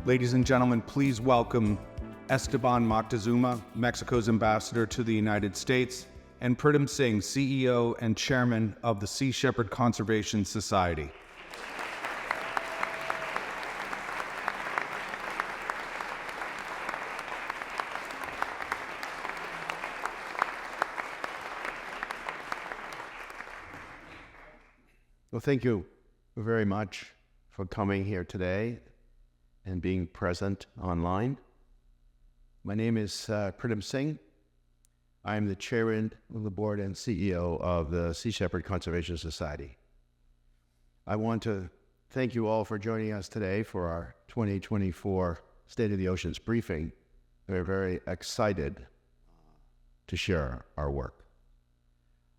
Ladies and gentlemen, please welcome Esteban Moctezuma, Mexico's ambassador to the United States, and Pritam Singh, CEO and chairman of the Sea Shepherd Conservation Society. Well, thank you very much for coming here today and being present online. My name is Pritam Singh. I am the chairman of the board and CEO of the Sea Shepherd Conservation Society. I want to thank you all for joining us today for our 2024 State of the Oceans briefing. We're very excited to share our work.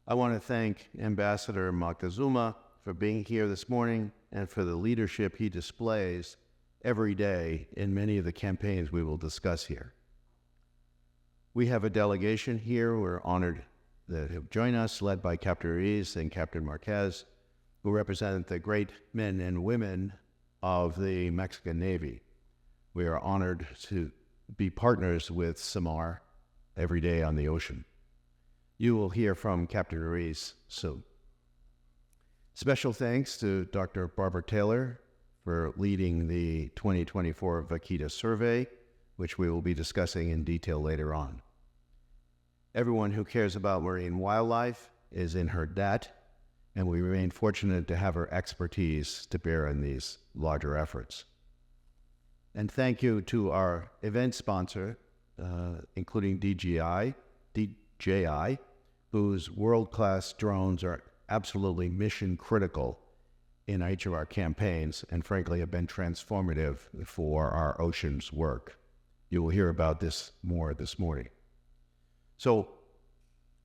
I want to thank Ambassador Moctezuma for being here this morning and for the leadership he displays every day in many of the campaigns we will discuss here. We have a delegation here. We're honored that have joined us, led by Captain Ruiz and Captain Marquez, who represent the great men and women of the Mexican Navy. We are honored to be partners with SAMAR every day on the ocean. You will hear from Captain Ruiz soon. Special thanks to Dr. Barbara Taylor for leading the 2024 Vaquita survey, which we will be discussing in detail later on. Everyone who cares about marine wildlife is in her debt, and we remain fortunate to have her expertise to bear in these larger efforts. And thank you to our event sponsor, including DJI, whose world-class drones are absolutely mission critical in each of our campaigns, and frankly have been transformative for our oceans work. You will hear about this more this morning. So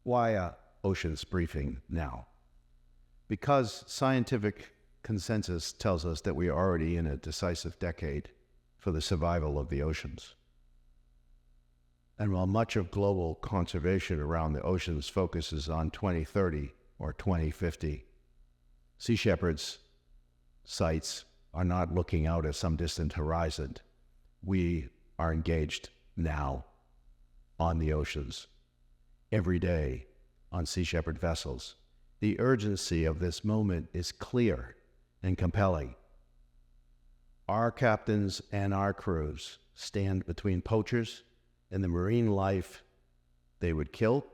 why a oceans briefing now? Because scientific consensus tells us that we are already in a decisive decade for the survival of the oceans. And while much of global conservation around the oceans focuses on 2030 or 2050, Sea Shepherd's sites are not looking out at some distant horizon. We are engaged now on the oceans, every day on Sea Shepherd vessels. The urgency of this moment is clear and compelling. Our captains and our crews stand between poachers and the marine life they would kill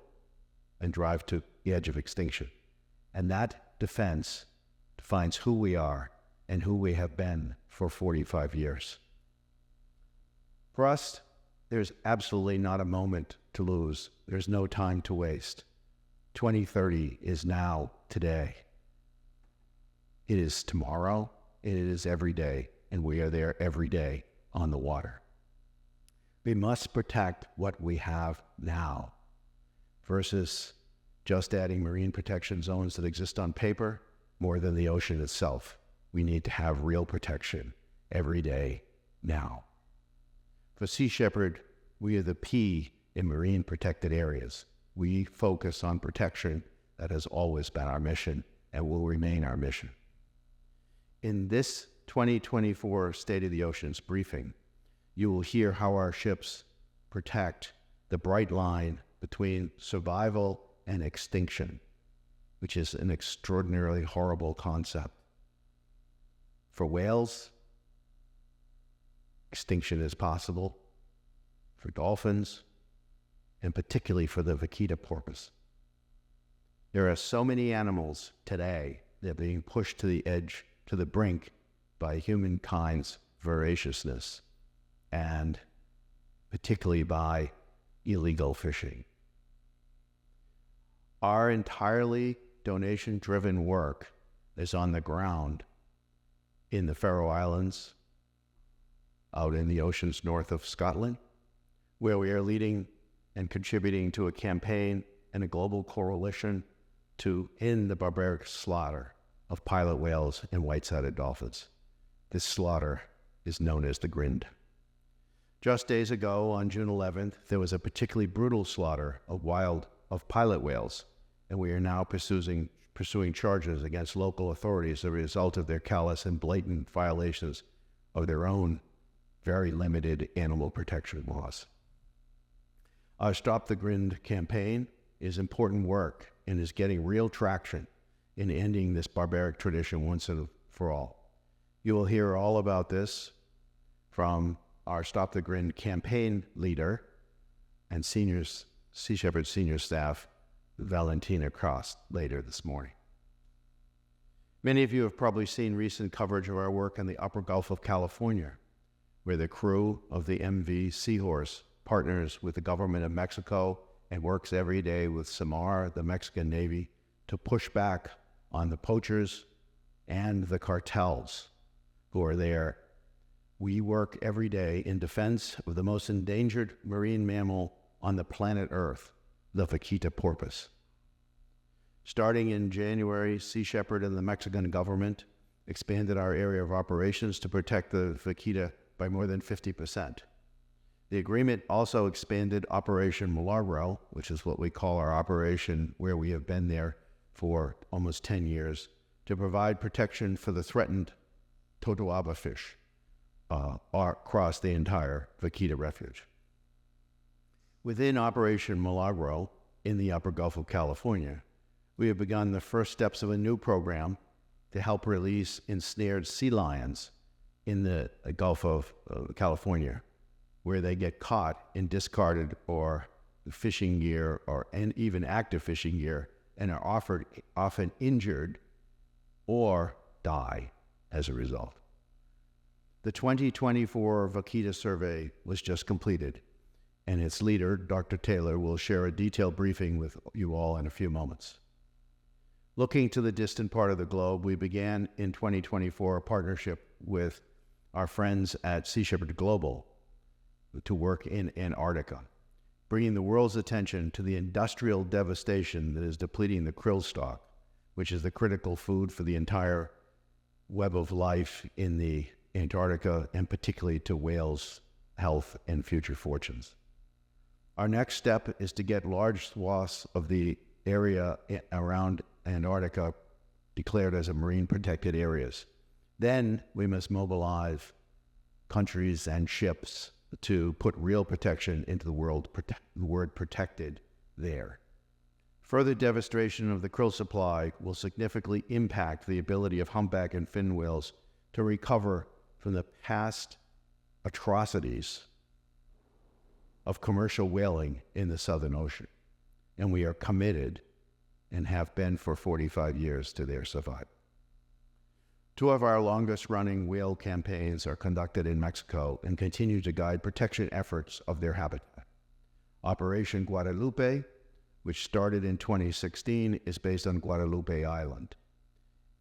and drive to the edge of extinction. And that defense defines who we are and who we have been for 45 years. For us, there's absolutely not a moment to lose. There's no time to waste. 2030 is now, today. It is tomorrow, it is every day, and we are there every day on the water. We must protect what we have now versus just adding marine protection zones that exist on paper more than the ocean itself. We need to have real protection every day now. For Sea Shepherd, we are the P in marine protected areas. We focus on protection. That has always been our mission and will remain our mission. In this 2024 State of the Oceans briefing, you will hear how our ships protect the bright line between survival and extinction, which is an extraordinarily horrible concept. For whales, extinction is possible. For dolphins, and particularly for the Vaquita porpoise. There are so many animals today that are being pushed to the edge, to the brink, by humankind's voraciousness, and particularly by illegal fishing. Our entirely donation-driven work is on the ground in the Faroe Islands, out in the oceans north of Scotland, where we are leading and contributing to a campaign and a global coalition to end the barbaric slaughter of pilot whales and white-sided dolphins. This slaughter is known as the Grind. Just days ago, on June 11th, there was a particularly brutal slaughter of pilot whales, and we are now pursuing charges against local authorities as a result of their callous and blatant violations of their own very limited animal protection laws. Our Stop the Grind campaign is important work and is getting real traction in ending this barbaric tradition once and for all. You will hear all about this from our Stop the Grind campaign leader and Sea Shepherd senior staff, Valentina Crast, later this morning. Many of you have probably seen recent coverage of our work in the Upper Gulf of California, where the crew of the MV Seahorse partners with the government of Mexico and works every day with SAMAR, the Mexican Navy, to push back on the poachers and the cartels who are there. We work every day in defense of the most endangered marine mammal on the planet Earth, the Vaquita porpoise. Starting in January, Sea Shepherd and the Mexican government expanded our area of operations to protect the Vaquita by more than 50%. The agreement also expanded Operation Milagro, which is what we call our operation where we have been there for almost 10 years, to provide protection for the threatened totoaba fish across the entire Vaquita refuge. Within Operation Milagro in the Upper Gulf of California, we have begun the first steps of a new program to help release ensnared sea lions in the Gulf of California, where they get caught in discarded or fishing gear and even active fishing gear and are often injured or die as a result. The 2024 Vaquita survey was just completed, and its leader, Dr. Taylor, will share a detailed briefing with you all in a few moments. Looking to the distant part of the globe, we began in 2024 a partnership with our friends at Sea Shepherd Global to work in Antarctica, bringing the world's attention to the industrial devastation that is depleting the krill stock, which is the critical food for the entire web of life in the Antarctica, and particularly to whales' health and future fortunes. Our next step is to get large swaths of the area around Antarctica declared as a marine protected areas. Then we must mobilize countries and ships to put real protection into the word protected there. Further devastation of the krill supply will significantly impact the ability of humpback and fin whales to recover from the past atrocities of commercial whaling in the Southern Ocean. And we are committed and have been for 45 years to their survival. Two of our longest running whale campaigns are conducted in Mexico and continue to guide protection efforts of their habitat. Operation Guadalupe, which started in 2016, is based on Guadalupe Island.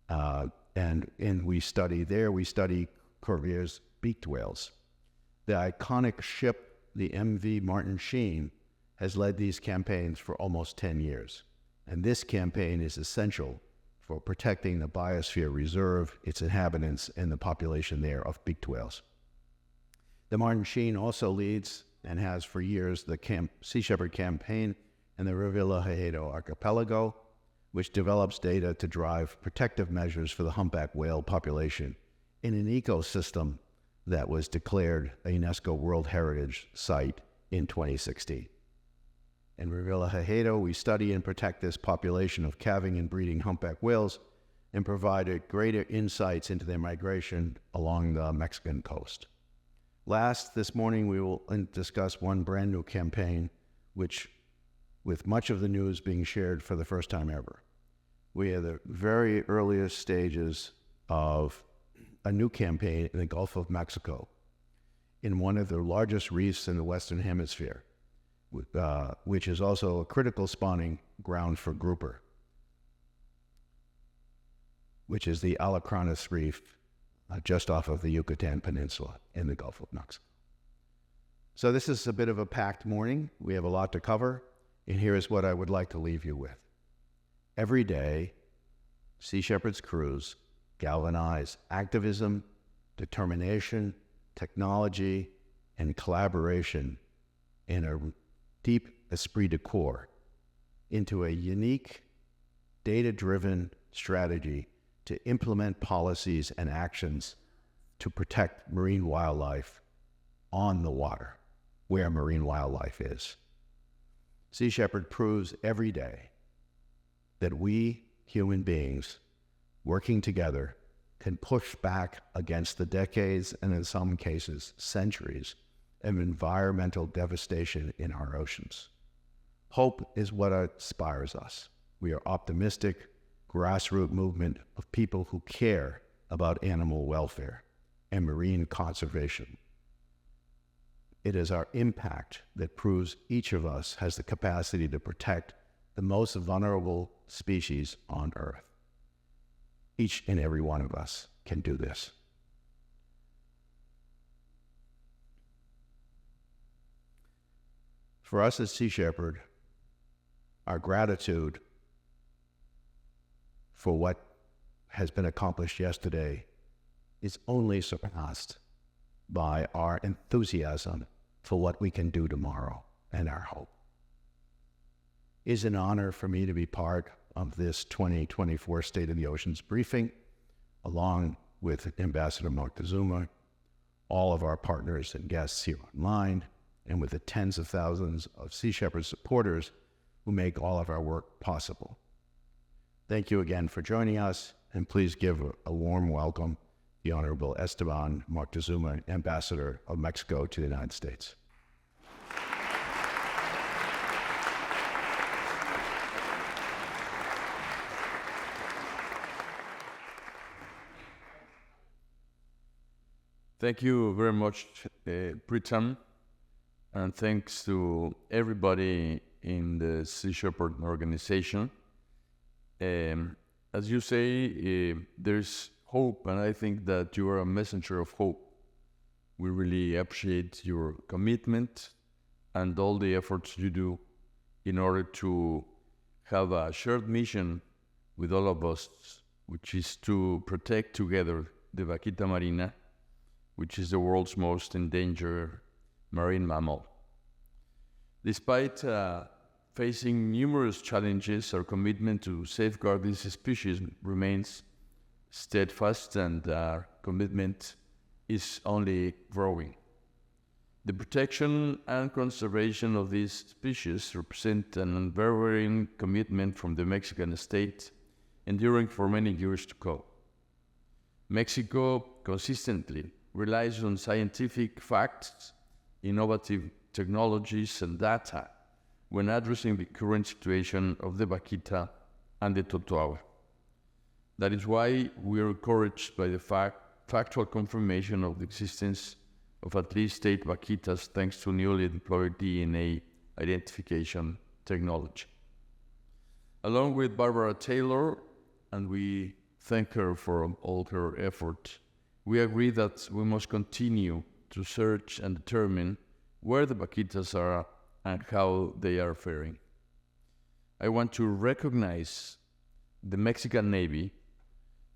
And we study Cuvier's beaked whales. The iconic ship, the MV Martin Sheen, has led these campaigns for almost 10 years. And this campaign is essential for protecting the biosphere reserve, its inhabitants, and the population there of beaked whales. The Martin Sheen also leads and has for years the Sea Shepherd campaign and the Revillagigedo archipelago, which develops data to drive protective measures for the humpback whale population in an ecosystem that was declared a UNESCO World Heritage Site in 2016. In Revillagigedo, we study and protect this population of calving and breeding humpback whales and provided greater insights into their migration along the Mexican coast. Last, this morning, we will discuss one brand new campaign, which, with much of the news being shared for the first time ever. We are the very earliest stages of a new campaign in the Gulf of Mexico, in one of the largest reefs in the Western Hemisphere, which is also a critical spawning ground for grouper, which is the Alacranes Reef just off of the Yucatan Peninsula in the Gulf of Mexico. So this is a bit of a packed morning. We have a lot to cover, and here is what I would like to leave you with. Every day, Sea Shepherd's crews galvanize activism, determination, technology, and collaboration in a deep esprit de corps into a unique, data-driven strategy to implement policies and actions to protect marine wildlife on the water, where marine wildlife is. Sea Shepherd proves every day that we, human beings, working together, can push back against the decades, and in some cases, centuries, of environmental devastation in our oceans. Hope is what inspires us. We are optimistic, grassroots movement of people who care about animal welfare and marine conservation. It is our impact that proves each of us has the capacity to protect the most vulnerable species on Earth. Each and every one of us can do this. For us as Sea Shepherd, our gratitude for what has been accomplished yesterday is only surpassed by our enthusiasm for what we can do tomorrow and our hope. It is an honor for me to be part of this 2024 State of the Oceans briefing, along with Ambassador Moctezuma, all of our partners and guests here online, and with the tens of thousands of Sea Shepherd supporters who make all of our work possible. Thank you again for joining us, and please give a warm welcome the Honorable Esteban Moctezuma, Ambassador of Mexico to the United States. Thank you very much, Pritam, and thanks to everybody in the Sea Shepherd organization. As you say, there's hope, and I think that you are a messenger of hope. We really appreciate your commitment and all the efforts you do in order to have a shared mission with all of us, which is to protect together the Vaquita marina, which is the world's most endangered marine mammal. Despite facing numerous challenges, our commitment to safeguard this species remains steadfast, and our commitment is only growing. The protection and conservation of these species represent an unwavering commitment from the Mexican state, enduring for many years to come. Mexico consistently relies on scientific facts, innovative technologies, and data when addressing the current situation of the Vaquita and the Totoaba. That is why we are encouraged by the factual confirmation of the existence of at least 8 Vaquitas thanks to newly deployed DNA identification technology. Along with Barbara Taylor, and we thank her for all her effort, we agree that we must continue to search and determine where the Vaquitas are and how they are faring. I want to recognize the Mexican Navy,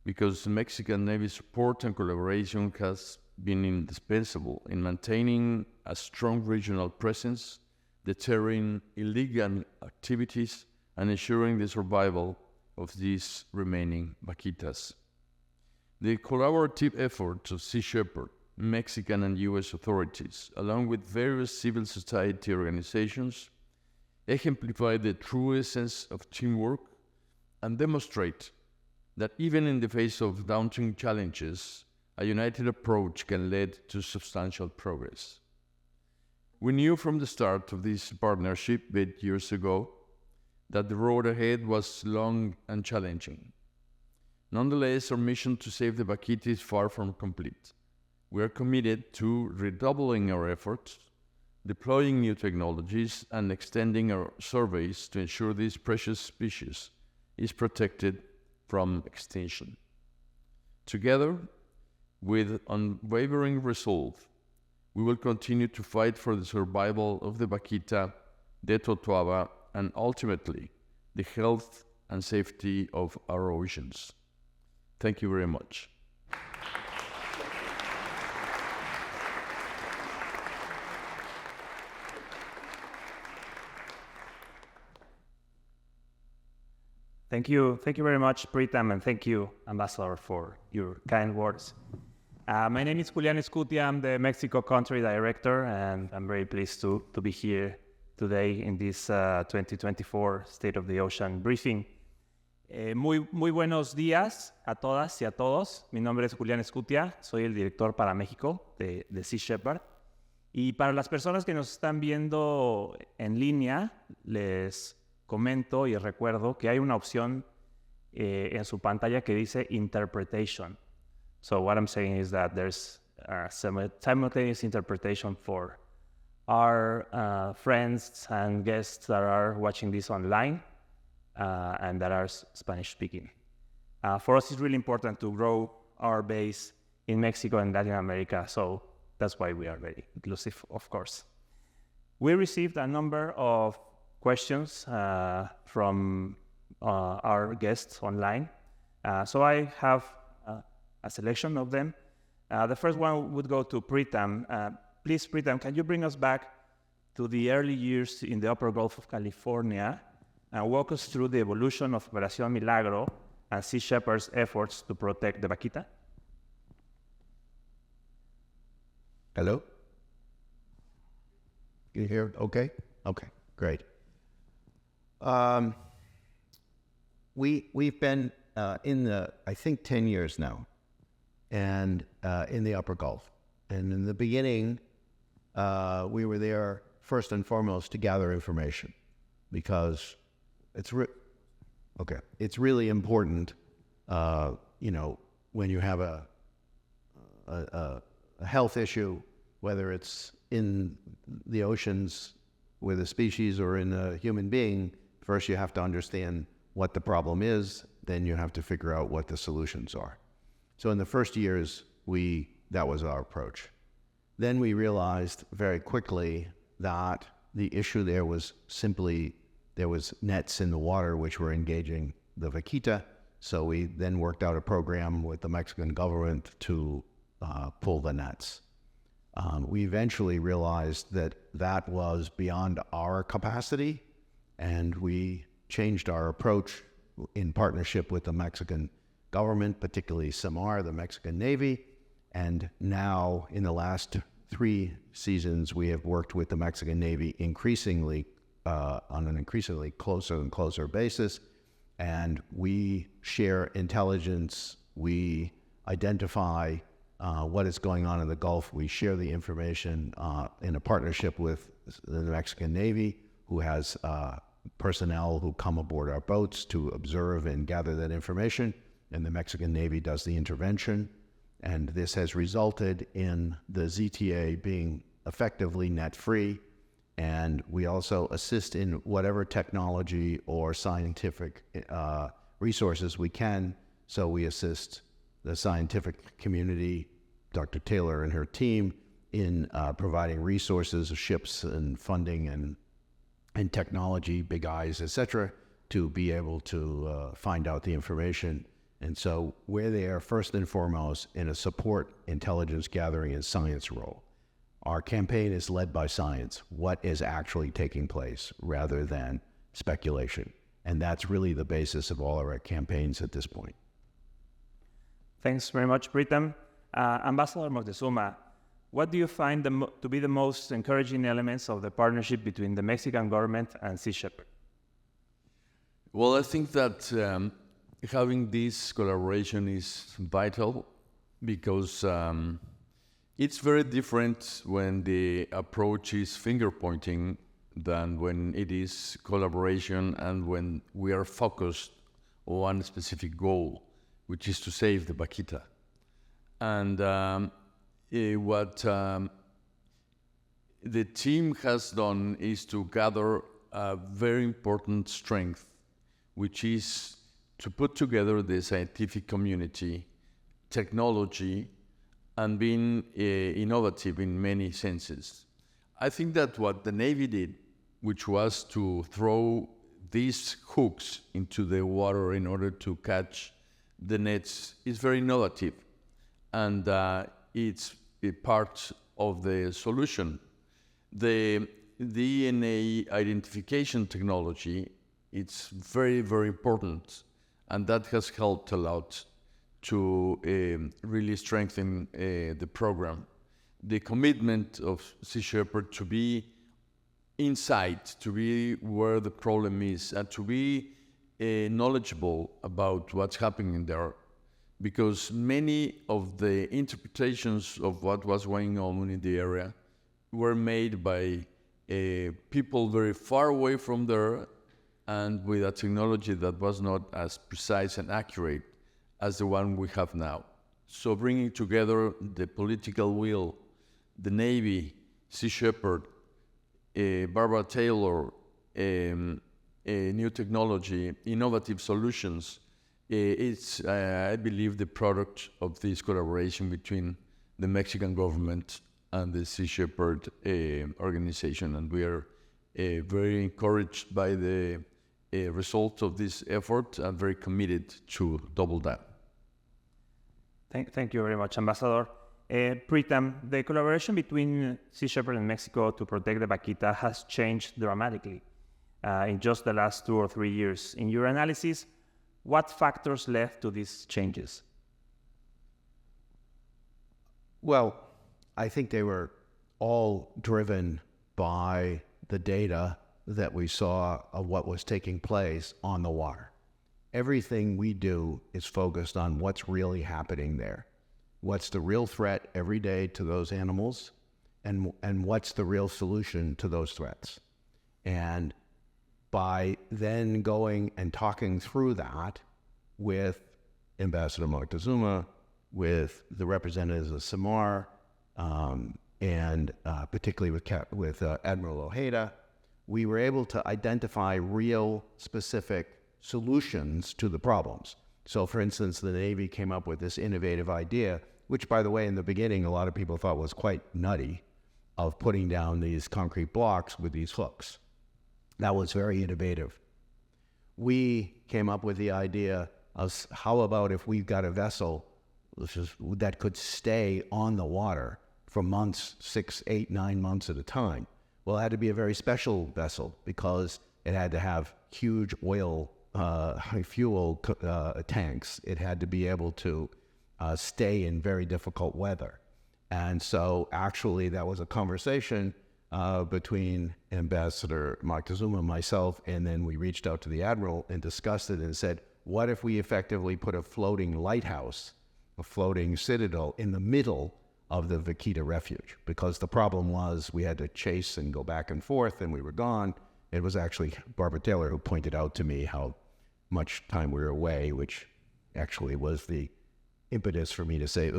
because the Mexican Navy support and collaboration has been indispensable in maintaining a strong regional presence, deterring illegal activities, and ensuring the survival of these remaining Vaquitas. The collaborative efforts of Sea Shepherd, Mexican and U.S. authorities, along with various civil society organizations, exemplify the true essence of teamwork and demonstrate that even in the face of daunting challenges, a united approach can lead to substantial progress. We knew from the start of this partnership 8 years ago that the road ahead was long and challenging. Nonetheless, our mission to save the Vaquita is far from complete. We are committed to redoubling our efforts, deploying new technologies, and extending our surveys to ensure this precious species is protected from extinction. Together, with unwavering resolve, we will continue to fight for the survival of the Vaquita, the Totoaba, and ultimately, the health and safety of our oceans. Thank you very much. Thank you very much, Pritam, and thank you, Ambassador, for your kind words. My name is Julian Escutia. I'm the Mexico Country Director, and I'm very pleased to be here today in this 2024 State of the Ocean briefing. Muy buenos días a todas y a todos. Mi nombre es Julian Escutia, soy el director para México de Sea Shepherd. Y para las personas que nos están viendo en línea, les comento y recuerdo que hay una opción en su pantalla que dice Interpretation. So what I'm saying is that there's simultaneous interpretation for our friends and guests that are watching this online and that are Spanish speaking. For us, it's really important to grow our base in Mexico and Latin America, so that's why we are very inclusive, of course. We received a number of questions from our guests online, so I have a selection of them. The first one would go to Pritam. Please, Pritam, can you bring us back to the early years in the upper Gulf of California and walk us through the evolution of Operación Milagro and Sea Shepherd's efforts to protect the Vaquita? Hello? Can you hear? Okay? Okay, great. We've been in the, I think, 10 years now, and in the Upper Gulf. And in the beginning, we were there first and foremost to gather information, because it's really important, when you have a health issue, whether it's in the oceans with a species or in a human being. First, you have to understand what the problem is, then you have to figure out what the solutions are. So in the first years, that was our approach. Then we realized very quickly that the issue there was there was nets in the water which were engaging the Vaquita. So we then worked out a program with the Mexican government to pull the nets. We eventually realized that was beyond our capacity, and we changed our approach in partnership with the Mexican government, particularly SEMAR, the Mexican Navy. And now, in the last 3 seasons, we have worked with the Mexican Navy on an increasingly closer and closer basis. And we share intelligence, we identify what is going on in the Gulf. We share the information in a partnership with the Mexican Navy, who has personnel who come aboard our boats to observe and gather that information, and the Mexican Navy does the intervention. And this has resulted in the ZTA being effectively net-free, and we also assist in whatever technology or scientific resources we can. So we assist the scientific community, Dr. Taylor and her team, in providing resources, ships and funding and technology, big eyes, etc., to be able to find out the information. And so we're there first and foremost in a support, intelligence gathering, and science role. Our campaign is led by science, what is actually taking place, rather than speculation. And that's really the basis of all of our campaigns at this point. Thanks very much, Pritam. Ambassador Moctezuma, what do you find to be the most encouraging elements of the partnership between the Mexican government and Sea Shepherd? Well, I think that having this collaboration is vital, because it's very different when the approach is finger-pointing than when it is collaboration and when we are focused on one specific goal, which is to save the Vaquita. And what the team has done is to gather a very important strength, which is to put together the scientific community, technology, and being innovative in many senses. I think that what the Navy did, which was to throw these hooks into the water in order to catch the nets, is very innovative, and it's a part of the solution. The DNA identification technology, it's very, very important, and that has helped a lot to really strengthen the program. The commitment of Sea Shepherd to be inside, to be where the problem is, and to be knowledgeable about what's happening there. Because many of the interpretations of what was going on in the area were made by people very far away from there and with a technology that was not as precise and accurate as the one we have now. So bringing together the political will, the Navy, Sea Shepherd, Barbara Taylor, new technology, innovative solutions, it's, I believe, the product of this collaboration between the Mexican government and the Sea Shepherd organization. And we are very encouraged by the result of this effort and very committed to double that. Thank you very much, Ambassador. Pritam, the collaboration between Sea Shepherd and Mexico to protect the Vaquita has changed dramatically in just the last 2 or 3 years. In your analysis, what factors led to these changes? Well, I think they were all driven by the data that we saw of what was taking place on the water. Everything we do is focused on what's really happening there. What's the real threat every day to those animals, and what's the real solution to those threats? And by then going and talking through that with Ambassador Moctezuma, with the representatives of Samar, and particularly with Admiral Ojeda, we were able to identify real specific solutions to the problems. So for instance, the Navy came up with this innovative idea, which by the way, in the beginning, a lot of people thought was quite nutty, of putting down these concrete blocks with these hooks. That was very innovative. We came up with the idea of how about if we've got a vessel that could stay on the water for months, 6, 8, 9 months at a time. Well, it had to be a very special vessel because it had to have huge oil, high fuel tanks. It had to be able to stay in very difficult weather. And so actually that was a conversation between Ambassador Moctezuma and myself, and then we reached out to the Admiral and discussed it and said, what if we effectively put a floating lighthouse, a floating citadel in the middle of the Vaquita refuge? Because the problem was we had to chase and go back and forth and we were gone. It was actually Barbara Taylor who pointed out to me how much time we were away, which actually was the impetus for me to say,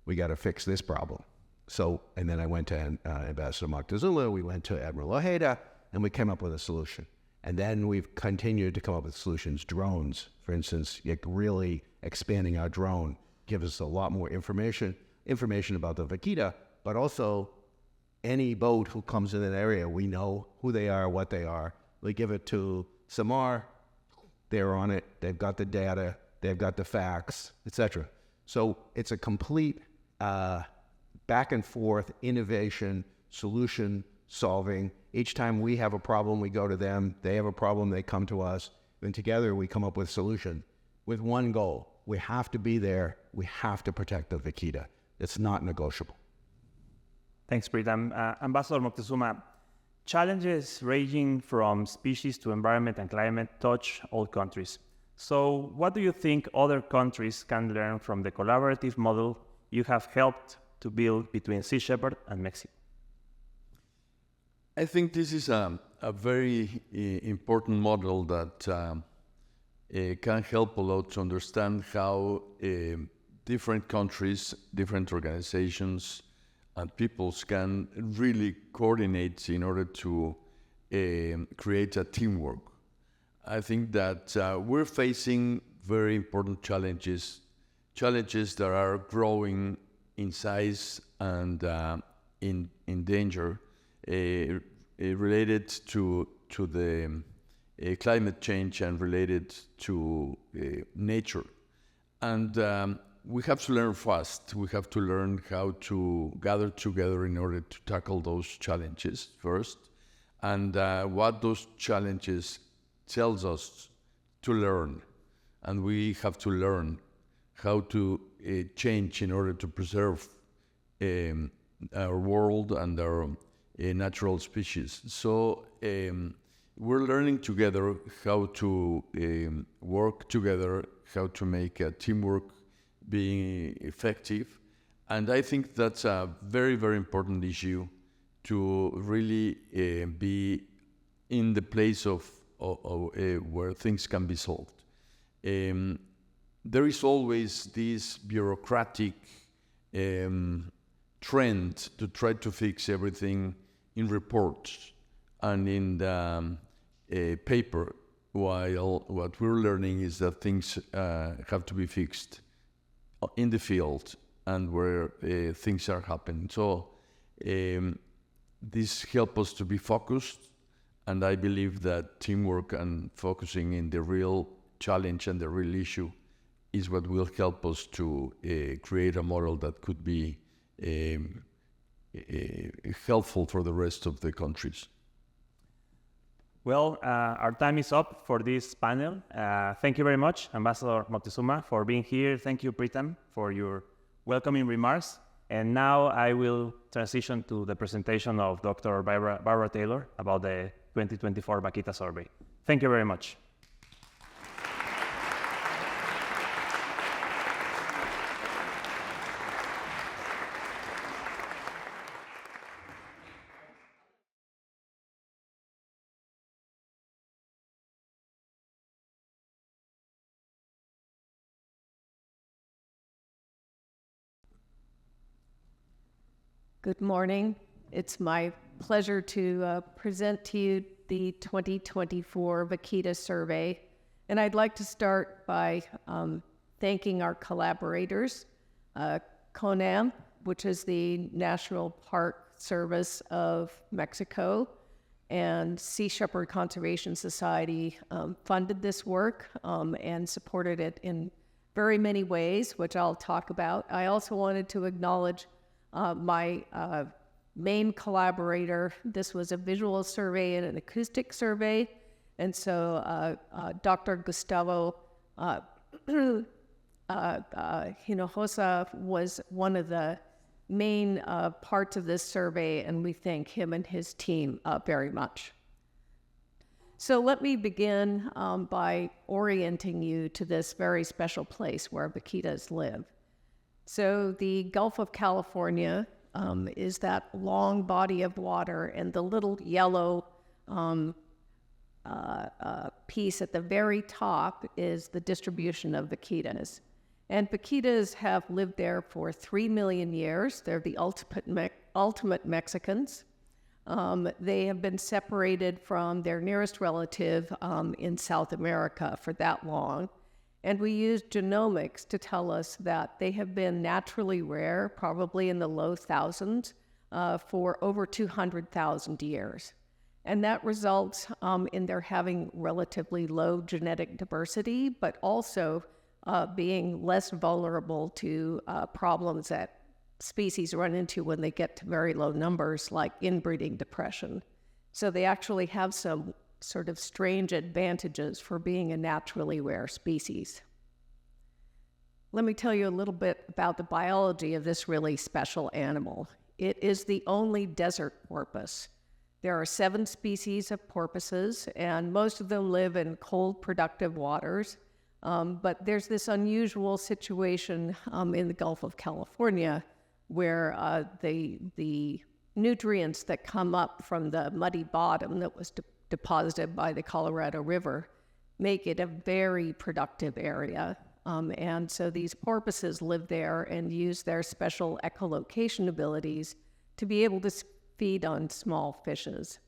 we got to fix this problem. So, and then I went to Ambassador Moctezuma, we went to Admiral Ojeda, and we came up with a solution. And then we've continued to come up with solutions. Drones, for instance, really expanding our drone gives us a lot more information about the Vaquita, but also any boat who comes in an area, we know who they are, what they are. We give it to Samar, they're on it, they've got the data, they've got the facts, etc. So it's a complete back and forth innovation, solution solving. Each time we have a problem, we go to them. They have a problem, they come to us. And together we come up with a solution with one goal. We have to be there. We have to protect the Vaquita. It's not negotiable. Thanks, Pritam. Ambassador Moctezuma, challenges ranging from species to environment and climate touch all countries. So what do you think other countries can learn from the collaborative model you have helped to build between Sea Shepherd and Mexico? I think this is a very important model that can help a lot to understand how different countries, different organizations, and peoples can really coordinate in order to create a teamwork. I think that we're facing very important challenges that are growing in size and in danger, related to the climate change and related to nature. And we have to learn fast. We have to learn how to gather together in order to tackle those challenges first, and what those challenges tells us to learn. And we have to learn how to change in order to preserve our world and our natural species. So we're learning together how to work together, how to make teamwork being effective. And I think that's a very, very important issue to really be in the place of where things can be solved. There is always this bureaucratic trend to try to fix everything in reports and in the paper, while what we're learning is that things have to be fixed in the field and where things are happening. So this helps us to be focused, and I believe that teamwork and focusing in the real challenge and the real issue is what will help us to create a model that could be helpful for the rest of the countries. Well, our time is up for this panel. Thank you very much, Ambassador Moctezuma, for being here. Thank you, Pritam, for your welcoming remarks. And now I will transition to the presentation of Dr. Barbara Taylor about the 2024 Vaquita survey. Thank you very much. Good morning. It's my pleasure to present to you the 2024 Vaquita survey. And I'd like to start by thanking our collaborators, CONAM, which is the National Park Service of Mexico, and Sea Shepherd Conservation Society funded this work and supported it in very many ways, which I'll talk about. I also wanted to acknowledge my main collaborator. This was a visual survey and an acoustic survey. And so Dr. Gustavo Hinojosa was one of the main parts of this survey, and we thank him and his team very much. So let me begin by orienting you to this very special place where vaquitas live. So the Gulf of California is that long body of water, and the little yellow piece at the very top is the distribution of vaquitas. And vaquitas have lived there for 3 million years. They're the ultimate Mexicans. They have been separated from their nearest relative in South America for that long. And we used genomics to tell us that they have been naturally rare, probably in the low thousands, for over 200,000 years. And that results in their having relatively low genetic diversity, but also being less vulnerable to problems that species run into when they get to very low numbers, like inbreeding depression. So they actually have some sort of strange advantages for being a naturally rare species. Let me tell you a little bit about the biology of this really special animal. It is the only desert porpoise. There are 7 species of porpoises, and most of them live in cold, productive waters. But there's this unusual situation in the Gulf of California where the nutrients that come up from the muddy bottom that was deposited by the Colorado River make it a very productive area. And so these porpoises live there and use their special echolocation abilities to be able to feed on small fishes.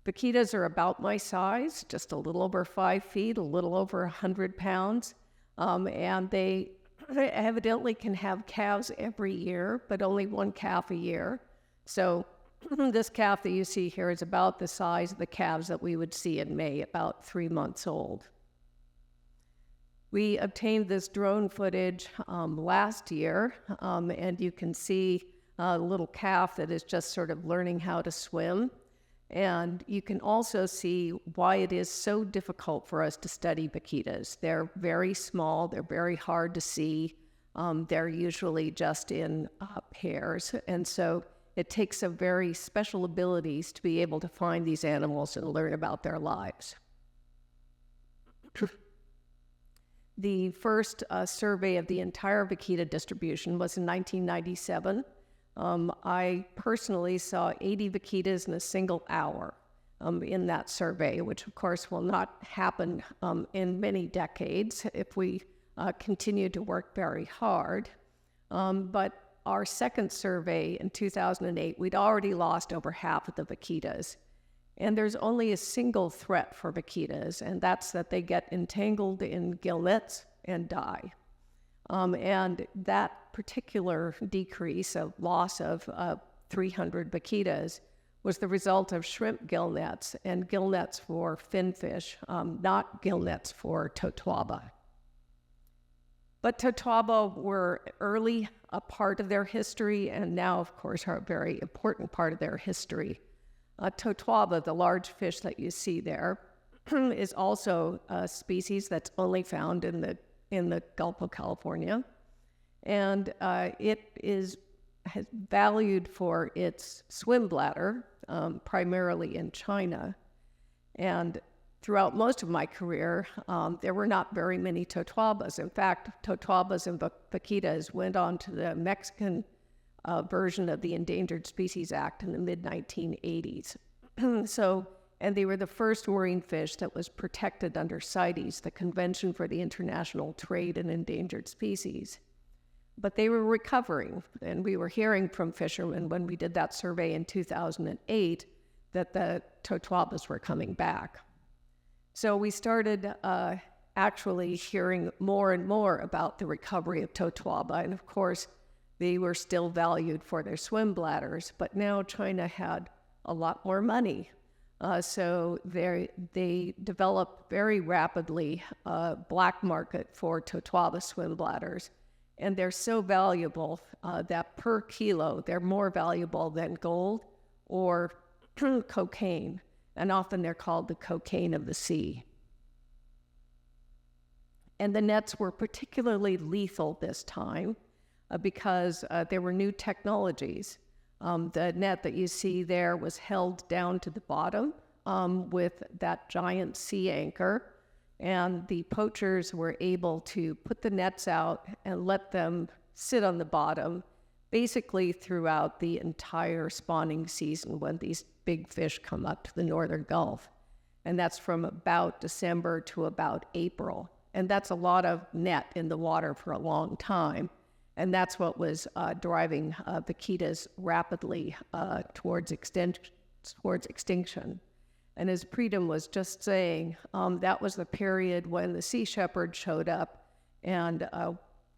Vaquitas are about my size, just a little over 5 feet, a little over 100 pounds. And they evidently can have calves every year, but only 1 calf a year. So this calf that you see here is about the size of the calves that we would see in May, about 3 months old. We obtained this drone footage last year, and you can see a little calf that is just sort of learning how to swim. And you can also see why it is so difficult for us to study vaquitas. They're very small, they're very hard to see. They're usually just in pairs. And so it takes some very special abilities to be able to find these animals and learn about their lives. The first survey of the entire vaquita distribution was in 1997. I personally saw 80 vaquitas in a single hour in that survey, which of course will not happen in many decades if we continue to work very hard. But our second survey in 2008, we'd already lost over half of the vaquitas. And there's only a single threat for vaquitas, and that's that they get entangled in gill nets and die. And that particular decrease, of loss of 300 vaquitas, was the result of shrimp gill nets and gill nets for finfish, not gill nets for totoaba. But totoaba were early a part of their history, and now, of course, are a very important part of their history. Totoaba, the large fish that you see there, is also a species that's only found in the Gulf of California, and it is valued for its swim bladder, primarily in China. And throughout most of my career, there were not very many totoabas. In fact, totoabas and vaquitas went on to the Mexican version of the Endangered Species Act in the mid-1980s. And they were the first marine fish that was protected under CITES, the Convention for the International Trade in Endangered Species. But they were recovering, and we were hearing from fishermen when we did that survey in 2008 that the totoabas were coming back. So we started actually hearing more and more about the recovery of totoaba, and of course, they were still valued for their swim bladders, but now China had a lot more money. So they developed very rapidly a black market for totoaba swim bladders. And they're so valuable that per kilo, they're more valuable than gold or cocaine. And often they're called the cocaine of the sea. And the nets were particularly lethal this time because there were new technologies. The net that you see there was held down to the bottom with that giant sea anchor, and the poachers were able to put the nets out and let them sit on the bottom basically throughout the entire spawning season when these big fish come up to the northern Gulf. And that's from about December to about April. And that's a lot of net in the water for a long time. And that's what was driving vaquitas rapidly towards extinction. And as Pritam was just saying, that was the period when the Sea Shepherd showed up, and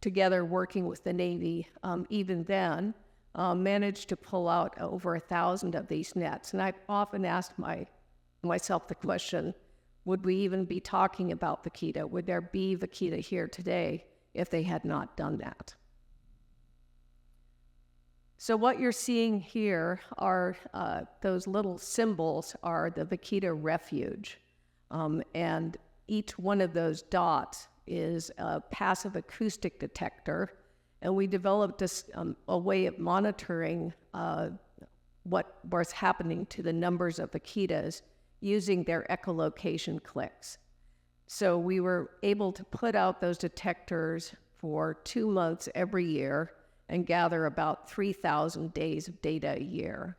together working with the Navy, even then, managed to pull out over 1,000 of these nets. And I've often asked myself the question, would we even be talking about vaquita? Would there be vaquita here today if they had not done that? So what you're seeing here are those little symbols are the Vaquita Refuge. And each one of those dots is a passive acoustic detector. And we developed a way of monitoring what was happening to the numbers of vaquitas using their echolocation clicks. So we were able to put out those detectors for 2 months every year and gather about 3,000 days of data a year.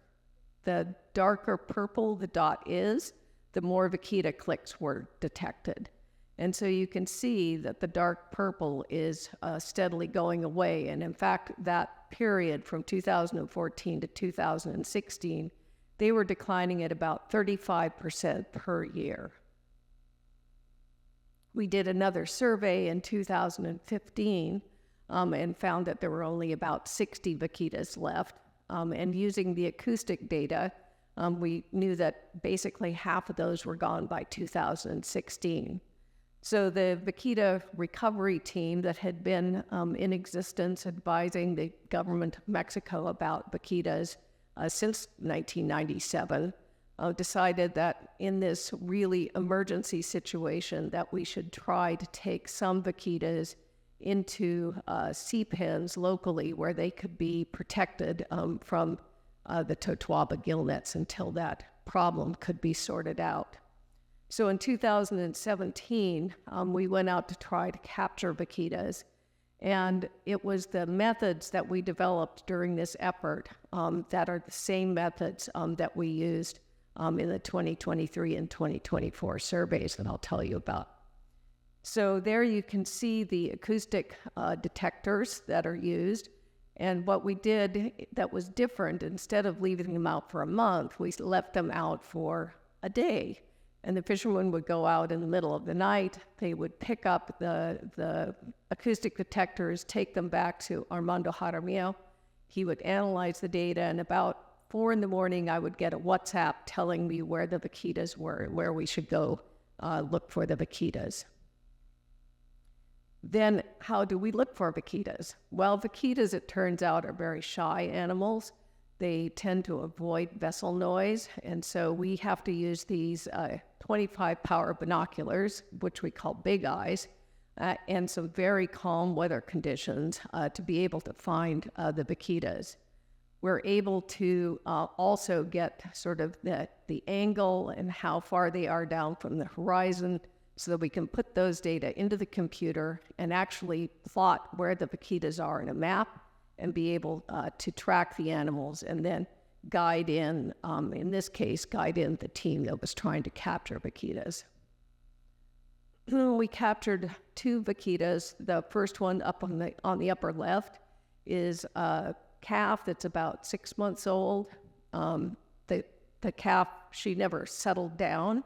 The darker purple the dot is, the more vaquita clicks were detected. And so you can see that the dark purple is steadily going away. And in fact, that period from 2014 to 2016, they were declining at about 35% per year. We did another survey in 2015 and found that there were only about 60 vaquitas left. And using the acoustic data, we knew that basically half of those were gone by 2016. So the vaquita recovery team that had been in existence advising the government of Mexico about vaquitas since 1997 decided that in this really emergency situation that we should try to take some vaquitas into sea pens locally where they could be protected from the totoaba gill nets until that problem could be sorted out. So in 2017, we went out to try to capture vaquitas, and it was the methods that we developed during this effort that are the same methods that we used in the 2023 and 2024 surveys that I'll tell you about. So there you can see the acoustic detectors that are used. And what we did that was different, instead of leaving them out for a month, we left them out for a day. And the fishermen would go out in the middle of the night. They would pick up the acoustic detectors, take them back to Armando Jaramillo. He would analyze the data, and about 4 a.m, I would get a WhatsApp telling me where the vaquitas were, where we should go look for the vaquitas. Then how do we look for vaquitas? Well, vaquitas, it turns out, are very shy animals. They tend to avoid vessel noise, and so we have to use these 25 power binoculars, which we call big eyes, and some very calm weather conditions to be able to find the vaquitas. We're able to also get sort of the angle and how far they are down from the horizon, so that we can put those data into the computer and actually plot where the vaquitas are in a map and be able to track the animals and then guide in this case, guide in the team that was trying to capture vaquitas. We captured 2 vaquitas. The first one up on the upper left is a calf that's about 6 months old. The calf, she never settled down.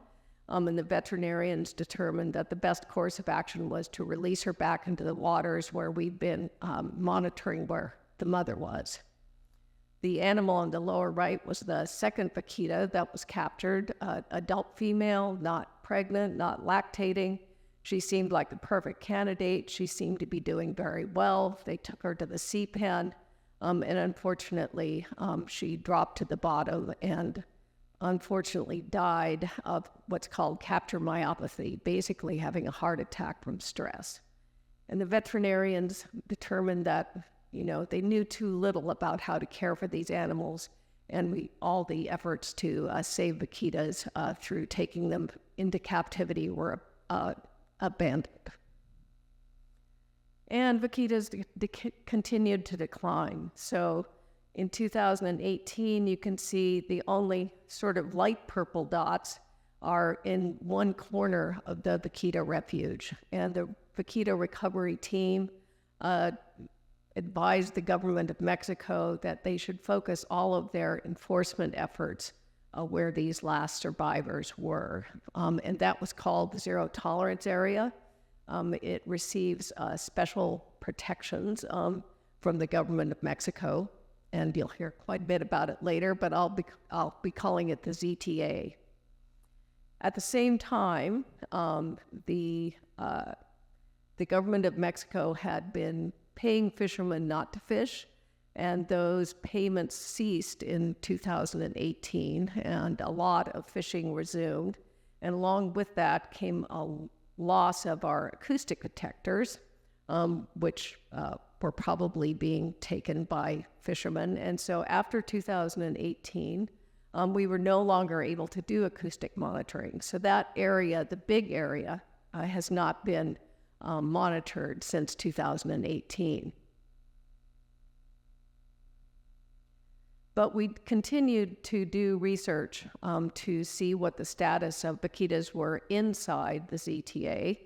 And the veterinarians determined that the best course of action was to release her back into the waters where we've been monitoring where the mother was. The animal on the lower right was the second vaquita that was captured, adult female, not pregnant, not lactating. She seemed like the perfect candidate. She seemed to be doing very well. They took her to the sea pen, and unfortunately, she dropped to the bottom and unfortunately died of what's called capture myopathy, basically having a heart attack from stress. And the veterinarians determined that, they knew too little about how to care for these animals, and all the efforts to save vaquitas through taking them into captivity were abandoned. And vaquitas continued to decline. So in 2018, you can see the only sort of light purple dots are in one corner of the vaquita refuge. And the vaquita recovery team advised the government of Mexico that they should focus all of their enforcement efforts where these last survivors were. And that was called the Zero Tolerance Area. It receives special protections from the government of Mexico. And you'll hear quite a bit about it later, but I'll be calling it the ZTA. At the same time, the government of Mexico had been paying fishermen not to fish, and those payments ceased in 2018, and a lot of fishing resumed. And along with that came a loss of our acoustic detectors, which were probably being taken by fishermen. And so after 2018, we were no longer able to do acoustic monitoring. So that area, the big area, has not been monitored since 2018. But we continued to do research to see what the status of vaquitas were inside the ZTA.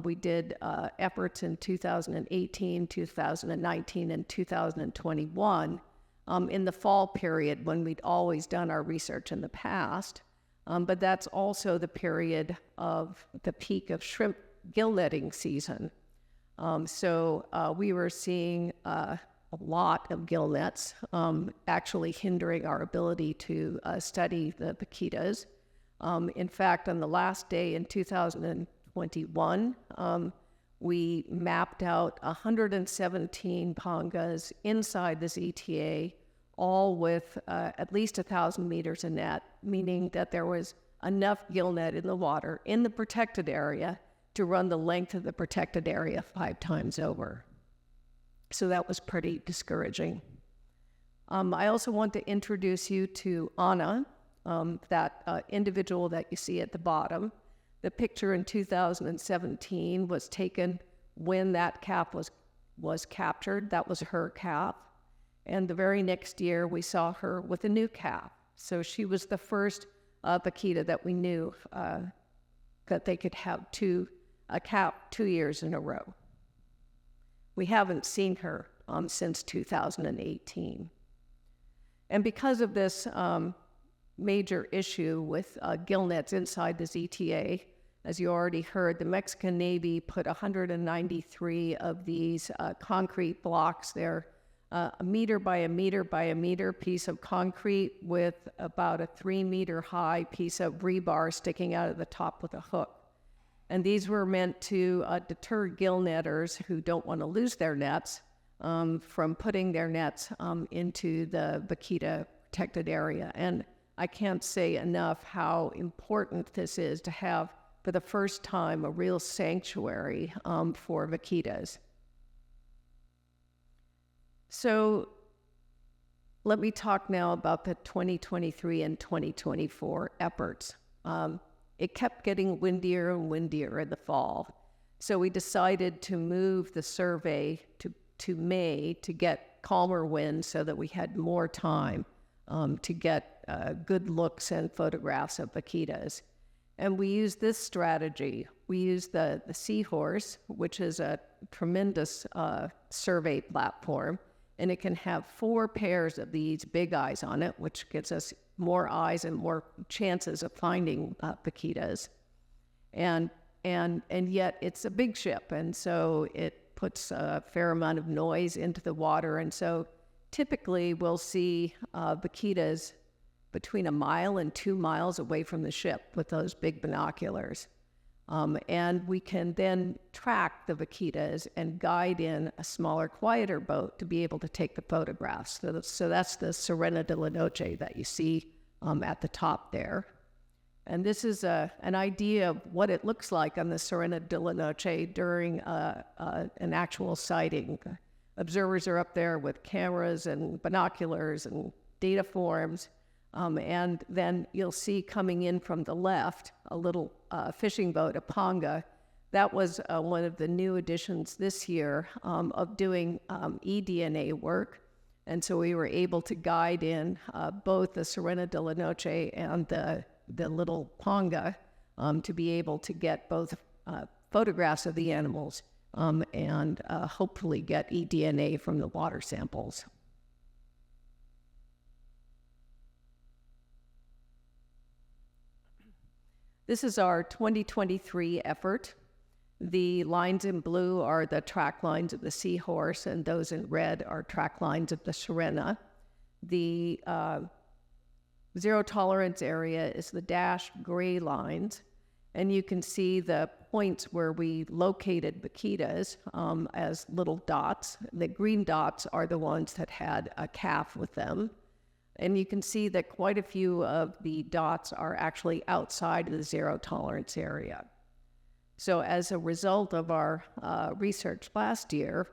We did efforts in 2018, 2019, and 2021 in the fall period when we'd always done our research in the past. But that's also the period of the peak of shrimp gill netting season. So we were seeing a lot of gill nets, actually hindering our ability to study the vaquitas. In fact, on the last day in 2021, we mapped out 117 pangas inside the ZTA all with at least 1,000 meters of net, meaning that there was enough gill net in the water in the protected area to run the length of the protected area 5 times over. So that was pretty discouraging. I also want to introduce you to Anna, that individual that you see at the bottom. The picture in 2017 was taken when that calf was captured. That was her calf. And the very next year, we saw her with a new calf. So she was the first vaquita that we knew that they could have a calf 2 years in a row. We haven't seen her since 2018. And because of this major issue with gill nets inside the ZTA, as you already heard, the Mexican Navy put 193 of these concrete blocks there, a meter by a meter by a meter piece of concrete with about a 3-meter high piece of rebar sticking out of the top with a hook. And these were meant to deter gill netters who don't want to lose their nets from putting their nets into the vaquita protected area. And I can't say enough how important this is to have, for the first time, a real sanctuary for vaquitas. So let me talk now about the 2023 and 2024 efforts. It kept getting windier and windier in the fall. So we decided to move the survey to May to get calmer winds so that we had more time to get good looks and photographs of vaquitas. And we used this strategy. We used the Seahorse, which is a tremendous survey platform, and it can have 4 pairs of these big eyes on it, which gives us more eyes and more chances of finding vaquitas. And yet it's a big ship, and so it puts a fair amount of noise into the water. And so typically we'll see vaquitas between 1 mile and 2 miles away from the ship with those big binoculars. And we can then track the vaquitas and guide in a smaller, quieter boat to be able to take the photographs. So that's the Sirena de la Noche that you see at the top there. And this is an idea of what it looks like on the Sirena de la Noche during an actual sighting. Observers are up there with cameras and binoculars and data forms. And then you'll see coming in from the left a little fishing boat, a panga. That was one of the new additions this year of doing eDNA work. And so we were able to guide in both the Sirena de la Noche and the little panga to be able to get both photographs of the animals and hopefully get eDNA from the water samples. This is our 2023 effort. The lines in blue are the track lines of the Seahorse, and those in red are track lines of the Sirena. The zero tolerance area is the dashed gray lines, and you can see the points where we located vaquitas as little dots. The green dots are the ones that had a calf with them. And you can see that quite a few of the dots are actually outside of the zero tolerance area. So as a result of our research last year,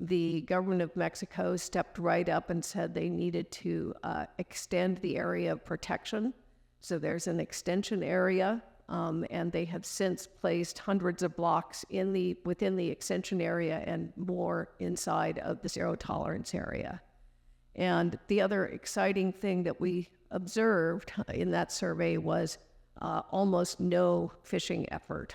the government of Mexico stepped right up and said they needed to extend the area of protection. So there's an extension area, and they have since placed hundreds of blocks within the extension area and more inside of the zero tolerance area. And the other exciting thing that we observed in that survey was almost no fishing effort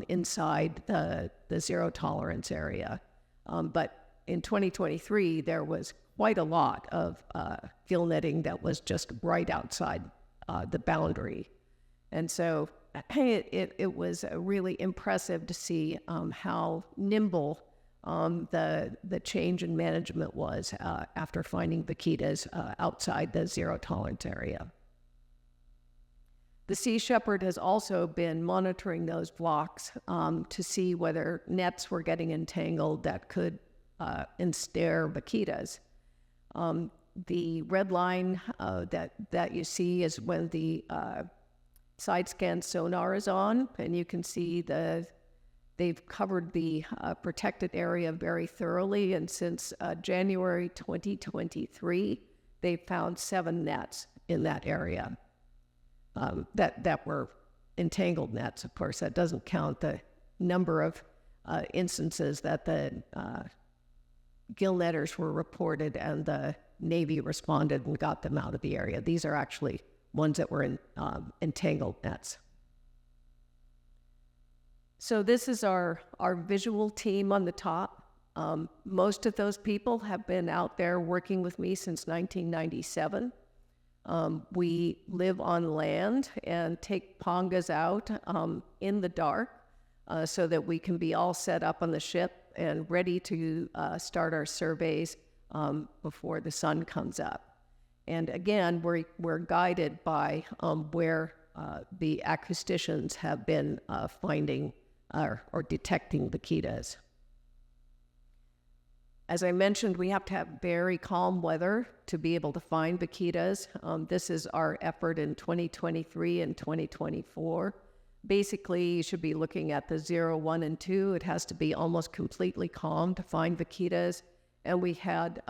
inside the zero tolerance area. But in 2023, there was quite a lot of gill netting that was just right outside the boundary. And so it was really impressive to see how nimble the change in management was after finding vaquitas outside the zero tolerance area. The Sea Shepherd has also been monitoring those blocks to see whether nets were getting entangled that could ensnare vaquitas. The red line that you see is when the side scan sonar is on, and you can see they've covered the protected area very thoroughly, and since January 2023, they've found 7 nets in that area that were entangled nets. Of course, that doesn't count the number of instances that the gill netters were reported and the Navy responded and got them out of the area. These are actually ones that were in entangled nets. So this is our visual team on the top. Most of those people have been out there working with me since 1997. We live on land and take pongas out in the dark so that we can be all set up on the ship and ready to start our surveys before the sun comes up. And again, we're guided by where the acousticians have been finding or detecting vaquitas. As I mentioned, we have to have very calm weather to be able to find vaquitas. This is our effort in 2023 and 2024. Basically, you should be looking at the 0, 1, and 2. It has to be almost completely calm to find vaquitas. And we had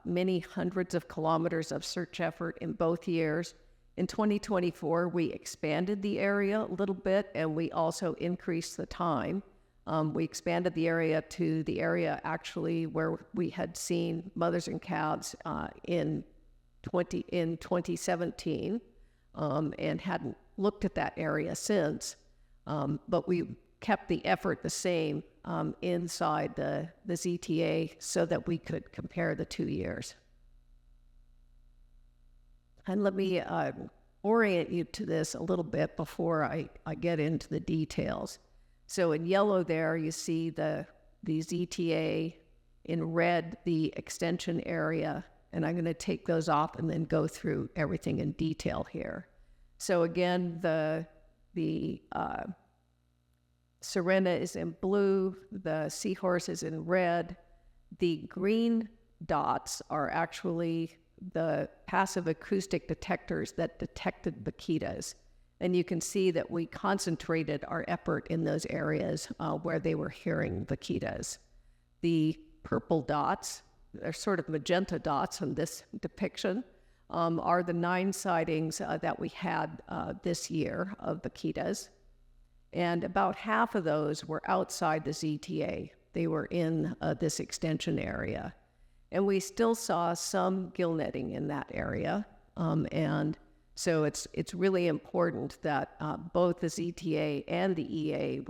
many hundreds of kilometers of search effort in both years. In 2024, we expanded the area a little bit, and we also increased the time. We expanded the area to the area actually where we had seen mothers and calves in 2017 and hadn't looked at that area since. But we kept the effort the same inside the ZTA so that we could compare the 2 years. And let me orient you to this a little bit before I get into the details. So in yellow there, you see the ZTA, in red, the extension area, and I'm going to take those off and then go through everything in detail here. So again, the Sirena is in blue, the Seahorse is in red. The green dots are actually the passive acoustic detectors that detected vaquitas. And you can see that we concentrated our effort in those areas where they were hearing vaquitas. The purple dots, they're sort of magenta dots in this depiction, are the 9 sightings that we had this year of vaquitas. And about half of those were outside the ZTA. They were in this extension area. And we still saw some gill netting in that area. And so it's really important that both the ZTA and the EA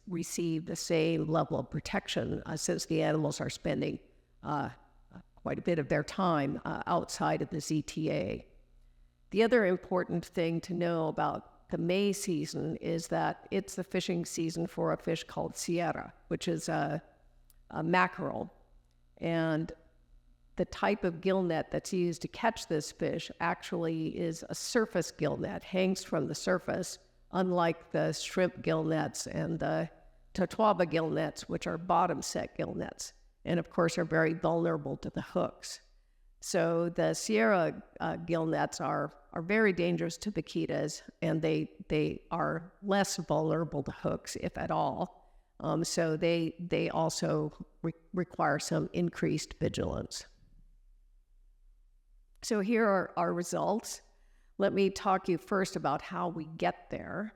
receive the same level of protection since the animals are spending quite a bit of their time outside of the ZTA. The other important thing to know about the May season is that it's the fishing season for a fish called sierra, which is a mackerel. And the type of gill net that's used to catch this fish actually is a surface gill net, hangs from the surface, unlike the shrimp gill nets and the Totoaba gill nets, which are bottom set gill nets, and of course are very vulnerable to the hooks. So the Sierra gill nets are very dangerous to vaquitas, and they are less vulnerable to hooks, if at all. So they also require some increased vigilance. So here are our results. Let me talk you first about how we get there.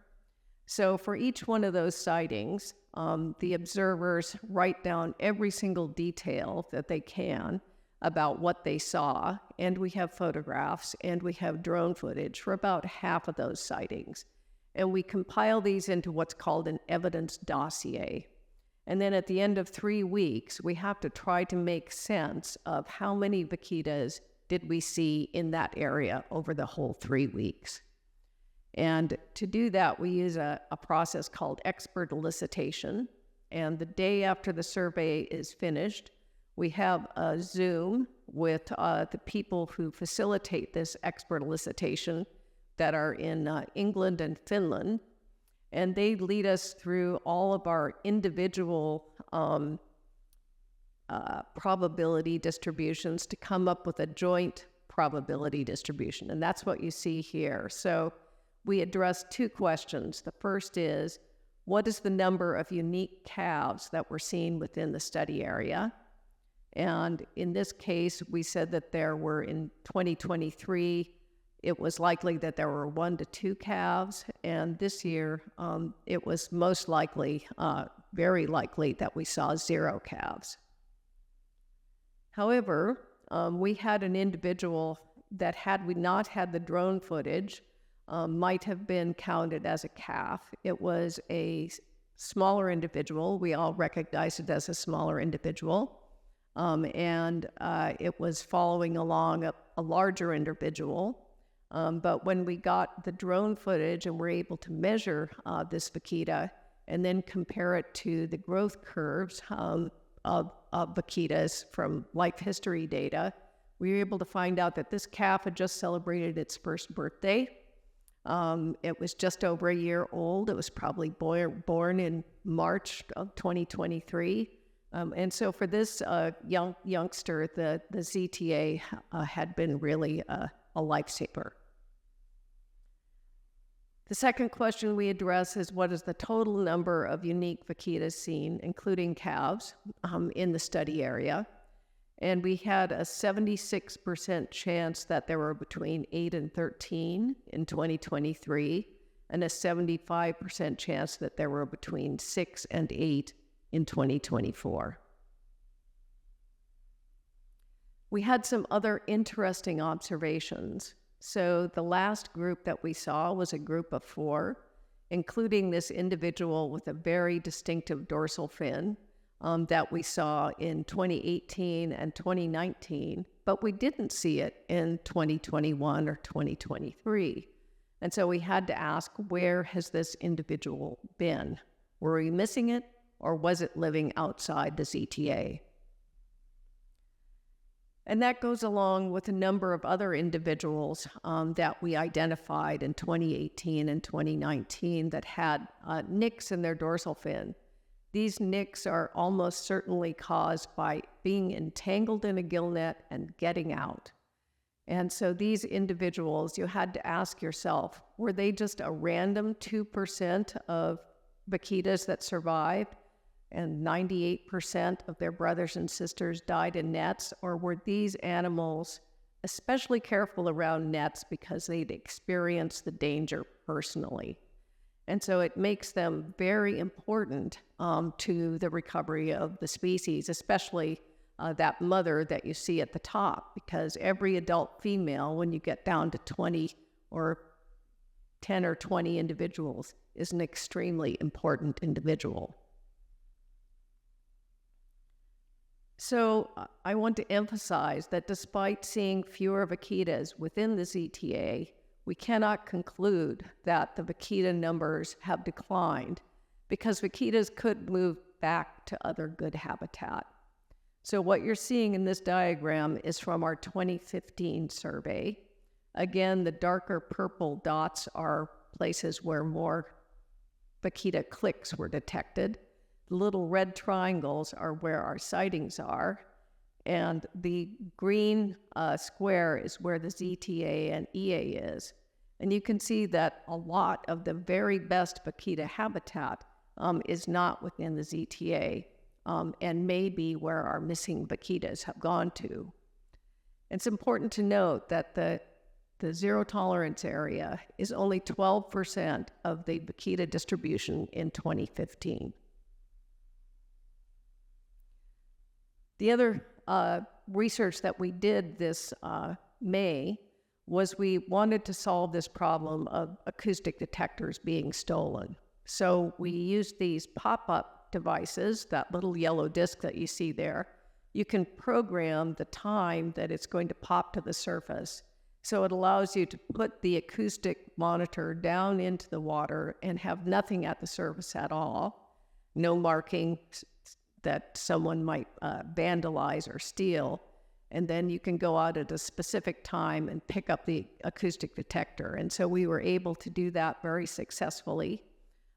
So for each one of those sightings, the observers write down every single detail that they can about what they saw, and we have photographs and we have drone footage for about half of those sightings. And we compile these into what's called an evidence dossier. And then at the end of 3 weeks, we have to try to make sense of how many vaquitas did we see in that area over the whole 3 weeks. And to do that, we use a process called expert elicitation. And the day after the survey is finished, we have a Zoom with the people who facilitate this expert elicitation that are in England and Finland. And they lead us through all of our individual probability distributions to come up with a joint probability distribution, and that's what you see here. So we addressed two questions. The first is, what is the number of unique calves that were seen within the study area? And in this case, we said that there were, in 2023, it was likely that there were 1 to 2 calves, and this year it was most likely, very likely, that we saw 0 calves. However, we had an individual that, had we not had the drone footage, might have been counted as a calf. It was a smaller individual. We all recognized it as a smaller individual. And it was following along a larger individual. But when we got the drone footage and were able to measure this vaquita and then compare it to the growth curves of vaquitas from life history data, we were able to find out that this calf had just celebrated its first birthday. It was just over a year old. It was probably born in March of 2023. And so for this youngster, the ZTA had been really a lifesaver. The second question we address is, what is the total number of unique vaquitas seen, including calves, in the study area? And we had a 76% chance that there were between 8 and 13 in 2023, and a 75% chance that there were between 6 and 8 in 2024. We had some other interesting observations. So the last group that we saw was a group of 4, including this individual with a very distinctive dorsal fin that we saw in 2018 and 2019, but we didn't see it in 2021 or 2023. And so we had to ask, where has this individual been? Were we missing it, or was it living outside the ZTA? And that goes along with a number of other individuals that we identified in 2018 and 2019 that had nicks in their dorsal fin. These nicks are almost certainly caused by being entangled in a gill net and getting out. And so these individuals, you had to ask yourself, were they just a random 2% of vaquitas that survived, and 98% of their brothers and sisters died in nets? Or were these animals especially careful around nets because they'd experienced the danger personally? And so it makes them very important to the recovery of the species, especially that mother that you see at the top, because every adult female, when you get down to 20 or 10 or 20 individuals, is an extremely important individual. So I want to emphasize that despite seeing fewer vaquitas within the ZTA, we cannot conclude that the vaquita numbers have declined, because vaquitas could move back to other good habitat. So what you're seeing in this diagram is from our 2015 survey. Again, the darker purple dots are places where more vaquita clicks were detected. The little red triangles are where our sightings are, and the green square is where the ZTA and EA is. And you can see that a lot of the very best vaquita habitat is not within the ZTA, and may be where our missing vaquitas have gone to. It's important to note that the zero tolerance area is only 12% of the vaquita distribution in 2015. The other research that we did this May was we wanted to solve this problem of acoustic detectors being stolen. So we used these pop-up devices, that little yellow disc that you see there. You can program the time that it's going to pop to the surface. So it allows you to put the acoustic monitor down into the water and have nothing at the surface at all, no marking that someone might vandalize or steal, and then you can go out at a specific time and pick up the acoustic detector. And so we were able to do that very successfully.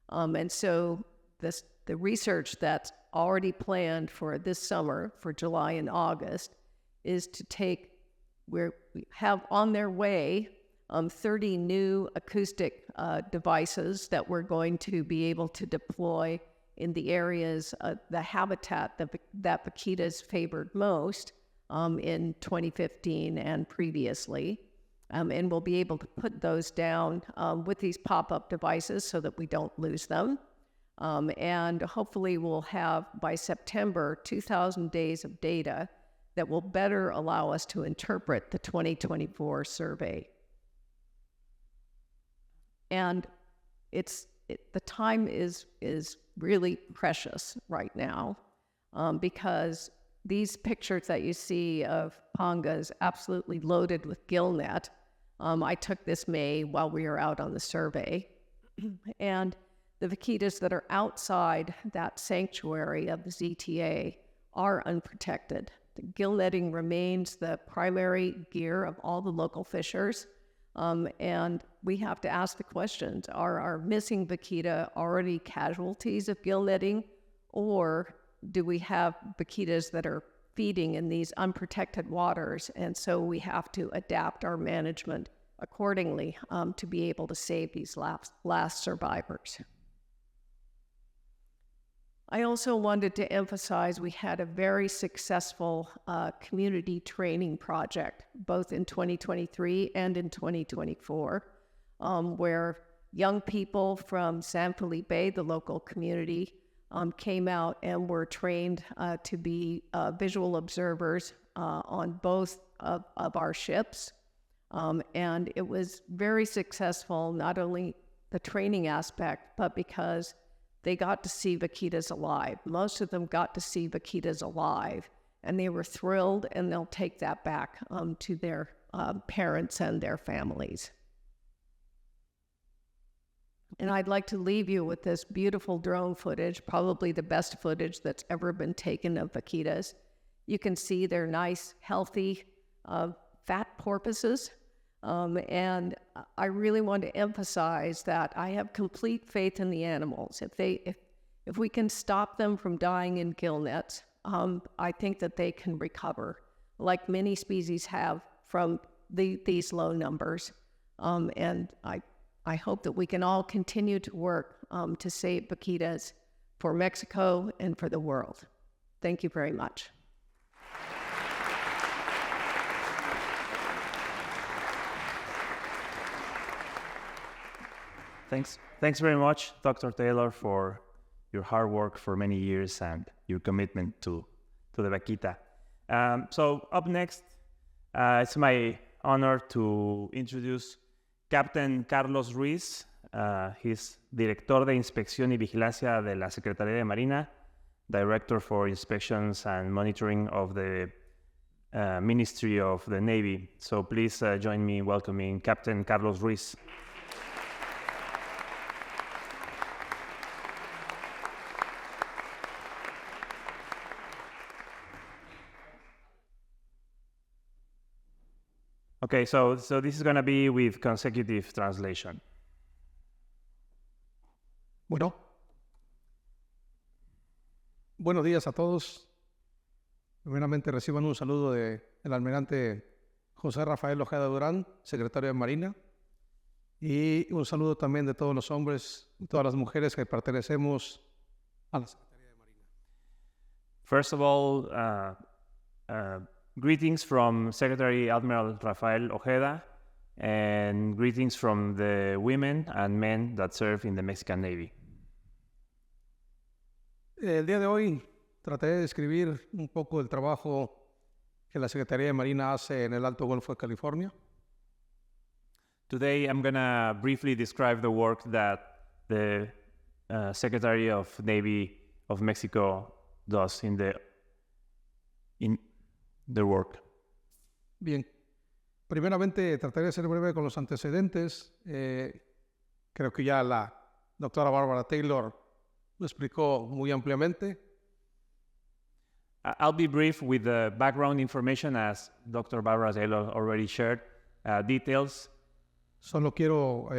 And so the research that's already planned for this summer, for July and August, is to take, we we have on their way 30 new acoustic devices that we're going to be able to deploy in the areas, the habitat that vaquitas favored most in 2015 and previously. And we'll be able to put those down with these pop-up devices so that we don't lose them. And hopefully we'll have, by September, 2,000 days of data that will better allow us to interpret the 2024 survey. And the time is really precious right now because these pictures that you see of pangas absolutely loaded with gillnet, I took this May while we were out on the survey. And the vaquitas that are outside that sanctuary of the ZTA are unprotected. The gill netting remains the primary gear of all the local fishers. And we have to ask the questions, are our missing vaquita already casualties of gill netting, or do we have vaquitas that are feeding in these unprotected waters? And so we have to adapt our management accordingly to be able to save these last survivors. I also wanted to emphasize we had a very successful community training project, both in 2023 and in 2024, where young people from San Felipe, the local community, came out and were trained to be visual observers on both of our ships. And it was very successful, not only the training aspect, but because they got to see vaquitas alive. Most of them got to see vaquitas alive, and they were thrilled, and they'll take that back to their parents and their families. And I'd like to leave you with this beautiful drone footage, probably the best footage that's ever been taken of vaquitas. You can see they're nice, healthy, fat porpoises. And I really want to emphasize that I have complete faith in the animals. If we can stop them from dying in gill nets, I think that they can recover, like many species have from these low numbers. And I hope that we can all continue to work to save vaquitas for Mexico and for the world. Thank you very much. Thanks very much, Dr. Taylor, for your hard work for many years and your commitment to the Vaquita. So up next, it's my honor to introduce Captain Carlos Ruiz. He's Director de Inspección y Vigilancia de la Secretaría de Marina, Director for Inspections and Monitoring of the Ministry of the Navy. So please join me in welcoming Captain Carlos Ruiz. Okay, so this is going to be with consecutive translation. Bueno, buenos días a todos. Primeramente reciban un saludo del almirante José Rafael Ojeda Durán, secretario de Marina, y un saludo también de todos los hombres y todas las mujeres que pertenecemos a la Secretaría de Marina. First of all, greetings from Secretary Admiral Rafael Ojeda, and greetings from the women and men that serve in the Mexican Navy. El día de hoy traté de describir un poco el trabajo que la Secretaría de Marina hace en el Alto Golfo de California. Today I'm going to briefly describe the work that the Secretary of Navy of Mexico does in their work. Bien, primeramente trataré de ser breve con los antecedentes. Creo que ya la doctora Barbara Taylor lo explicó muy ampliamente. I'll be brief with the background information as Dr. Barbara Taylor already shared details. Solo quiero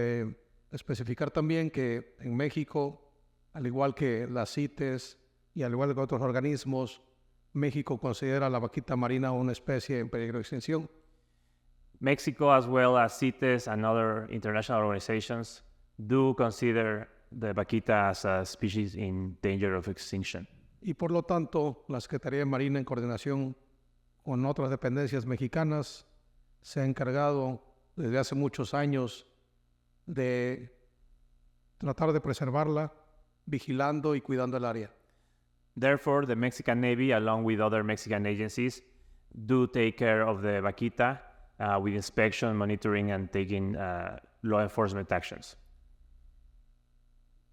especificar también que en México, al igual que las CITES y al igual que otros organismos, México considera la vaquita marina una especie en peligro de extinción. Mexico, as well as CITES and other international organizations, do consider the vaquita as a species in danger of extinction. Y por lo tanto, la Secretaría de Marina, en coordinación con otras dependencias mexicanas, se ha encargado desde hace muchos años de tratar de preservarla, vigilando y cuidando el área. Therefore, the Mexican Navy, along with other Mexican agencies, do take care of the vaquita with inspection, monitoring, and taking law enforcement actions.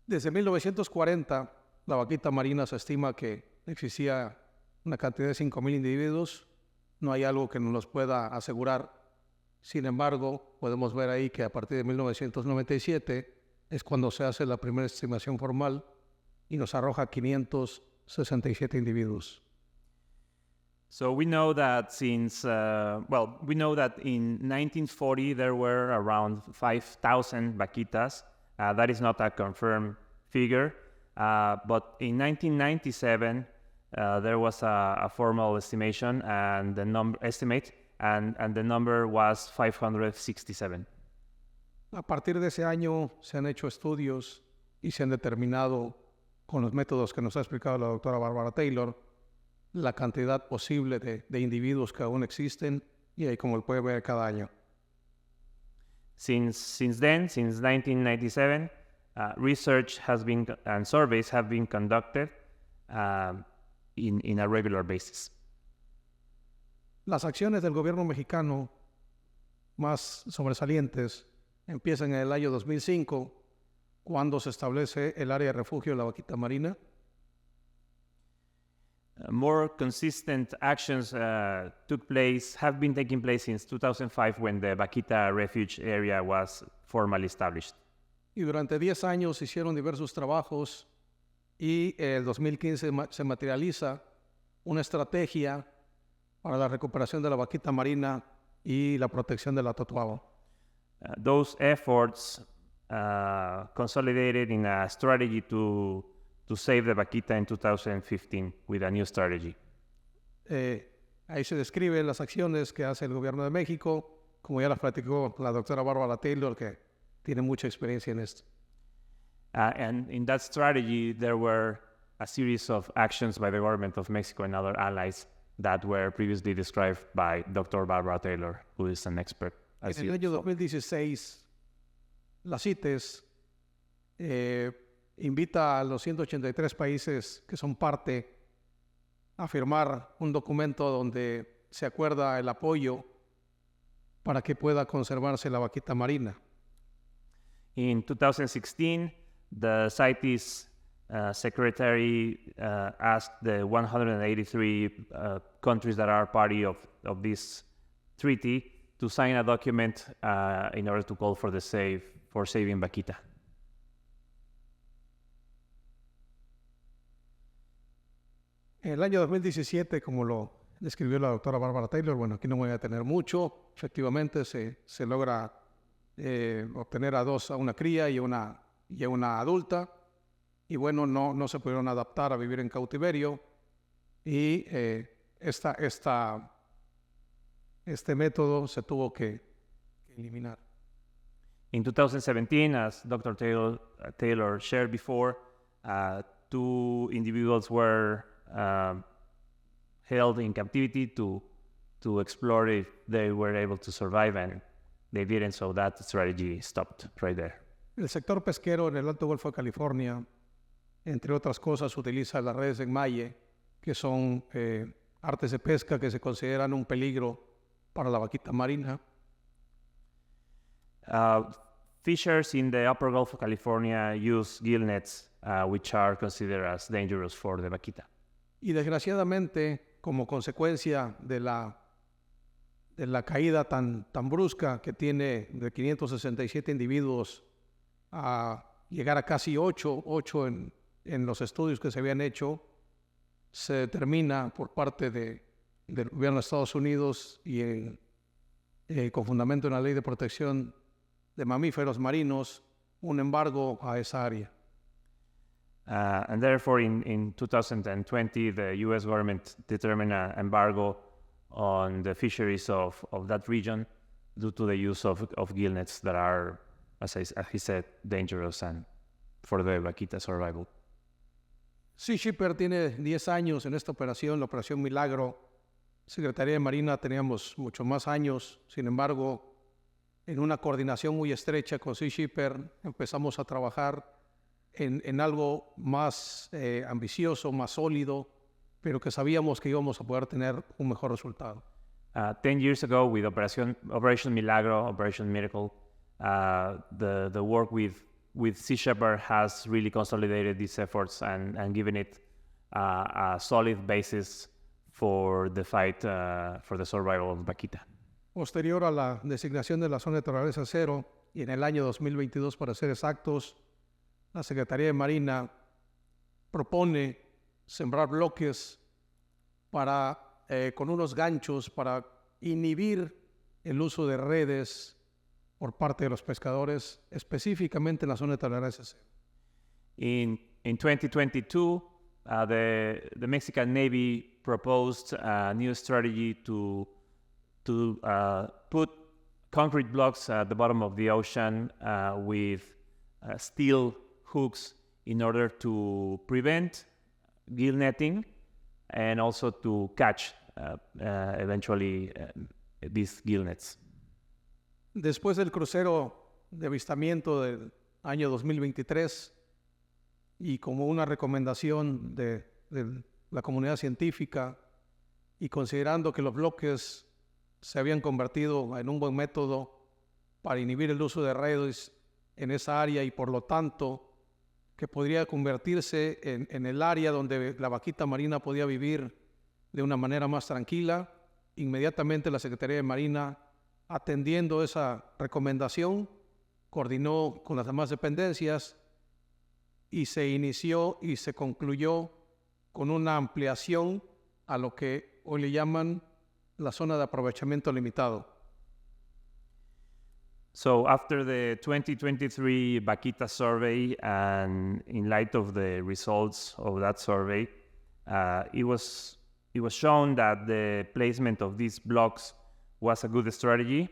Desde 1940, la vaquita marina se estima que existía una cantidad de 5,000 individuos. No hay algo que nos los pueda asegurar. Sin embargo, podemos ver ahí que a partir de 1997 es cuando se hace la primera estimación formal y nos arroja 567 individuos. So we know that we know that in 1940 there were around 5,000 vaquitas. That is not a confirmed figure, but in 1997 there was a formal estimation and the number was 567. A partir de ese año se han hecho estudios y se han determinado con los métodos que nos ha explicado la doctora Barbara Taylor la cantidad posible de individuos que aún existen y ahí como puede ver cada año. Since 1997, research has been and surveys have been conducted in a regular basis. Las acciones del gobierno mexicano más sobresalientes empiezan en el año 2005, cuando se establece el área de refugio de la vaquita marina. More consistent actions have been taking place since 2005 when the Vaquita Refuge Area was formally established. Y durante 10 años se hicieron diversos trabajos y en el 2015 se materializa una estrategia para la recuperación de la vaquita marina y la protección de la totuaba. Those efforts consolidated in a strategy to save the vaquita in 2015 with a new strategy. Ahí se describen las acciones que hace el gobierno de México, como ya las platicó la doctora Barbara Taylor, que tiene mucha experiencia en esto. And in that strategy, there were a series of actions by the government of Mexico and other allies that were previously described by Dr. Barbara Taylor, who is an expert. En el año 2016, la CITES invita a los 183 países que son parte a firmar un documento donde se acuerda el apoyo para que pueda conservarse la vaquita marina. In 2016, the CITES secretary asked the 183 countries that are party of this treaty to sign a document in order to call for saving vaquita. En el año 2017, como lo describió la doctora Barbara Taylor, bueno, aquí no me voy a tener mucho. Efectivamente, se logra obtener a una cría y a una adulta. Y bueno, no se pudieron adaptar a vivir en cautiverio. Y este método se tuvo que eliminar. In 2017, as Dr. Taylor shared before, 2 individuals were held in captivity to explore if they were able to survive, and they didn't, so that strategy stopped right there. El sector pesquero en el Alto Golfo de California, entre otras cosas, utiliza las redes de enmalle, que son artes de pesca que se consideran un peligro para la vaquita marina. Fishers in the Upper Gulf of California use gill nets, which are considered as dangerous for the vaquita. Y desgraciadamente, como consecuencia de la caída tan brusca que tiene de 567 individuos a llegar a casi 8 en los estudios que se habían hecho, se determina por parte del gobierno de Estados Unidos y con fundamento en la Ley de Protección de Mamíferos Marinos un embargo a esa área. And therefore, in 2020, the U.S. government determined an embargo on the fisheries of that region due to the use of gill nets that are, as he said, dangerous and for the Vaquita survival. Sea Shepherd tiene 10 años en esta operación, la Operación Milagro. Secretaría de Marina teníamos mucho más años. Sin embargo, en una coordinación muy estrecha con Sea Shepherd, empezamos a trabajar en algo más ambicioso, más sólido, pero que sabíamos que íbamos a poder tener un mejor resultado. 10 years ago, with Operation Milagro, Operation Miracle, the work with Sea Shepherd has really consolidated these efforts and given it a solid basis for the fight for the survival of Vaquita. Posterior a la designación de la zona de tolerancia cero, y en el año 2022, para ser exactos, la Secretaría de Marina propone sembrar bloques con unos ganchos para inhibir el uso de redes por parte de los pescadores, específicamente en la zona de tolerancia cero. In 2022, the Mexican Navy proposed a new strategy to put concrete blocks at the bottom of the ocean with steel hooks in order to prevent gill netting and also to catch eventually these gill nets. Después del crucero de avistamiento del año 2023 y como una recomendación de la comunidad científica y considerando que los bloques se habían convertido en un buen método para inhibir el uso de redes en esa área y por lo tanto que podría convertirse en el área donde la vaquita marina podía vivir de una manera más tranquila, inmediatamente la Secretaría de Marina, atendiendo esa recomendación, coordinó con las demás dependencias y se inició y se concluyó con una ampliación a lo que hoy le llaman la zona de aprovechamiento limitado. So after the 2023 Vaquita survey, and in light of the results of that survey, it was shown that the placement of these blocks was a good strategy.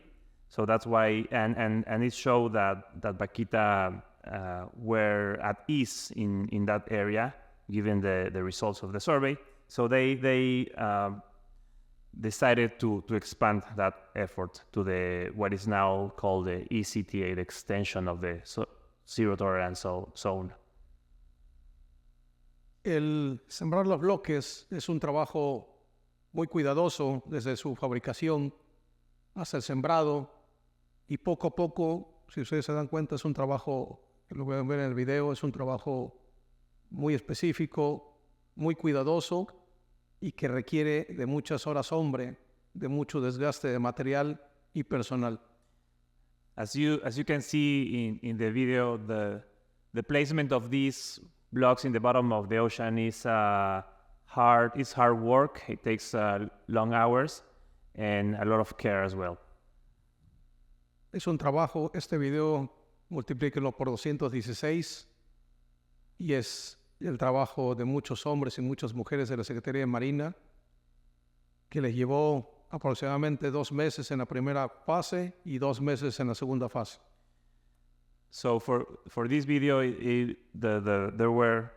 So that's why, and it showed that Vaquita were at ease in that area, given the results of the survey. So they decided to expand that effort to what is now called the ECTA, the extension of the zero tolerance zone. El sembrar los bloques es un trabajo muy cuidadoso desde su fabricación hasta el sembrado y poco a poco, si ustedes se dan cuenta, es un trabajo, lo pueden ver en el video, es un trabajo muy específico, muy cuidadoso y que requiere de muchas horas hombre, de mucho desgaste de material y personal. As you can see in the video, the placement of these blocks in the bottom of the ocean is hard work. It takes long hours and a lot of care as well. Es un trabajo, este video multiplíquenlo por 216 y es el trabajo de muchos hombres y muchas mujeres de la Secretaría de Marina que les llevó aproximadamente 2 meses en la primera fase y 2 meses en la segunda fase. So for this video, there were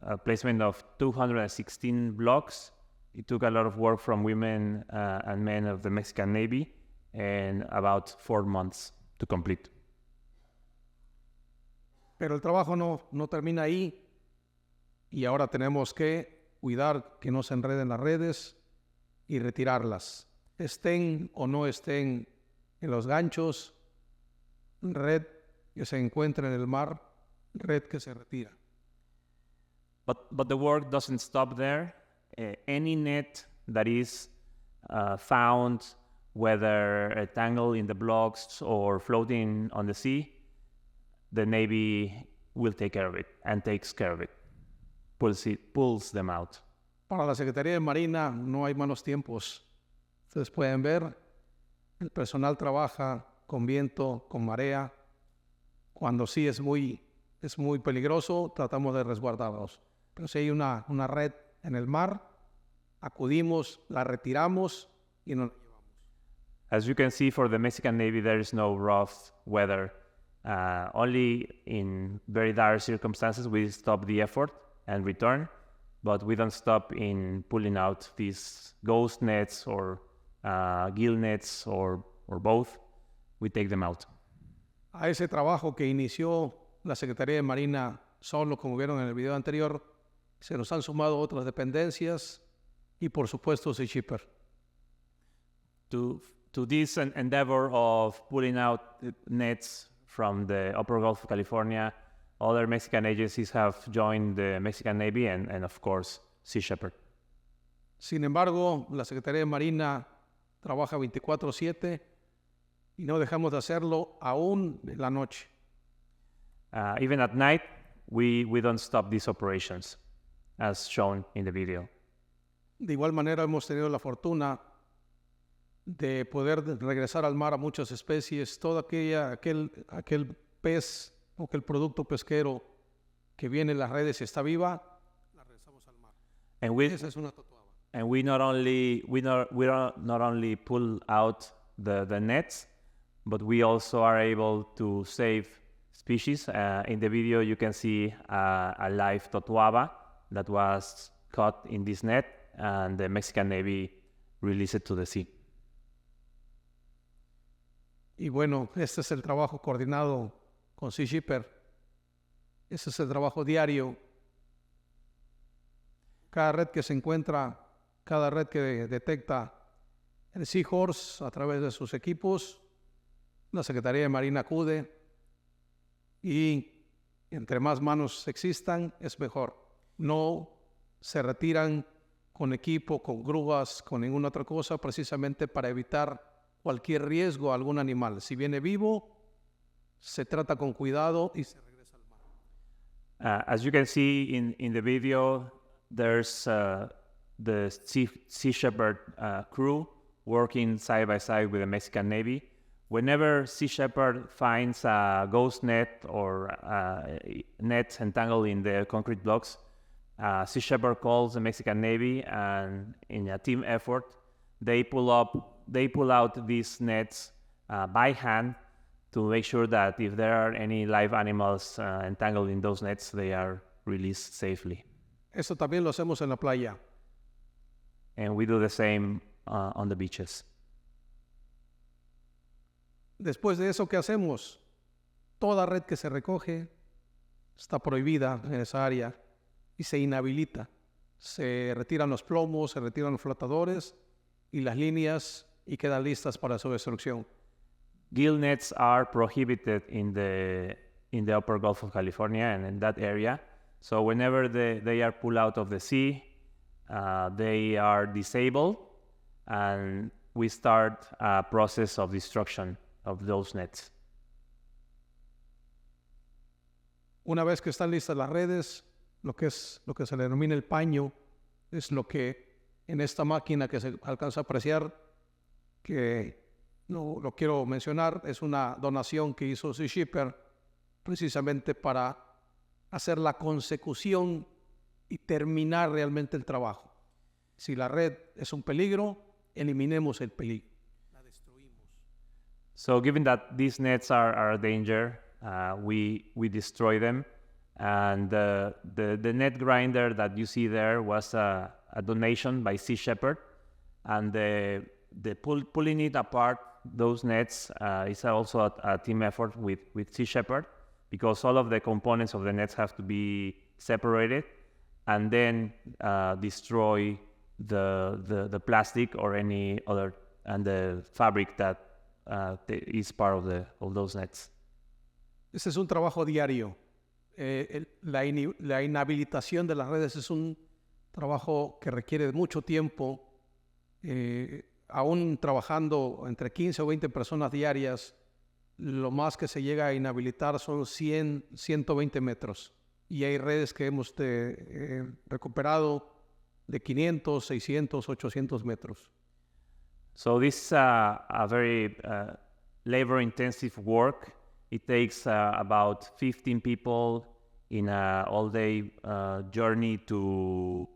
a placement of 216 blocks. It took a lot of work from women and men of the Mexican Navy and about 4 months to complete. Pero el trabajo no termina ahí y ahora tenemos que cuidar que no se enreden las redes y retirarlas. Estén o no estén en los ganchos, red que se encuentra en el mar, red que se retira. But the work doesn't stop there. Any net that is found, whether tangled in the blocks or floating on the sea, the Navy will take care of it and takes care of it. Pulls them out. Para la Secretaría de Marina no hay malos tiempos. Ustedes pueden ver, el personal trabaja con viento, con marea. Cuando sí es muy peligroso, tratamos de resguardarlos. Pero si hay una red en el mar, acudimos, la retiramos y nos la llevamos. As you can see, for the Mexican Navy, there is no rough weather. Only in very dire circumstances we stop the effort and return, but we don't stop in pulling out these ghost nets or gill nets or both. We take them out. A ese trabajo que inició la Secretaría de Marina solo, como vieron en el video anterior, se nos han sumado otras dependencias y, por supuesto, Sea Shipper. To this endeavor of pulling out nets from the upper Gulf of California, other Mexican agencies have joined the Mexican Navy and of course, Sea Shepherd. Sin embargo, la Secretaría de Marina trabaja 24/7 y no dejamos de hacerlo aún en la noche. Even at night, we don't stop these operations, as shown in the video. De igual manera, hemos tenido la fortuna de poder regresar al mar a muchas especies. Todo aquel pez o aquel producto pesquero que viene en las redes y está viva, la regresamos al mar. Esa es una totuaba. And we not only pull out the nets, but we also are able to save species. In the video, you can see a live totuaba that was caught in this net, and the Mexican Navy released it to the sea. Y bueno, este es el trabajo coordinado con Sea Shipper. Ese es el trabajo diario. Cada red que se encuentra, cada red que detecta el Seahorse a través de sus equipos, la Secretaría de Marina acude y entre más manos existan, es mejor. No se retiran con equipo, con grúas, con ninguna otra cosa, precisamente para evitar cualquier riesgo a algún animal. Si viene vivo, se trata con cuidado y se regresa al mar. As you can see in the video, there's the Sea Shepherd crew working side by side with the Mexican Navy. Whenever Sea Shepherd finds a ghost net or net entangled in the concrete blocks, Sea Shepherd calls the Mexican Navy, and in a team effort, they pull out these nets by hand to make sure that if there are any live animals entangled in those nets, they are released safely. Eso también lo hacemos en la playa. And we do the same on the beaches. Después de eso, ¿qué hacemos? Toda red que se recoge está prohibida en esa área y se inhabilita. Se retiran los plomos, se retiran los flotadores y las líneas y quedan listas para su destrucción. Gill nets are prohibited in the upper Gulf of California and in that area. So whenever they are pulled out of the sea, they are disabled, and we start a process of destruction of those nets. Una vez que están listas las redes, lo que se le denomina el paño, es lo que en esta máquina que se alcanza a apreciar, que no lo quiero mencionar, es una donación que hizo Sea Shipper precisamente para hacer la consecución y terminar realmente el trabajo. Si la red es un peligro, eliminemos el peligro. La destruimos. So given that these nets are a danger, we destroy them. And the net grinder that you see there was a donation by Sea Shepherd. And the pulling it apart, those nets, is also a team effort with Sea Shepherd, because all of the components of the nets have to be separated and then destroy the plastic or any other, and the fabric that is part of those nets. Este es un trabajo diario. La inhabilitación de las redes es un trabajo que requiere mucho tiempo. Aún trabajando entre 15 o 20 personas diarias, lo más que se llega a inhabilitar son 100, 120 metros. Y hay redes que hemos recuperado de 500, 600, 800 metros. So this is a very labor-intensive work. It takes about 15 people in an all-day journey to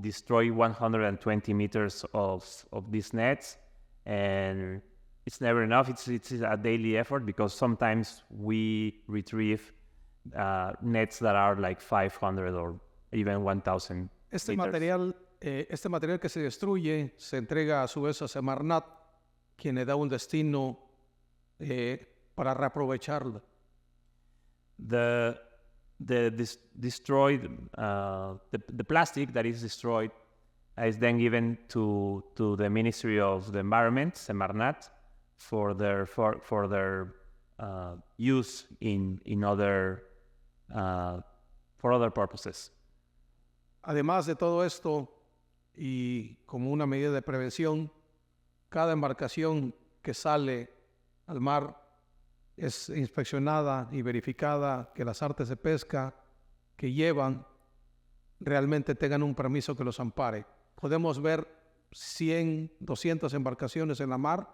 destroy 120 meters of these nets. and it's never enough. It's a daily effort because sometimes we retrieve nets that are like 500 or even 1,000 Este meters. material que se destruye se entrega a su vez a Semarnat, quien le da un destino para reaprovecharlo. The destroyed the plastic that is destroyed is then given to the Ministry of the Environment, Semarnat, for their use in other for other purposes. Además de todo esto, y como una medida de prevención, cada embarcación que sale al mar es inspeccionada y verificada que las artes de pesca que llevan realmente tengan un permiso que los ampare. Podemos ver 100, 200 embarcaciones en la mar,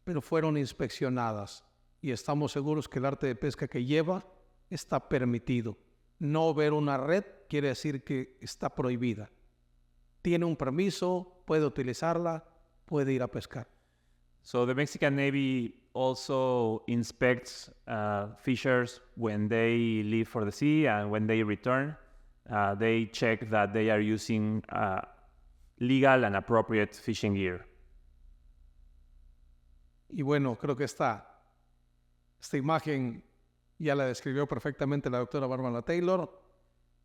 pero fueron inspeccionadas y estamos seguros que el arte de pesca que lleva está permitido. No ver una red quiere decir que está prohibida. Tiene un permiso, puede utilizarla, puede ir a pescar. So the Mexican Navy also inspects fishers when they leave for the sea, and when they return, they check that they are using legal and appropriate fishing gear. Y bueno, creo que esta imagen ya la describió perfectamente la doctora Bárbara Taylor.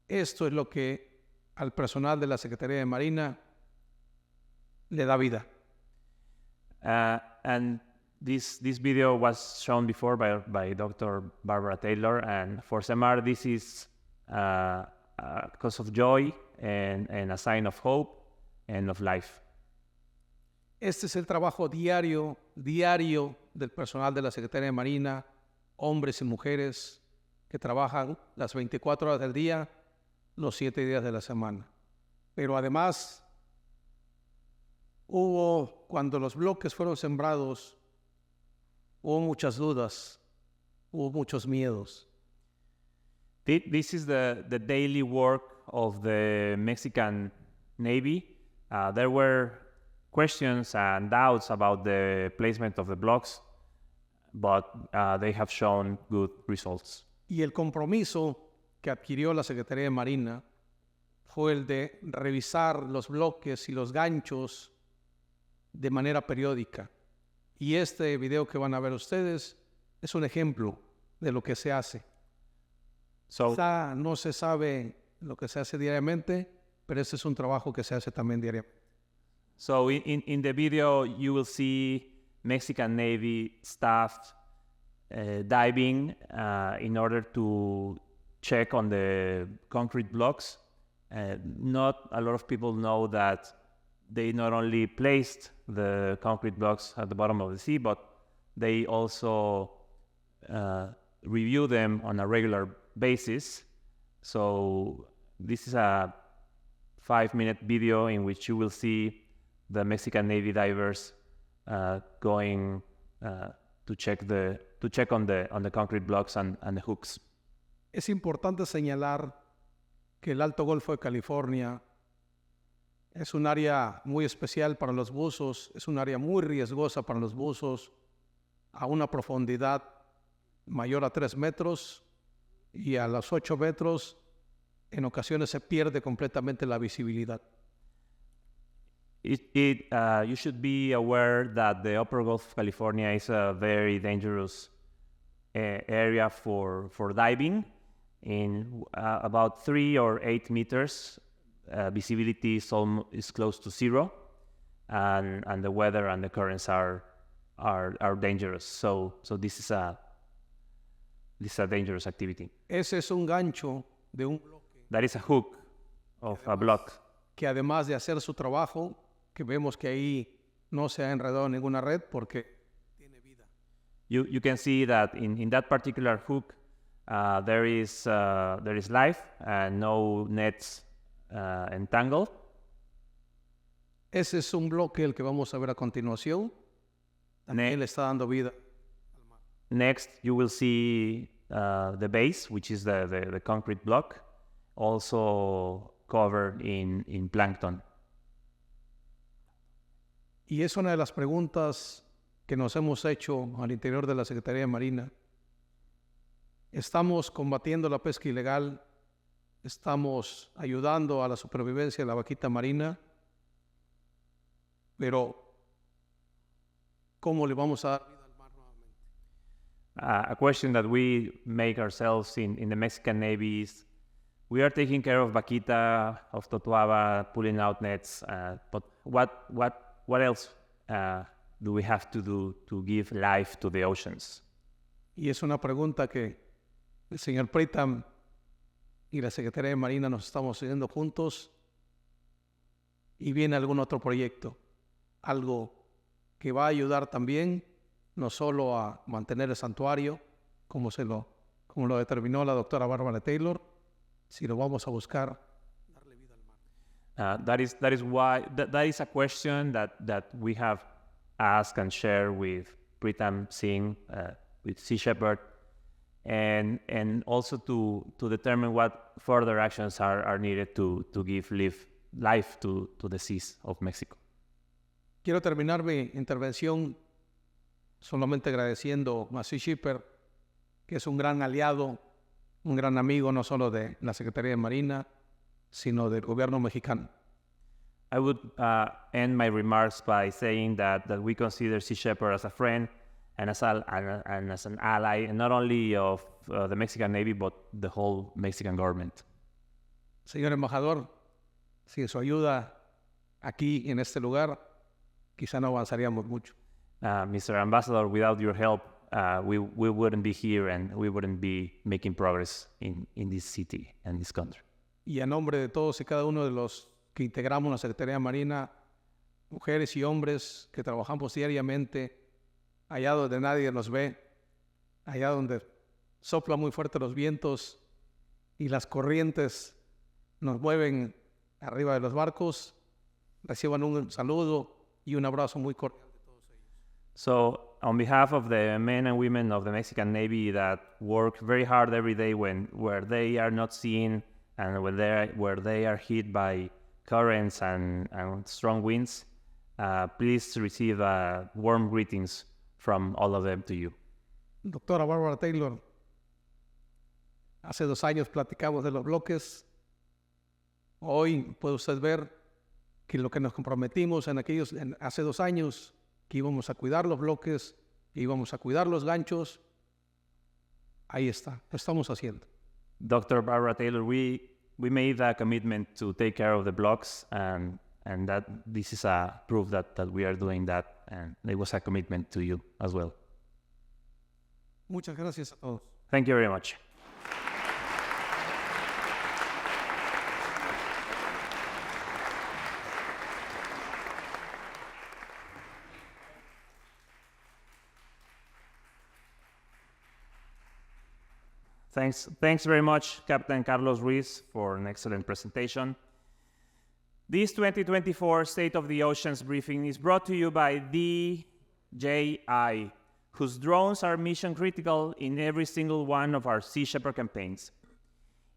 Esto es lo que al personal de la Secretaría de Marina le da vida. And this video was shown before by Dr. Barbara Taylor, and for Semar this is a cause of joy and a sign of hope and of life. Este es el trabajo diario del personal de la Secretaría de Marina, hombres y mujeres que trabajan las 24 horas del día, los 7 días de la semana. Pero además, cuando los bloques fueron sembrados, hubo muchas dudas, hubo muchos miedos. This is the daily work of the Mexican Navy. There were questions and doubts about the placement of the blocks, but they have shown good results. Y el compromiso que adquirió la Secretaría de Marina fue el de revisar los bloques y los ganchos de manera periódica. Y este video que van a ver ustedes es un ejemplo de lo que se hace. Quizá no se sabe lo que se hace diariamente, pero este es un trabajo que se hace también diariamente. So in the video, you will see Mexican Navy staff diving in order to check on the concrete blocks. Not a lot of people know that they not only placed the concrete blocks at the bottom of the sea, but they also review them on a regular basis. So this is a 5-minute video in which you will see the Mexican Navy divers going to check on the concrete blocks and the hooks. Es importante señalar que el Alto Golfo de California es un área muy especial para los buzos, es un área muy riesgosa para los buzos a una profundidad mayor a 3 metros y a los 8 metros en ocasiones se pierde completamente la visibilidad. You should be aware that the Upper Gulf of California is a very dangerous area for diving. In about 3 or 8 meters, visibility is close to zero, and the weather and the currents are dangerous. So this is a dangerous activity. Ese es un gancho de un bloque. That is a hook of a block. Que además de hacer su trabajo, que vemos que ahí no se ha enredado ninguna red porque tiene vida. You can see that in that particular hook there is life and no nets entangled. Ese es un bloque el que vamos a ver a continuación. También le está dando vida. Next, you will see the base, which is the concrete block, also covered in plankton. Y es una de las preguntas que nos hemos hecho al interior de la Secretaría de Marina. Estamos combatiendo la pesca ilegal, estamos ayudando a la supervivencia de la vaquita marina, pero ¿cómo le vamos a dar vida al mar nuevamente? A question that we make ourselves in the Mexican Navy is, we are taking care of Vaquita, of Totuaba, pulling out nets, but what else do we have to do to give life to the oceans? Y es una pregunta que el señor Pritam y la Secretaría de Marina nos estamos haciendo juntos, y viene algún otro proyecto, algo que va a ayudar también no solo a mantener el santuario, como lo determinó la doctora Bárbara Taylor, sino vamos a buscar darle vida al mar. That is a question that we have asked and shared with Pritam Singh, with Sea Shepherd, and also to determine what further actions are needed to give life to the seas of Mexico. Quiero terminar mi intervención solamente agradeciendo a Sea Shepherd, que es un gran aliado, un gran amigo no solo de la Secretaría de Marina, sino del gobierno mexicano. I would end my remarks by saying that we consider Sea Shepherd as a friend and as an ally, and not only of the Mexican Navy, but the whole Mexican government. Señor embajador, sin su ayuda aquí en este lugar, quizá no avanzaríamos mucho. Mr. Ambassador, without your help, we wouldn't be here and we wouldn't be making progress in this city and this country. Y a nombre de todos y cada uno de los que integramos la Secretaría de Marina, mujeres y hombres que trabajamos diariamente, allá donde nadie nos ve, allá donde soplan muy fuerte los vientos y las corrientes nos mueven arriba de los barcos, reciban un saludo y un abrazo muy cordial de todos ellos. So, on behalf of the men and women of the Mexican Navy that work very hard every day where they are not seen and where they are hit by currents and strong winds, please receive warm greetings from all of them to you. Doctora Bárbara Taylor, hace 2 años platicamos de los bloques. Hoy puede usted ver que lo que nos comprometimos hace 2 años, que íbamos a cuidar los bloques, que íbamos a cuidar los ganchos, ahí está, lo estamos haciendo. Dr. Barbara Taylor, we made a commitment to take care of the blocks, and that this is a proof that we are doing that, and it was a commitment to you as well. Muchas gracias a todos. Thank you very much. Thanks very much, Captain Carlos Ruiz, for an excellent presentation. This 2024 State of the Oceans briefing is brought to you by DJI, whose drones are mission critical in every single one of our Sea Shepherd campaigns.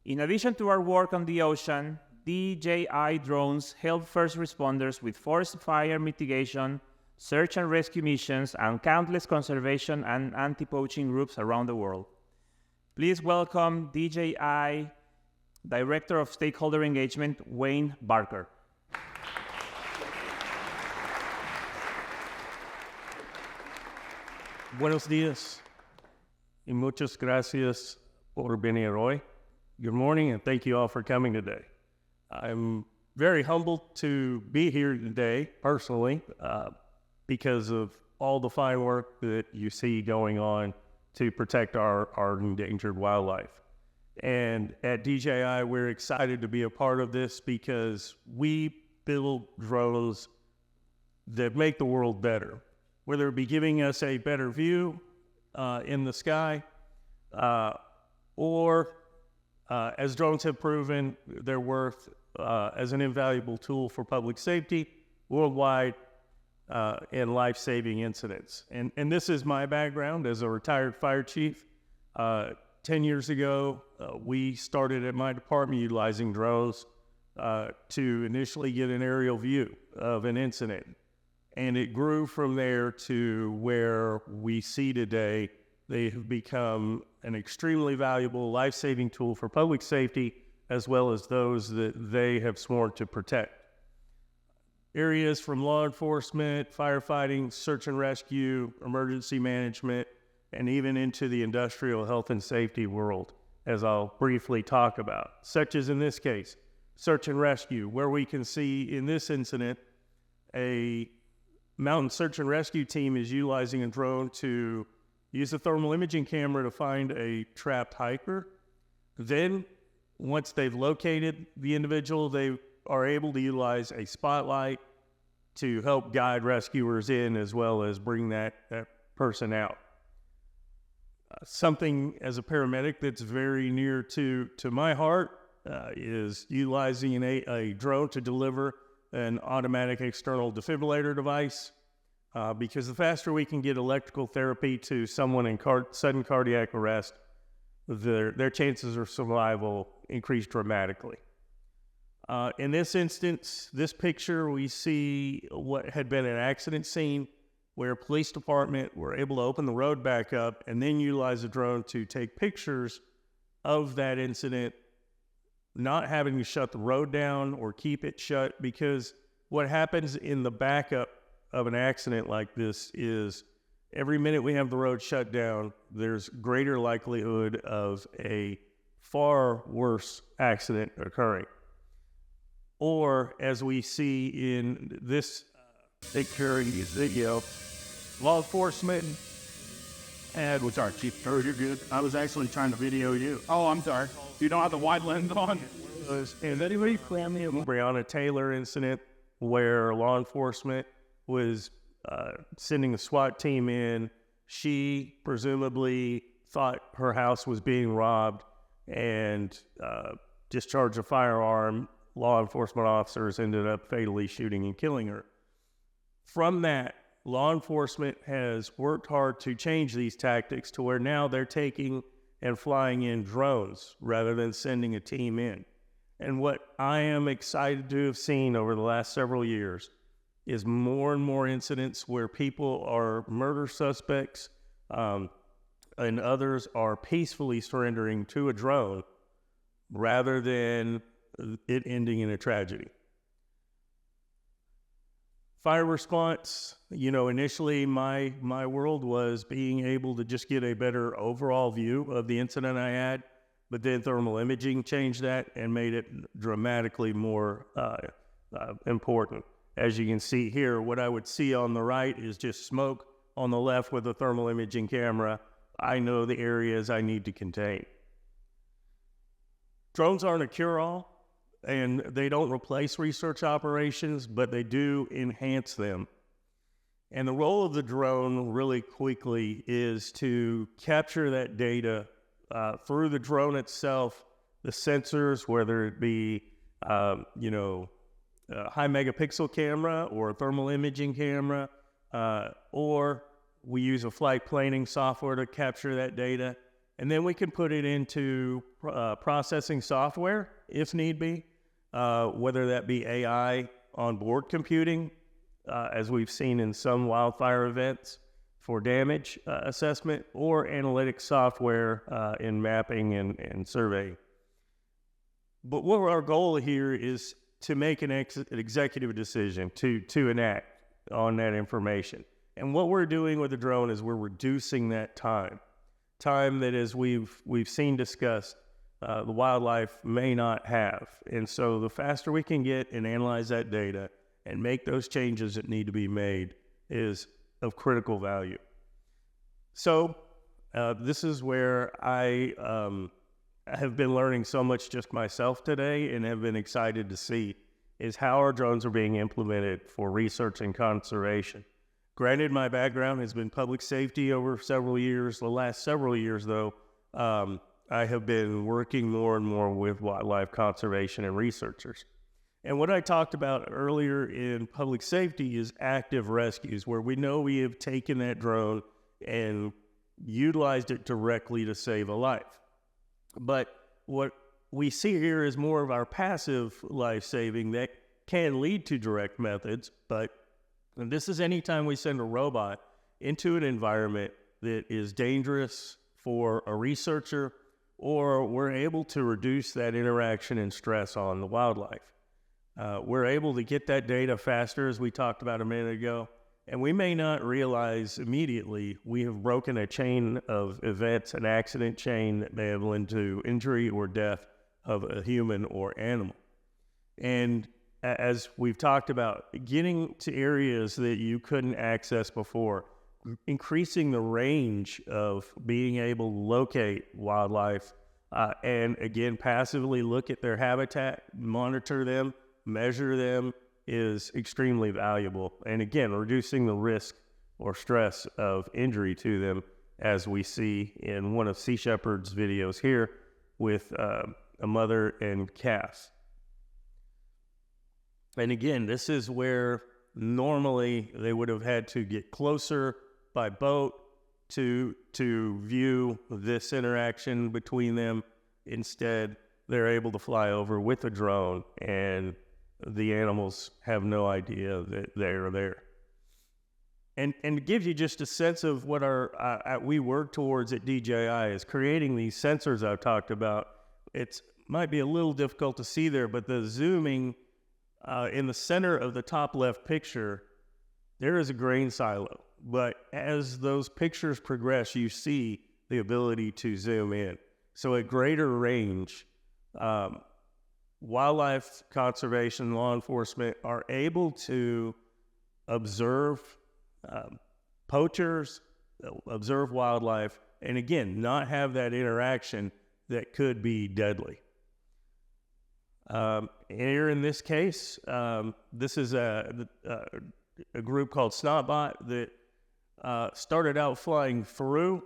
In addition to our work on the ocean, DJI drones help first responders with forest fire mitigation, search and rescue missions, and countless conservation and anti-poaching groups around the world. Please welcome DJI Director of Stakeholder Engagement, Wayne Barker. Buenos días y muchas gracias por venir hoy. Good morning and thank you all for coming today. I'm very humbled to be here today personally because of all the fine work that you see going on to protect our endangered wildlife. And at DJI, we're excited to be a part of this because we build drones that make the world better, whether it be giving us a better view in the sky or as drones have proven their worth as an invaluable tool for public safety worldwide in life-saving incidents. And this is my background as a retired fire chief. 10 years ago, we started at my department utilizing drones to initially get an aerial view of an incident. And it grew from there to where we see today. They have become an extremely valuable life-saving tool for public safety, as well as those that they have sworn to protect. Areas from law enforcement, firefighting, search and rescue, emergency management, and even into the industrial health and safety world, as I'll briefly talk about, such as in this case, search and rescue, where we can see in this incident, a mountain search and rescue team is utilizing a drone to use a thermal imaging camera to find a trapped hiker. Then, once they've located the individual, they are able to utilize a spotlight to help guide rescuers in, as well as bring that person out. Something as a paramedic that's very near to my heart is utilizing a drone to deliver an automatic external defibrillator device, because the faster we can get electrical therapy to someone in sudden cardiac arrest, their chances of survival increase dramatically. In this instance, this picture, we see what had been an accident scene where a police department were able to open the road back up and then utilize a drone to take pictures of that incident, not having to shut the road down or keep it shut, because what happens in the backup of an accident like this is every minute we have the road shut down, there's greater likelihood of a far worse accident occurring. Or, as we see in this Kerry video, law enforcement and what's our chief? You're good. I was actually trying to video you. Oh, I'm sorry. You don't have the wide lens on. And anybody plan the Breonna Taylor incident where law enforcement was sending a SWAT team in. She presumably thought her house was being robbed and discharged a firearm. Law enforcement officers ended up fatally shooting and killing her. From that, law enforcement has worked hard to change these tactics to where now they're taking and flying in drones rather than sending a team in. And what I am excited to have seen over the last several years is more and more incidents where people are murder suspects and others are peacefully surrendering to a drone rather than it ending in a tragedy. Fire response, initially my world was being able to just get a better overall view of the incident I had, but then thermal imaging changed that and made it dramatically more important. As you can see here, what I would see on the right is just smoke. On the left with a thermal imaging camera, I know the areas I need to contain. Drones aren't a cure-all, and they don't replace research operations, but they do enhance them. And the role of the drone really quickly is to capture that data through the drone itself, the sensors, whether it be, a high megapixel camera or a thermal imaging camera, or we use a flight planning software to capture that data. And then we can put it into processing software if need be, whether that be AI onboard computing, as we've seen in some wildfire events for damage assessment, or analytics software in mapping and surveying. But what our goal here is to make an executive decision to enact on that information. And what we're doing with the drone is we're reducing that time that, as we've seen discussed, the wildlife may not have. And so the faster we can get and analyze that data and make those changes that need to be made is of critical value. So this is where I have been learning so much just myself today and have been excited to see is how our drones are being implemented for research and conservation. Granted, my background has been public safety over several years. The last several years, though, I have been working more and more with wildlife conservation and researchers. And what I talked about earlier in public safety is active rescues, where we know we have taken that drone and utilized it directly to save a life. But what we see here is more of our passive life saving that can lead to direct methods, but And this is anytime we send a robot into an environment that is dangerous for a researcher, or we're able to reduce that interaction and stress on the wildlife. We're able to get that data faster, as we talked about a minute ago, and we may not realize immediately we have broken a chain of events, an accident chain that may have led to injury or death of a human or animal. And as we've talked about, getting to areas that you couldn't access before, increasing the range of being able to locate wildlife, and again, passively look at their habitat, monitor them, measure them, is extremely valuable. And again, reducing the risk or stress of injury to them, as we see in one of Sea Shepherd's videos here with a mother and calves. And again, this is where normally they would have had to get closer by boat to view this interaction between them. Instead, they're able to fly over with a drone, and the animals have no idea that they're there. And it gives you just a sense of what we work towards at DJI is creating these sensors I've talked about. It might be a little difficult to see there, but the zooming in the center of the top left picture, there is a grain silo. But as those pictures progress, you see the ability to zoom in. So at greater range, wildlife conservation, law enforcement are able to observe poachers, observe wildlife, and again, not have that interaction that could be deadly. Here in this case, this is a group called Snotbot that started out flying through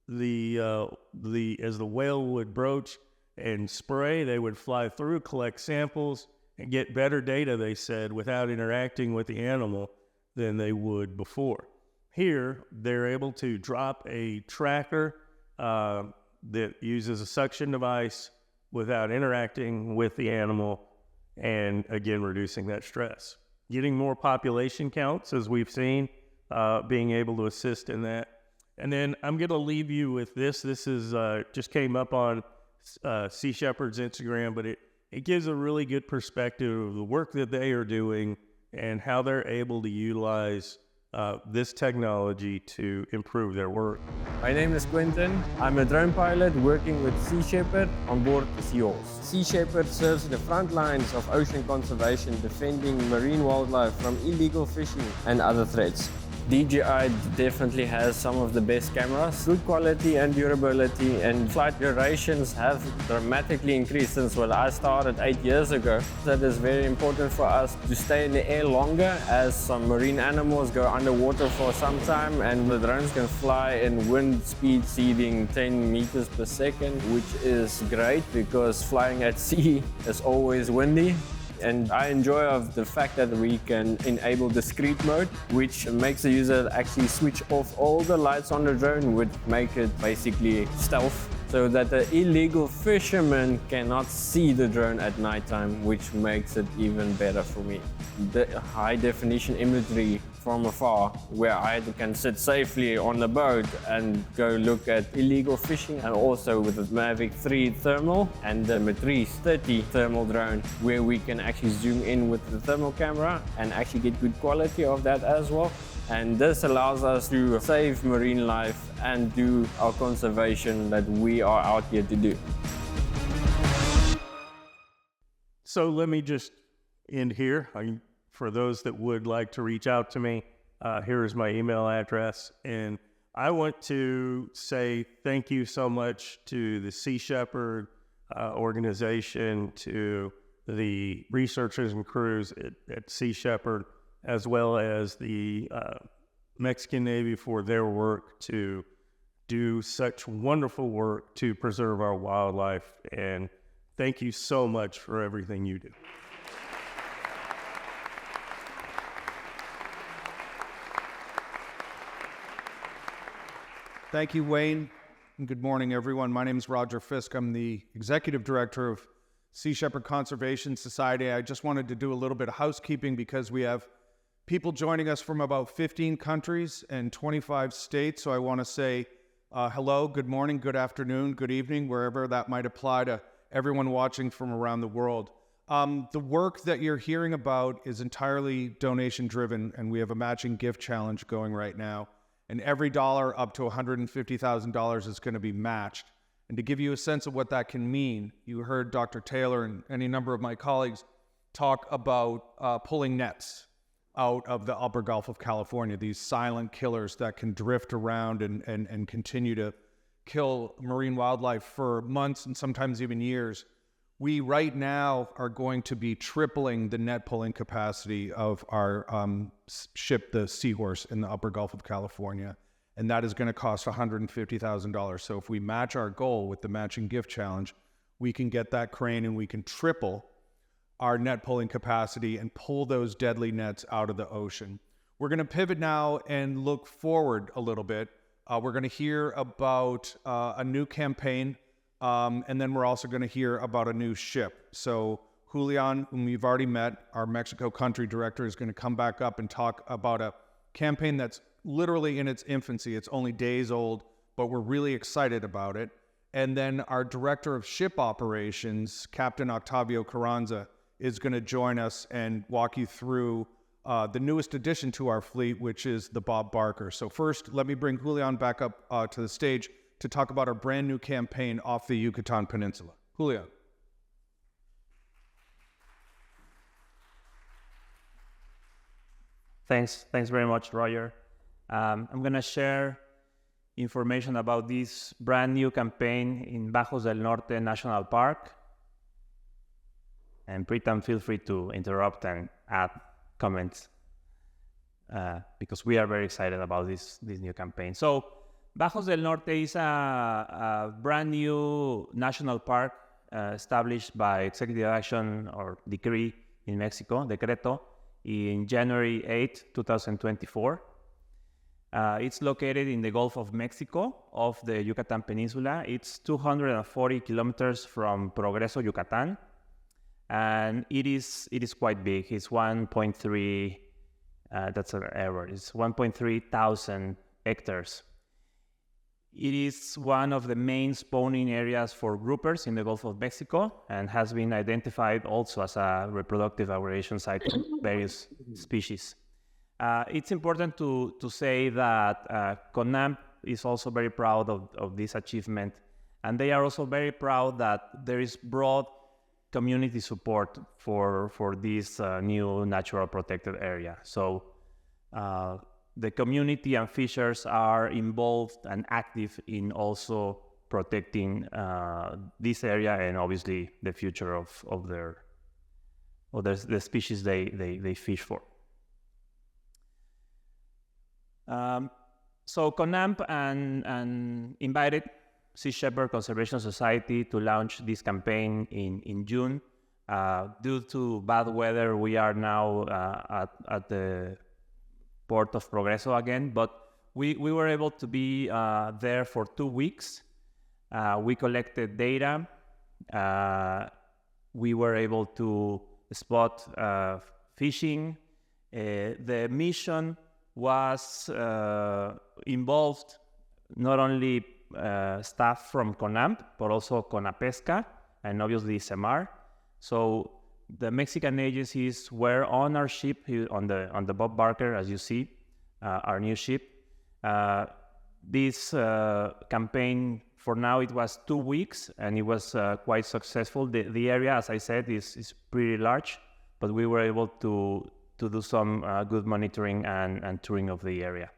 as the whale would broach and spray, they would fly through, collect samples, and get better data, they said, without interacting with the animal than they would before. Here, they're able to drop a tracker that uses a suction device without interacting with the animal, and again, reducing that stress. Getting more population counts, as we've seen, being able to assist in that. And then I'm going to leave you with this. This is just came up on Sea Shepherd's Instagram, but it gives a really good perspective of the work that they are doing and how they're able to utilize this technology to improve their work. My name is Quentin. I'm a drone pilot working with Sea Shepherd on board the Seahorse. Sea Shepherd serves the front lines of ocean conservation, defending marine wildlife from illegal fishing and other threats. DJI definitely has some of the best cameras, good quality and durability, and flight durations have dramatically increased since when I started 8 years ago. That is very important for us to stay in the air longer, as some marine animals go underwater for some time, and the drones can fly in wind speed exceeding 10 meters per second, which is great because flying at sea is always windy. And I enjoy of the fact that we can enable discrete mode, which makes the user actually switch off all the lights on the drone, which make it basically stealth, so that the illegal fishermen cannot see the drone at nighttime, which makes it even better for me. The high definition imagery from afar, where I can sit safely on the boat and go look at illegal fishing, and also with the Mavic 3 thermal and the Matrice 30 thermal drone, where we can actually zoom in with the thermal camera and actually get good quality of that as well. And this allows us to save marine life and do our conservation that we are out here to do. So let me just end here. For those that would like to reach out to me, here is my email address. And I want to say thank you so much to the Sea Shepherd organization, to the researchers and crews at Sea Shepherd, as well as the Mexican Navy for their work to do such wonderful work to preserve our wildlife. And thank you so much for everything you do. Thank you, Wayne. And good morning, everyone. My name is Roger Fisk. I'm the Executive Director of Sea Shepherd Conservation Society. I just wanted to do a little bit of housekeeping because we have people joining us from about 15 countries and 25 states. So I want to say hello, good morning, good afternoon, good evening, wherever that might apply to everyone watching from around the world. The work that you're hearing about is entirely donation driven, and we have a matching gift challenge going right now. And every dollar up to $150,000 is going to be matched. And to give you a sense of what that can mean, you heard Dr. Taylor and any number of my colleagues talk about pulling nets out of the upper Gulf of California, these silent killers that can drift around and continue to kill marine wildlife for months and sometimes even years. We right now are going to be tripling the net pulling capacity of our ship, the Seahorse, in the upper Gulf of California. And that is going to cost $150,000. So if we match our goal with the matching gift challenge, we can get that crane and we can triple our net pulling capacity and pull those deadly nets out of the ocean. We're going to pivot now and look forward a little bit. We're going to hear about a new campaign, and then we're also going to hear about a new ship. So Julian, whom we've already met, our Mexico country director, is going to come back up and talk about a campaign that's literally in its infancy. It's only days old, but we're really excited about it. And then our director of ship operations, Captain Octavio Carranza, is going to join us and walk you through the newest addition to our fleet, which is the Bob Barker. So first, let me bring Julian back up to the stage to talk about our brand new campaign off the Yucatan Peninsula. Julian. Thanks very much, Roger. I'm going to share information about this brand new campaign in Bajos del Norte National Park. And Pritam, feel free to interrupt and add comments because we are very excited about this new campaign. So Bajos del Norte is a brand new national park established by executive action or decree in Mexico, Decreto, in January 8, 2024. It's located in the Gulf of Mexico off the Yucatan Peninsula. It's 240 kilometers from Progreso, Yucatan. And it is quite big. It's 1.3, that's an error. It's 1.3 thousand hectares. It is one of the main spawning areas for groupers in the Gulf of Mexico and has been identified also as a reproductive aggregation site for various species. It's important to say that CONAMP is also very proud of this achievement, and they are also very proud that there is broad community support for this new natural protected area. So the community and fishers are involved and active in also protecting this area and obviously the future of the species they fish for. So CONAMP and invited Sea Shepherd Conservation Society to launch this campaign in June. Due to bad weather, we are now at the port of Progreso again, but we were able to be there for 2 weeks. We collected data. We were able to spot fishing. The mission was involved not only staff from CONAMP, but also CONAPESCA and obviously SEMAR. So the Mexican agencies were on our ship, on the Bob Barker, as you see, our new ship. This campaign, for now, it was 2 weeks, and it was quite successful. The area, as I said, is pretty large, but we were able to do some good monitoring and touring of the area.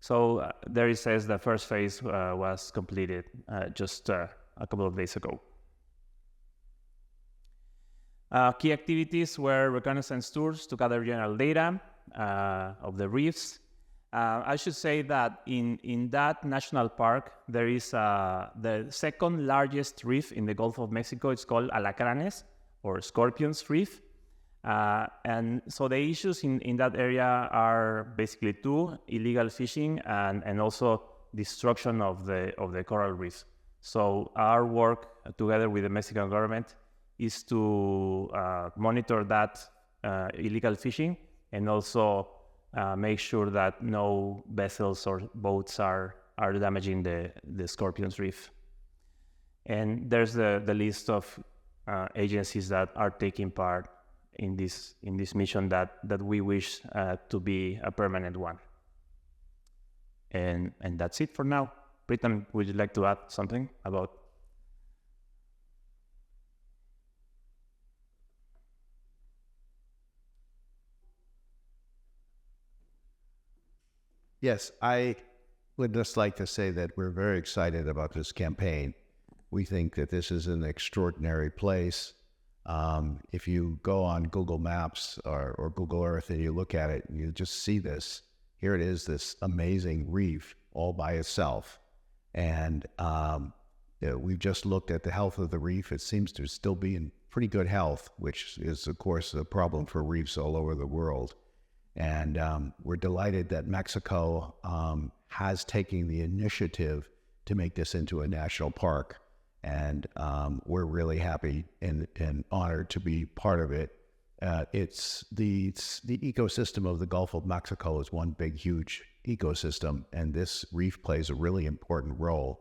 So there it says the first phase was completed just a couple of days ago. Key activities were reconnaissance tours to gather general data of the reefs. I should say that in that national park, there is the second largest reef in the Gulf of Mexico. It's called Alacranes, or Scorpions Reef. And so the issues in that area are basically two: illegal fishing and also destruction of the coral reefs. So our work together with the Mexican government is to monitor that illegal fishing and also make sure that no vessels or boats are damaging the Scorpion's Reef. And there's the list of agencies that are taking part in this mission that we wish to be a permanent one. And that's it for now. Pritam, would you like to add something about? Yes, I would just like to say that we're very excited about this campaign. We think that this is an extraordinary place. If you go on Google Maps or Google Earth and you look at it, you just see this. Here it is, this amazing reef all by itself. And we've just looked at the health of the reef. It seems to still be in pretty good health, which is, of course, a problem for reefs all over the world. And we're delighted that Mexico has taken the initiative to make this into a national park. And we're really happy and honored to be part of it. It's the ecosystem of the Gulf of Mexico is one big, huge ecosystem, and this reef plays a really important role,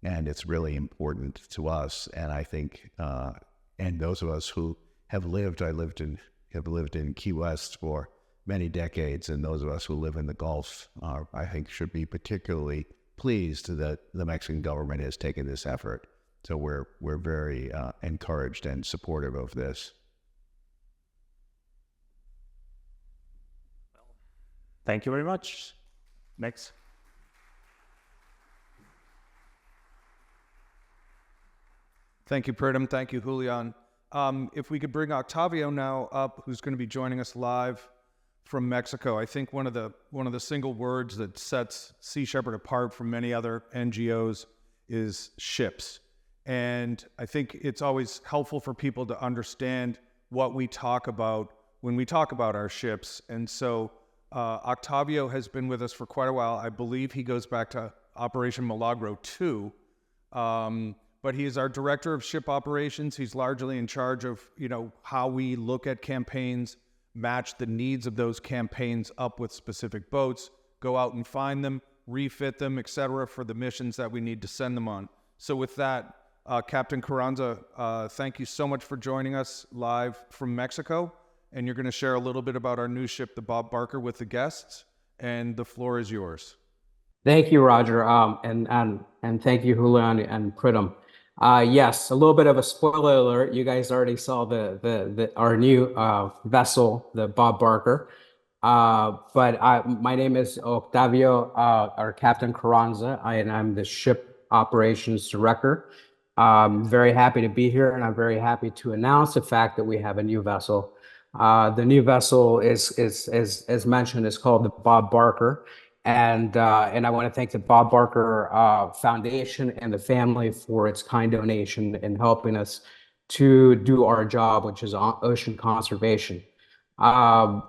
and it's really important to us. And I think, and those of us who have lived, have lived in Key West for many decades, and those of us who live in the Gulf, I think, should be particularly pleased that the Mexican government has taken this effort. So we're very encouraged and supportive of this. Thank you very much. Next. Thank you, Pritam. Thank you, Julian. If we could bring Octavio now up, who's going to be joining us live from Mexico. I think one of the single words that sets Sea Shepherd apart from many other NGOs is ships. And I think it's always helpful for people to understand what we talk about when we talk about our ships. And so Octavio has been with us for quite a while. I believe he goes back to Operation Milagro 2. But he is our director of ship operations. He's largely in charge of, how we look at campaigns, match the needs of those campaigns up with specific boats, go out and find them, refit them, etc., for the missions that we need to send them on. So with that, Captain Carranza, thank you so much for joining us live from Mexico. And you're going to share a little bit about our new ship, the Bob Barker, with the guests. And the floor is yours. Thank you, Roger, and thank you, Julian and Pritam. Yes, a little bit of a spoiler alert. You guys already saw our new vessel, the Bob Barker. But my name is Octavio, or Captain Carranza, and I'm the ship operations director. I'm very happy to be here, and I'm very happy to announce the fact that we have a new vessel. The new vessel is as mentioned, is called the Bob Barker. And I want to thank the Bob Barker Foundation and the family for its kind donation in helping us to do our job, which is ocean conservation. So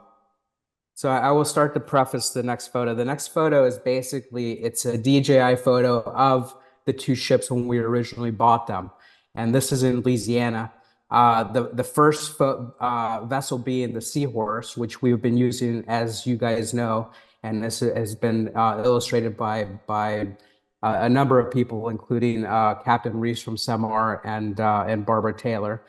I will start to preface the next photo. The next photo is basically, it's a DJI photo of the two ships when we originally bought them. And this is in Louisiana. The first vessel being the Seahorse, which we've been using, as you guys know, and this has been illustrated by a number of people, including Captain Ruiz from Semar and Barbara Taylor.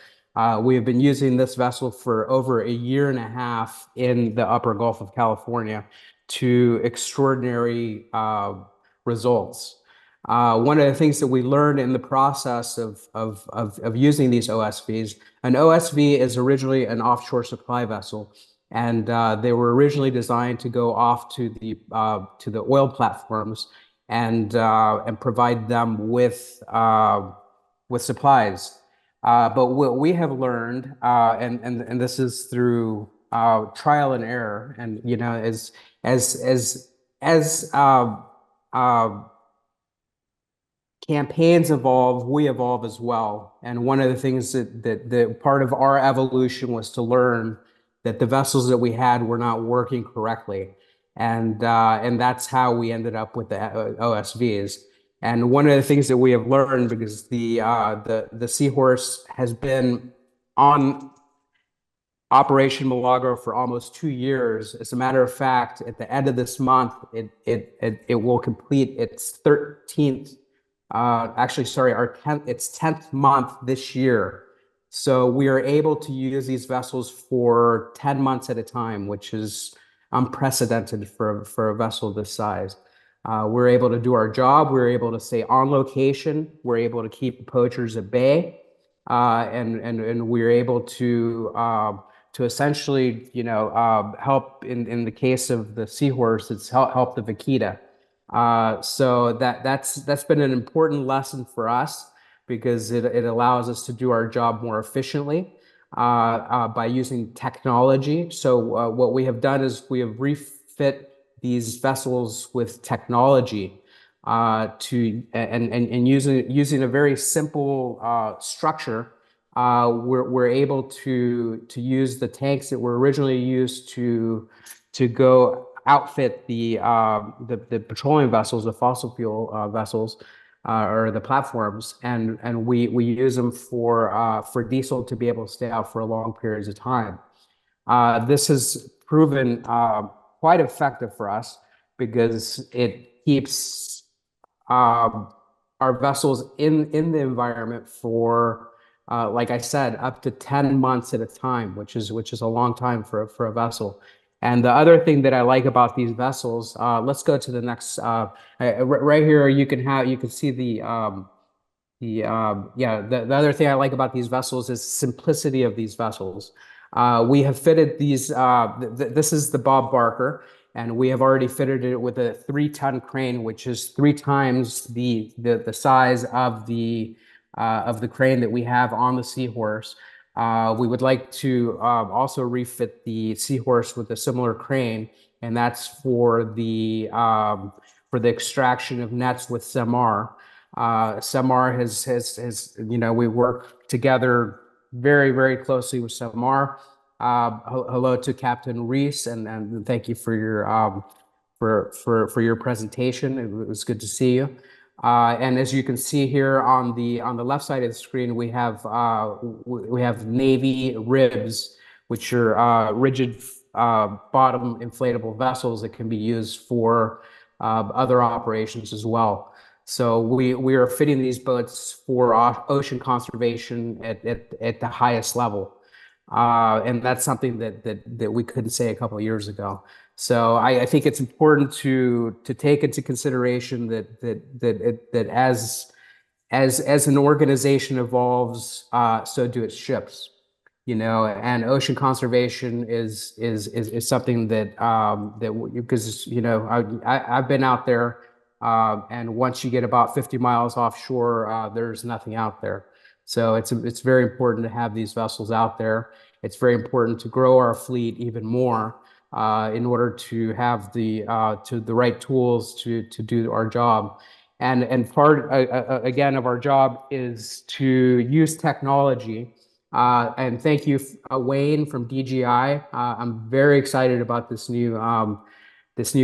We have been using this vessel for over a year and a half in the upper Gulf of California to extraordinary results. One of the things that we learned in the process of using these OSVs, an OSV is originally an offshore supply vessel. And they were originally designed to go off to the oil platforms and provide them with supplies. But what we have learned, and this is through trial and error, and as campaigns evolve, we evolve as well. And one of the things that part of our evolution was to learn that the vessels that we had were not working correctly. And that's how we ended up with the OSVs. And one of the things that we have learned, because the Seahorse has been on Operation Milagro for almost 2 years. As a matter of fact, at the end of this month, it will complete its 13th, its 10th month this year. So we are able to use these vessels for 10 months at a time, which is unprecedented for a vessel this size. We're able to do our job. We're able to stay on location. We're able to keep poachers at bay, and we're able to essentially, help in the case of the seahorse, it's help the Vaquita. So that's been an important lesson for us because it allows us to do our job more efficiently by using technology. So what we have done is we have refit these vessels with technology and using a very simple structure. We're able to use the tanks that were originally used to go outfit the petroleum vessels, the fossil fuel vessels, or the platforms, and we use them for diesel to be able to stay out for long periods of time. This has proven quite effective for us because it keeps our vessels in the environment for, like I said, up to 10 months at a time, which is a long time for a vessel. And the other thing that I like about these vessels, let's go to the next. Right here, you can see the other thing I like about these vessels is simplicity of these vessels. We have fitted these. This is the Bob Barker, and we have already fitted it with a 3-ton crane, which is 3 times the size of the crane that we have on the Seahorse. We would like to also refit the Seahorse with a similar crane, and that's for the extraction of nets with Semar. Semar has we work together very, very closely with Semar. Hello to Captain Ruiz, and thank you for your presentation. It was good to see you. And as you can see here on the left side of the screen, we have Navy ribs, which are rigid bottom inflatable vessels that can be used for other operations as well. So we are fitting these boats for ocean conservation at the highest level, and that's something that we couldn't say a couple of years ago. So I think it's important to take into consideration that as an organization evolves, so do its ships, and ocean conservation is something that because I've been out there, and once you get about 50 miles offshore, there's nothing out there. So it's very important to have these vessels out there. It's very important to grow our fleet even more in order to have the right tools to do our job. And part again of our job is to use technology. And thank you, Wayne from DGI. I'm very excited about this new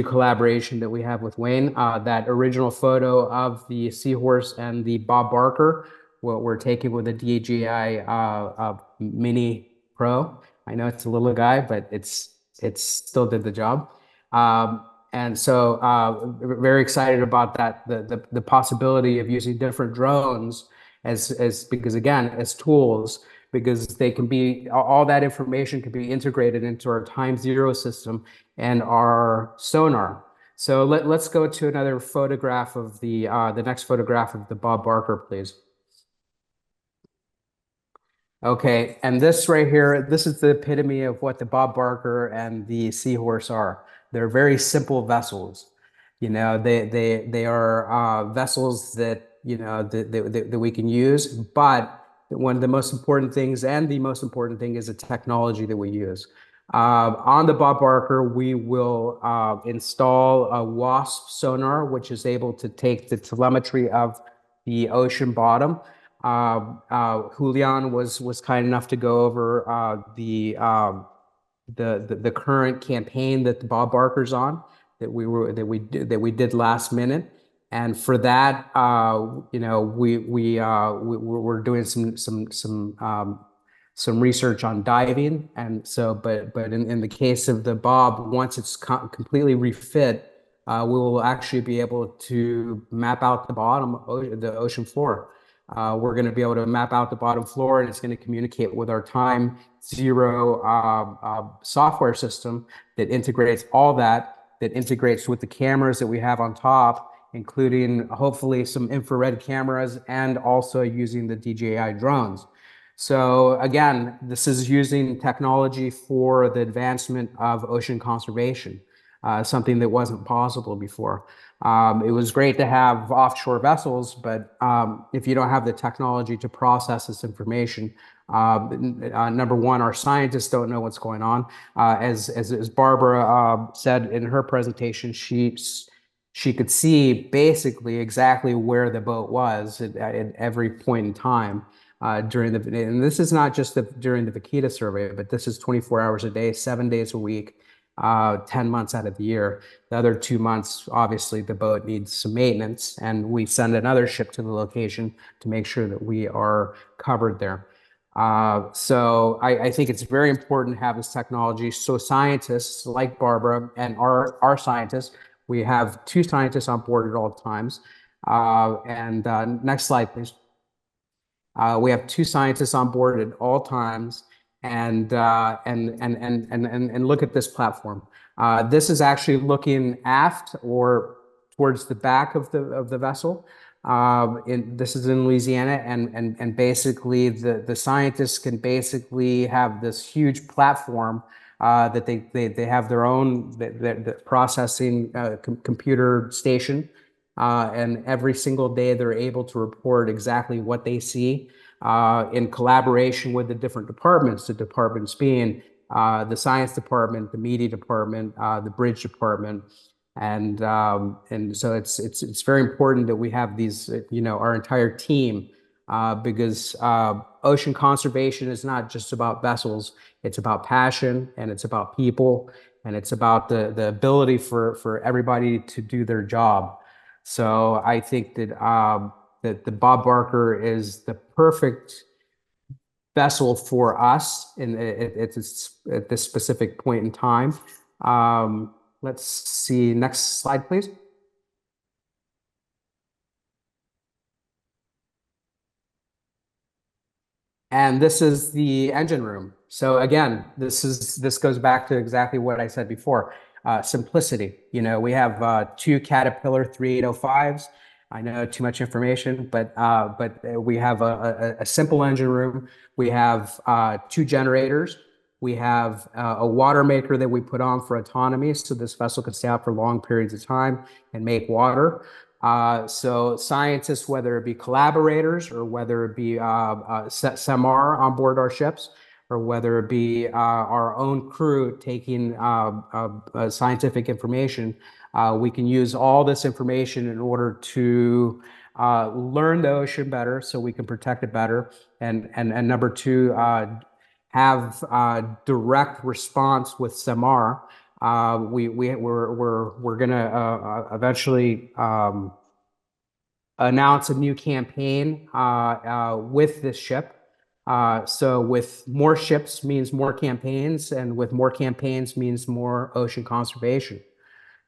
collaboration that we have with Wayne. That original photo of the Seahorse and the Bob Barker, what we're taking with the DJI Mini Pro. I know it's a little guy, but it's still did the job. And so very excited about that, the possibility of using different drones as because again, as tools, because they can be, all that information can be integrated into our time zero system and our sonar. So let's go to another photograph of the next photograph of the Bob Barker, please. Okay, and this right here, this is the epitome of what the Bob Barker and the Seahorse are. They're very simple vessels. They are vessels that that we can use, but one of the most important things, and the most important thing, is the technology that we use. On the Bob Barker, we will install a WASP sonar, which is able to take the telemetry of the ocean bottom. Julian was kind enough to go over the current campaign that the Bob Barker's on, that we did last minute. And for that, we're doing some some research on diving. And so, but in the case of the Bob, once it's completely refit, we will actually be able to map out the the ocean floor. We're going to be able to map out the bottom floor, and it's going to communicate with our time zero software system that integrates all that integrates with the cameras that we have on top, including hopefully some infrared cameras and also using the DJI drones. So again, this is using technology for the advancement of ocean conservation, something that wasn't possible before. It was great to have offshore vessels, but if you don't have the technology to process this information, number one, our scientists don't know what's going on. As Barbara said in her presentation, she could see basically exactly where the boat was at every point in time during and this is not just during the Vaquita survey, but this is 24 hours a day, 7 days a week, 10 months out of the year. The other 2 months, obviously, the boat needs some maintenance, and we send another ship to the location to make sure that we are covered there. So I think it's very important to have this technology. So scientists like Barbara and our scientists, we have 2 scientists on board at all times. Next slide, please. We have 2 scientists on board at all times, and look at this platform. This is actually looking aft or towards the back of the vessel. This is in Louisiana, and basically the scientists can basically have this huge platform that they have their own the processing computer station, and every single day they're able to report exactly what they see in collaboration with the different departments. The departments being the science department, the media department, the bridge department. And so it's very important that we have these, our entire team, because ocean conservation is not just about vessels. It's about passion, and it's about people, and it's about the ability for everybody to do their job. So I think that that the Bob Barker is the perfect vessel for us at this specific point in time. Let's see, next slide, please. And this is the engine room. So again, this goes back to exactly what I said before. Simplicity. We have 2 Caterpillar 3805s. I know too much information, but we have a simple engine room. We have 2 generators. We have a water maker that we put on for autonomy, so this vessel can stay out for long periods of time and make water. So scientists, whether it be collaborators or whether it be SEMAR on board our ships, or whether it be our own crew taking scientific information, we can use all this information in order to learn the ocean better, so we can protect it better, and number 2, have direct response with SEMAR. We're gonna eventually announce a new campaign with this ship. So with more ships means more campaigns, and with more campaigns means more ocean conservation.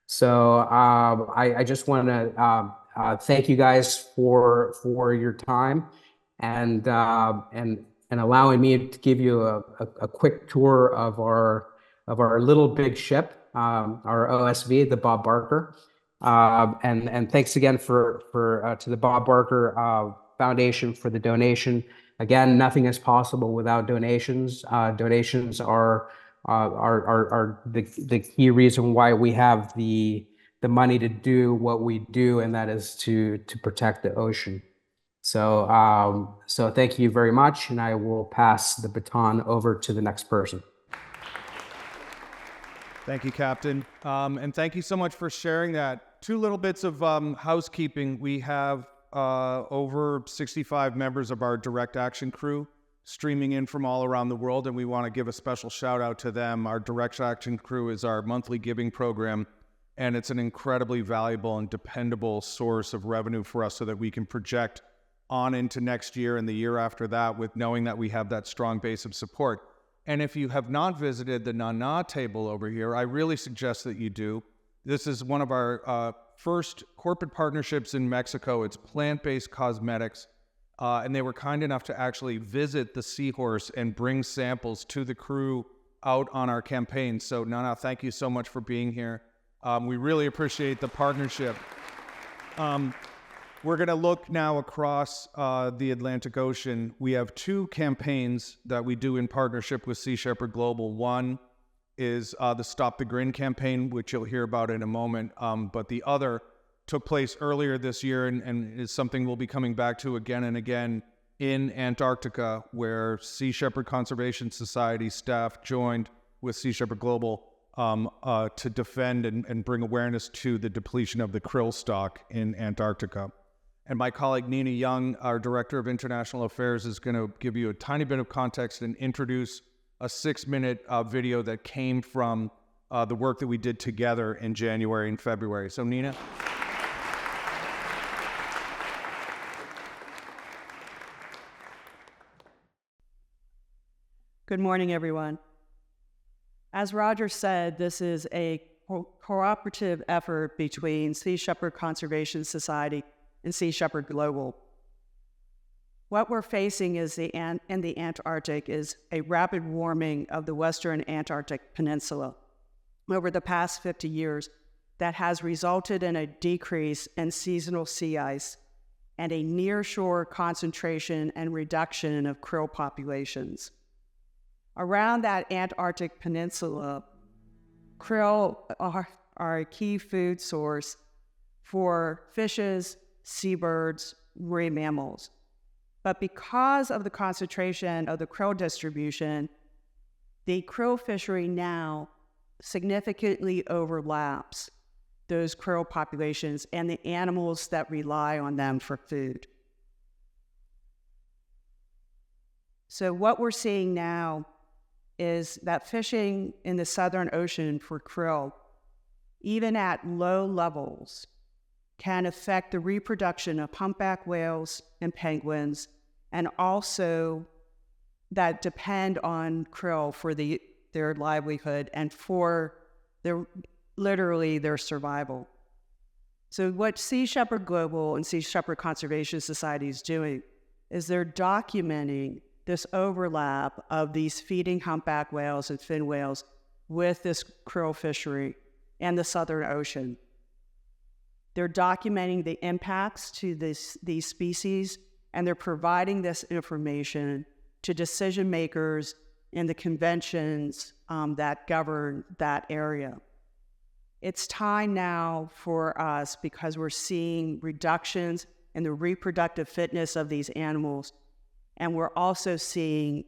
So I just want to thank you guys for your time and allowing me to give you a quick tour of our little big ship, our OSV, the Bob Barker. And thanks again to the Bob Barker Foundation for the donation. Again, nothing is possible without donations. Donations are the key reason why we have the money to do what we do, and that is to protect the ocean. So thank you very much, and I will pass the baton over to the next person. Thank you, Captain. And thank you so much for sharing that. 2 little bits of housekeeping. We have over 65 members of our direct action crew streaming in from all around the world, and we want to give a special shout out to them. Our direct action crew is our monthly giving program, and it's an incredibly valuable and dependable source of revenue for us so that we can project on into next year and the year after that, with knowing that we have that strong base of support. And if you have not visited the Nana table over here, I really suggest that you do. This is one of our first corporate partnerships in Mexico. It's plant-based cosmetics. And they were kind enough to actually visit the seahorse and bring samples to the crew out on our campaign. So Nana, thank you so much for being here. We really appreciate the partnership. We're going to look now across the Atlantic Ocean. We have two campaigns that we do in partnership with Sea Shepherd Global. One is the Stop the Grin campaign, which you'll hear about in a moment. But the other took place earlier this year and is something we'll be coming back to again and again in Antarctica, where Sea Shepherd Conservation Society staff joined with Sea Shepherd Global to defend and bring awareness to the depletion of the krill stock in Antarctica. And my colleague Nina Young, our Director of International Affairs, is going to give you a tiny bit of context and introduce a 6-minute video that came from the work that we did together in January and February. So Nina. Good morning, everyone. As Roger said, this is a cooperative effort between Sea Shepherd Conservation Society and Sea Shepherd Global. What we're facing is in the Antarctic is a rapid warming of the Western Antarctic Peninsula over the past 50 years that has resulted in a decrease in seasonal sea ice and a nearshore concentration and reduction of krill populations. Around that Antarctic Peninsula, krill are a key food source for fishes, seabirds, marine mammals. But because of the concentration of the krill distribution, the krill fishery now significantly overlaps those krill populations and the animals that rely on them for food. So what we're seeing now is that fishing in the Southern Ocean for krill, even at low levels, can affect the reproduction of humpback whales and penguins, and also that depend on krill for their livelihood and for literally their survival. So what Sea Shepherd Global and Sea Shepherd Conservation Society is doing is they're documenting this overlap of these feeding humpback whales and fin whales with this krill fishery and the Southern Ocean. They're documenting the impacts to these species, and they're providing this information to decision makers in the conventions that govern that area. It's time now for us, because we're seeing reductions in the reproductive fitness of these animals, and we're also seeing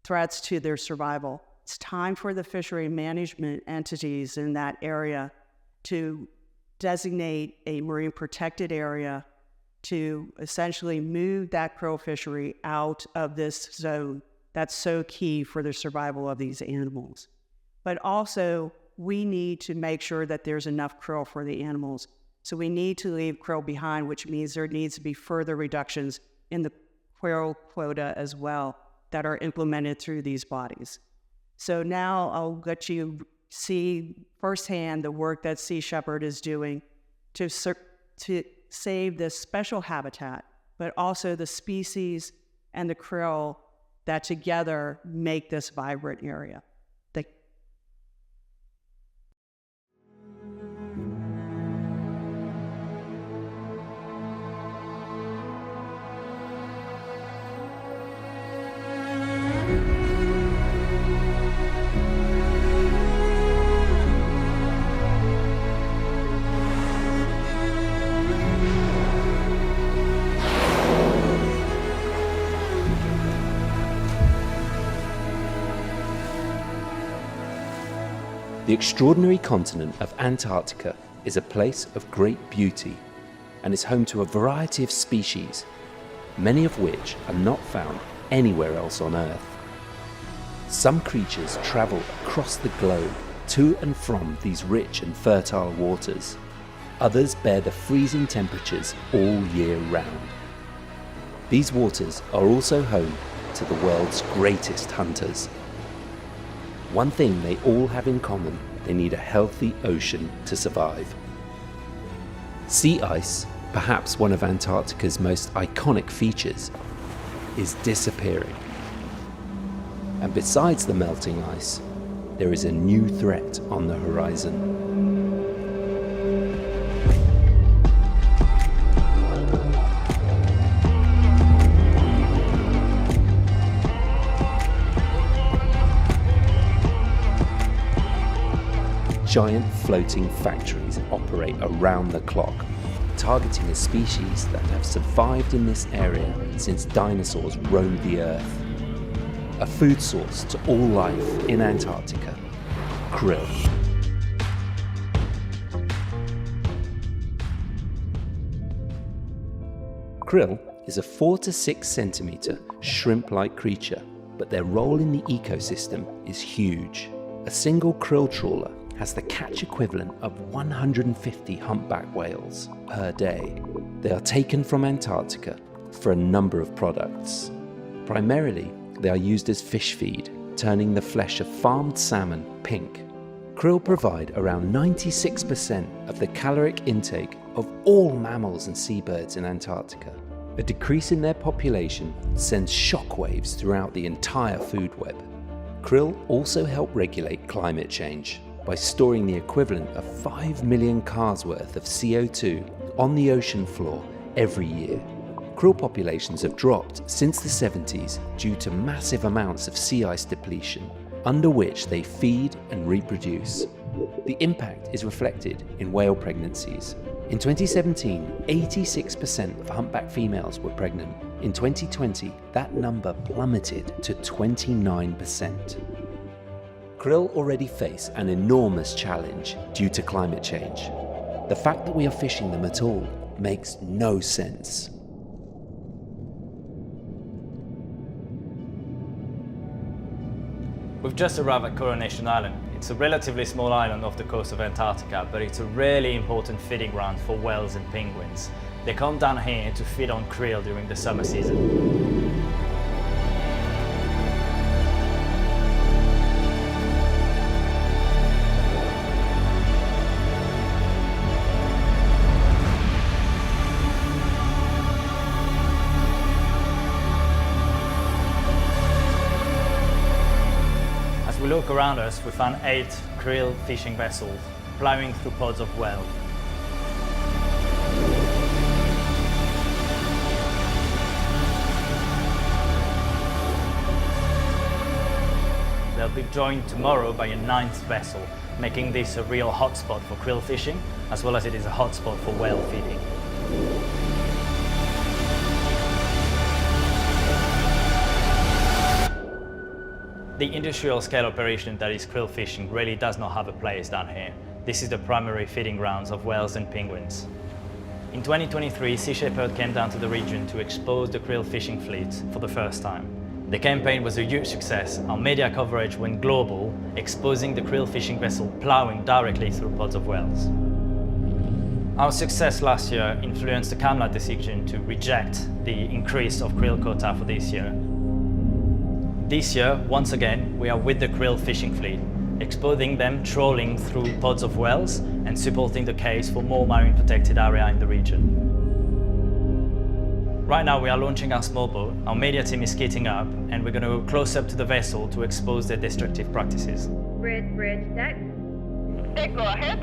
threats to their survival. It's time for the fishery management entities in that area to designate a marine protected area to essentially move that krill fishery out of this zone that's so key for the survival of these animals. But also, we need to make sure that there's enough krill for the animals. So we need to leave krill behind, which means there needs to be further reductions in the krill quota as well that are implemented through these bodies. So now I'll let you see firsthand the work that Sea Shepherd is doing to save this special habitat, but also the species and the krill that together make this vibrant area. The extraordinary continent of Antarctica is a place of great beauty and is home to a variety of species, many of which are not found anywhere else on Earth. Some creatures travel across the globe to and from these rich and fertile waters. Others bear the freezing temperatures all year round. These waters are also home to the world's greatest hunters. One thing they all have in common: they need a healthy ocean to survive. Sea ice, perhaps one of Antarctica's most iconic features, is disappearing. And besides the melting ice, there is a new threat on the horizon. Giant floating factories operate around the clock, targeting a species that have survived in this area since dinosaurs roamed the Earth. A food source to all life in Antarctica: krill. Krill is a 4 to 6 centimeter shrimp-like creature, but their role in the ecosystem is huge. A single krill trawler has the catch equivalent of 150 humpback whales per day. They are taken from Antarctica for a number of products. Primarily, they are used as fish feed, turning the flesh of farmed salmon pink. Krill provide around 96% of the caloric intake of all mammals and seabirds in Antarctica. A decrease in their population sends shockwaves throughout the entire food web. Krill also help regulate climate change by storing the equivalent of 5 million cars worth of CO2 on the ocean floor every year. Krill populations have dropped since the 70s due to massive amounts of sea ice depletion, under which they feed and reproduce. The impact is reflected in whale pregnancies. In 2017, 86% of humpback females were pregnant. In 2020, that number plummeted to 29%. Krill already face an enormous challenge due to climate change. The fact that we are fishing them at all makes no sense. We've just arrived at Coronation Island. It's a relatively small island off the coast of Antarctica, but it's a really important feeding ground for whales and penguins. They come down here to feed on krill during the summer season. We look around us, we found 8 krill fishing vessels plowing through pods of whale. They'll be joined tomorrow by a 9th vessel, making this a real hotspot for krill fishing, as well as it is a hotspot for whale feeding. The industrial scale operation that is krill fishing really does not have a place down here. This is the primary feeding grounds of whales and penguins. In 2023, Sea Shepherd came down to the region to expose the krill fishing fleet for the first time. The campaign was a huge success. Our media coverage went global, exposing the krill fishing vessel plowing directly through pods of whales. Our success last year influenced the Cabinet decision to reject the increase of krill quota for this year. This year, once again, we are with the krill fishing fleet, exposing them trawling through pods of whales and supporting the case for more marine protected area in the region. Right now we are launching our small boat, our media team is skating up, and we're going to go close up to the vessel to expose their destructive practices. Bridge deck. Deck, go ahead.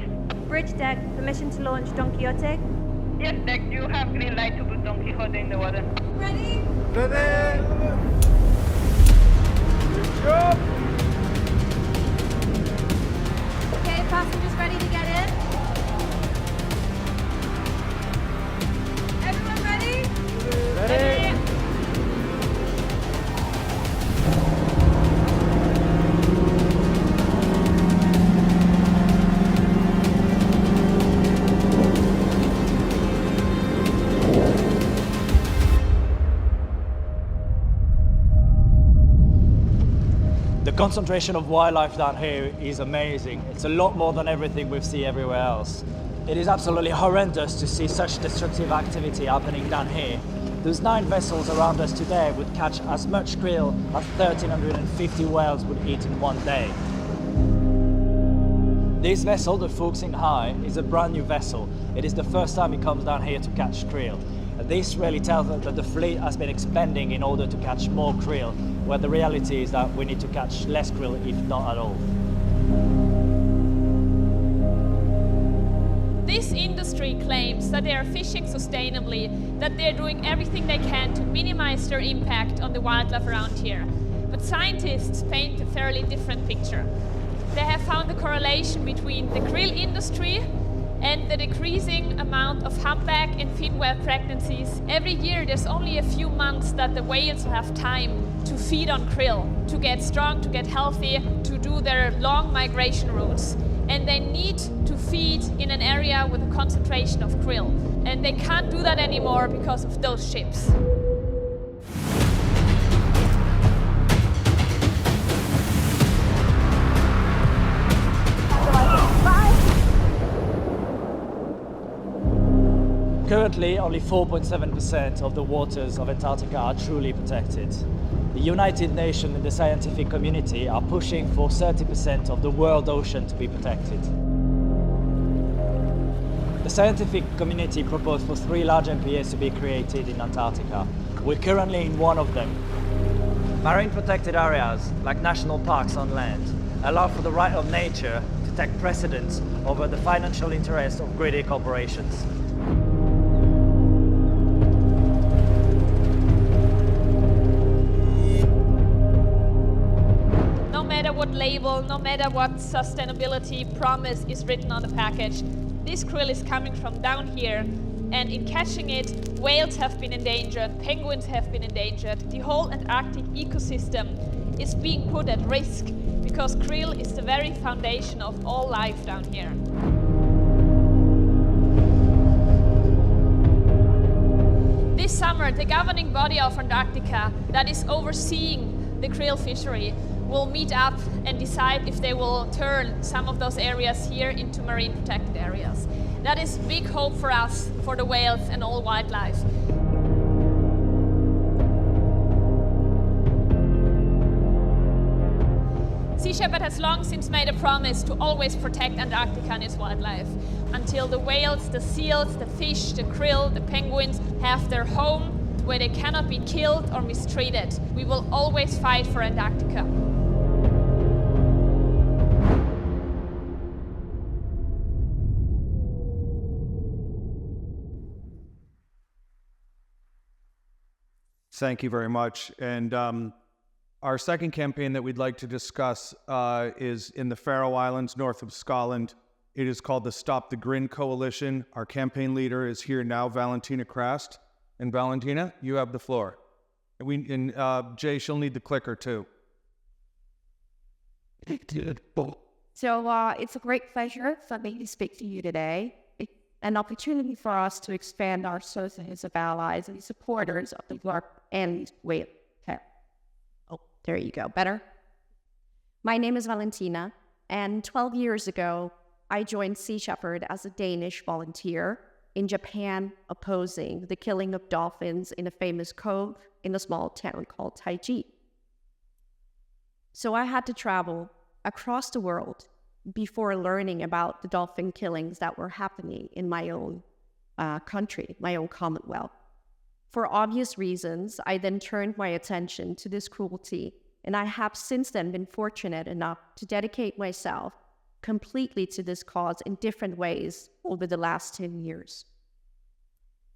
Bridge deck, permission to launch Don Quixote? Yes, deck, you have green light to put Don Quixote in the water. Ready? Ready! Okay, passengers ready to get in? Everyone ready? Ready. The concentration of wildlife down here is amazing. It's a lot more than everything we see everywhere else. It is absolutely horrendous to see such destructive activity happening down here. Those 9 vessels around us today would catch as much krill as 1,350 whales would eat in one day. This vessel, the Singh High, is a brand new vessel. It is the first time it comes down here to catch krill. And this really tells us that the fleet has been expanding in order to catch more krill, where the reality is that we need to catch less krill, if not at all. This industry claims that they are fishing sustainably, that they are doing everything they can to minimize their impact on the wildlife around here. But scientists paint a fairly different picture. They have found a correlation between the krill industry and the decreasing amount of humpback and fin whale pregnancies. Every year there's only a few months that the whales have time to feed on krill, to get strong, to get healthy, to do their long migration routes. And they need to feed in an area with a concentration of krill. And they can't do that anymore because of those ships. Currently, only 4.7% of the waters of Antarctica are truly protected. The United Nations and the scientific community are pushing for 30% of the world ocean to be protected. The scientific community proposed for 3 large MPAs to be created in Antarctica. We're currently in one of them. Marine protected areas, like national parks on land, allow for the right of nature to take precedence over the financial interests of greedy corporations. What label, no matter what sustainability promise is written on the package, this krill is coming from down here, and in catching it, whales have been endangered, penguins have been endangered, the whole Antarctic ecosystem is being put at risk because krill is the very foundation of all life down here. This summer, the governing body of Antarctica that is overseeing the krill fishery will meet up and decide if they will turn some of those areas here into marine protected areas. That is big hope for us, for the whales and all wildlife. Sea Shepherd has long since made a promise to always protect Antarctica and its wildlife until the whales, the seals, the fish, the krill, the penguins have their home where they cannot be killed or mistreated. We will always fight for Antarctica. Thank you very much. And our second campaign that we'd like to discuss is in the Faroe Islands, north of Scotland. It is called the Stop the Grin Coalition. Our campaign leader is here now, Valentina Crast. And Valentina, you have the floor. And Jay, she'll need the clicker too. So it's a great pleasure for me to speak to you today. It's an opportunity for us to expand our sources of allies and supporters of the work and wait. Okay. Oh, there you go. Better? My name is Valentina, and 12 years ago, I joined Sea Shepherd as a Danish volunteer in Japan, opposing the killing of dolphins in a famous cove in a small town called Taiji. So I had to travel across the world before learning about the dolphin killings that were happening in my own country, my own Commonwealth. For obvious reasons, I then turned my attention to this cruelty, and I have since then been fortunate enough to dedicate myself completely to this cause in different ways over the last 10 years.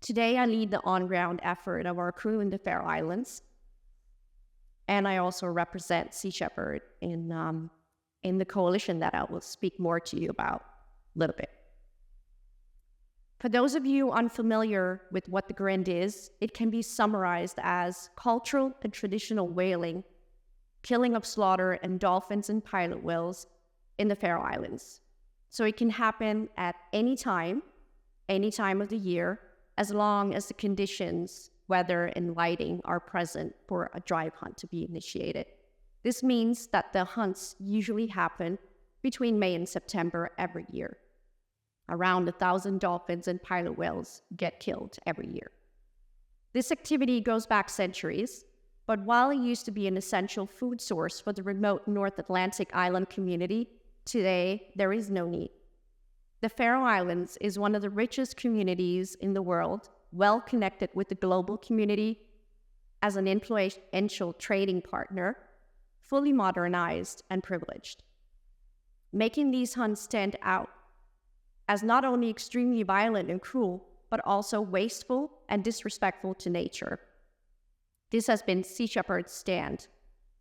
Today, I lead the on-ground effort of our crew in the Faroe Islands, and I also represent Sea Shepherd in the coalition that I will speak more to you about a little bit. For those of you unfamiliar with what the Grind is, it can be summarized as cultural and traditional whaling, killing of slaughter and dolphins and pilot whales in the Faroe Islands. So it can happen at any time of the year, as long as the conditions, weather and lighting are present for a drive hunt to be initiated. This means that the hunts usually happen between May and September every year. Around 1,000 dolphins and pilot whales get killed every year. This activity goes back centuries, but while it used to be an essential food source for the remote North Atlantic island community, today there is no need. The Faroe Islands is one of the richest communities in the world, well connected with the global community as an influential trading partner, fully modernized and privileged, making these hunts stand out as not only extremely violent and cruel, but also wasteful and disrespectful to nature. This has been Sea Shepherd's stand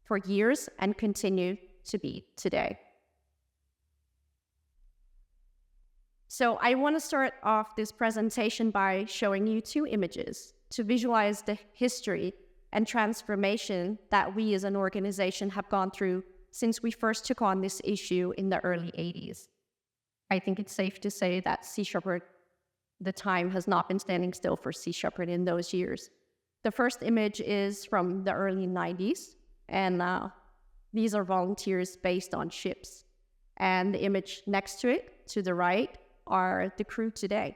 for years and continue to be today. So I want to start off this presentation by showing you two images to visualize the history and transformation that we as an organization have gone through since we first took on this issue in the early 80s. I think it's safe to say that Sea Shepherd, the time has not been standing still for Sea Shepherd in those years. The first image is from the early 90s, and these are volunteers based on ships. And the image next to it, to the right, are the crew today.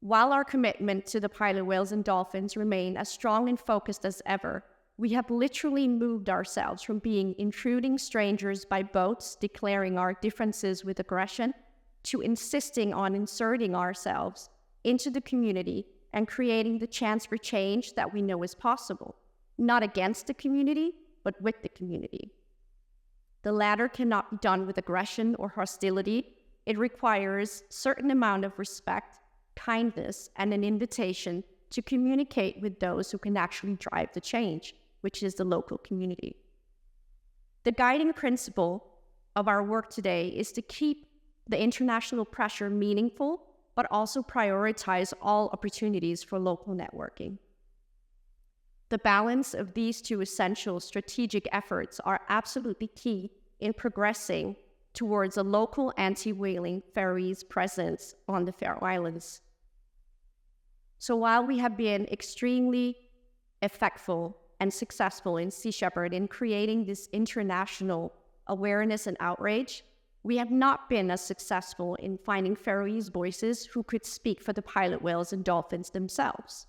While our commitment to the pilot whales and dolphins remain as strong and focused as ever, we have literally moved ourselves from being intruding strangers by boats declaring our differences with aggression to insisting on inserting ourselves into the community and creating the chance for change that we know is possible, not against the community, but with the community. The latter cannot be done with aggression or hostility. It requires a certain amount of respect, kindness, and an invitation to communicate with those who can actually drive the change, which is the local community. The guiding principle of our work today is to keep the international pressure meaningful, but also prioritize all opportunities for local networking. The balance of these two essential strategic efforts are absolutely key in progressing towards a local anti-whaling Faroese presence on the Faroe Islands. So while we have been extremely effectful and successful in Sea Shepherd in creating this international awareness and outrage, we have not been as successful in finding Faroese voices who could speak for the pilot whales and dolphins themselves.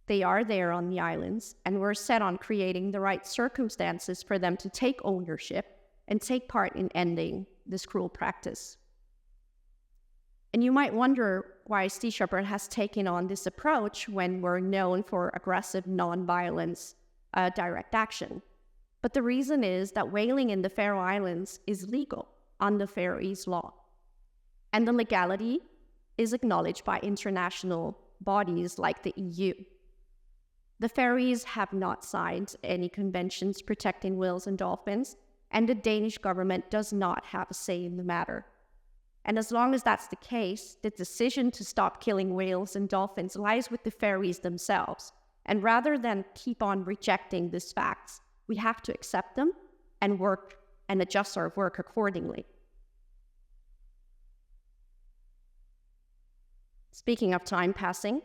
They are there on the islands, and we're set on creating the right circumstances for them to take ownership and take part in ending this cruel practice. And you might wonder why Sea Shepherd has taken on this approach when we're known for aggressive non-violence direct action. But the reason is that whaling in the Faroe Islands is legal under Faroese law, and the legality is acknowledged by international bodies like the EU. The Faroes have not signed any conventions protecting whales and dolphins, and the Danish government does not have a say in the matter. And as long as that's the case, the decision to stop killing whales and dolphins lies with the Faroes themselves. And rather than keep on rejecting these facts, we have to accept them and work and adjust our work accordingly. Speaking of time passing,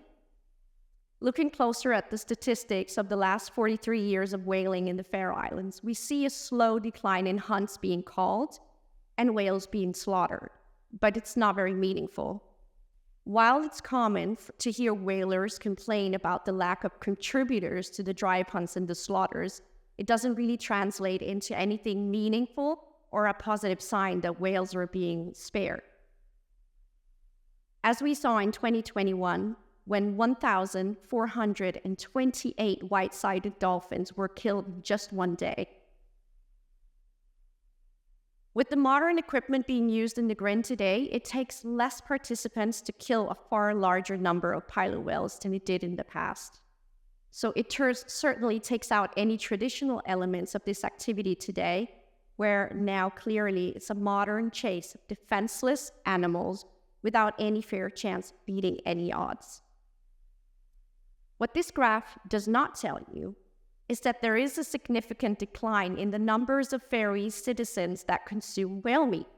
looking closer at the statistics of the last 43 years of whaling in the Faroe Islands, we see a slow decline in hunts being called and whales being slaughtered, but it's not very meaningful. While it's common to hear whalers complain about the lack of contributors to the drive hunts and the slaughters, it doesn't really translate into anything meaningful or a positive sign that whales are being spared. As we saw in 2021, when 1,428 white-sided dolphins were killed in just one day. With the modern equipment being used in the Grin today, it takes less participants to kill a far larger number of pilot whales than it did in the past. So it certainly takes out any traditional elements of this activity today, where now clearly it's a modern chase of defenseless animals without any fair chance of beating any odds. What this graph does not tell you is that there is a significant decline in the numbers of Faroese citizens that consume whale meat.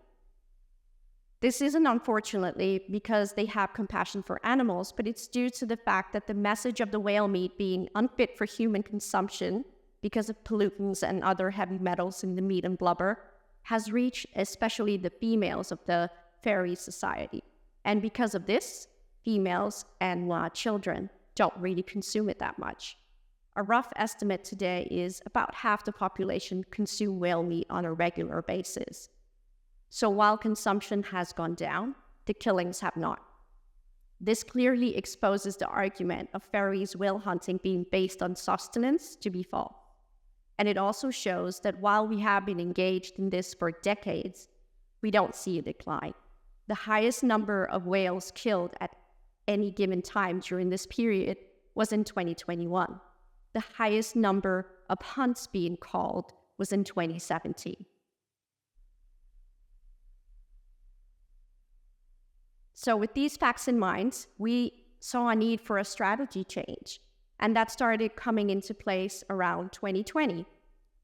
This isn't unfortunately because they have compassion for animals, but it's due to the fact that the message of the whale meat being unfit for human consumption because of pollutants and other heavy metals in the meat and blubber has reached especially the females of the Faroese society. And because of this, females and children don't really consume it that much. A rough estimate today is about half the population consume whale meat on a regular basis. So while consumption has gone down, the killings have not. This clearly exposes the argument of Faroese whale hunting being based on sustenance to be false. And it also shows that while we have been engaged in this for decades, we don't see a decline. The highest number of whales killed at any given time during this period was in 2021. The highest number of hunts being called was in 2017. So with these facts in mind, we saw a need for a strategy change, and that started coming into place around 2020,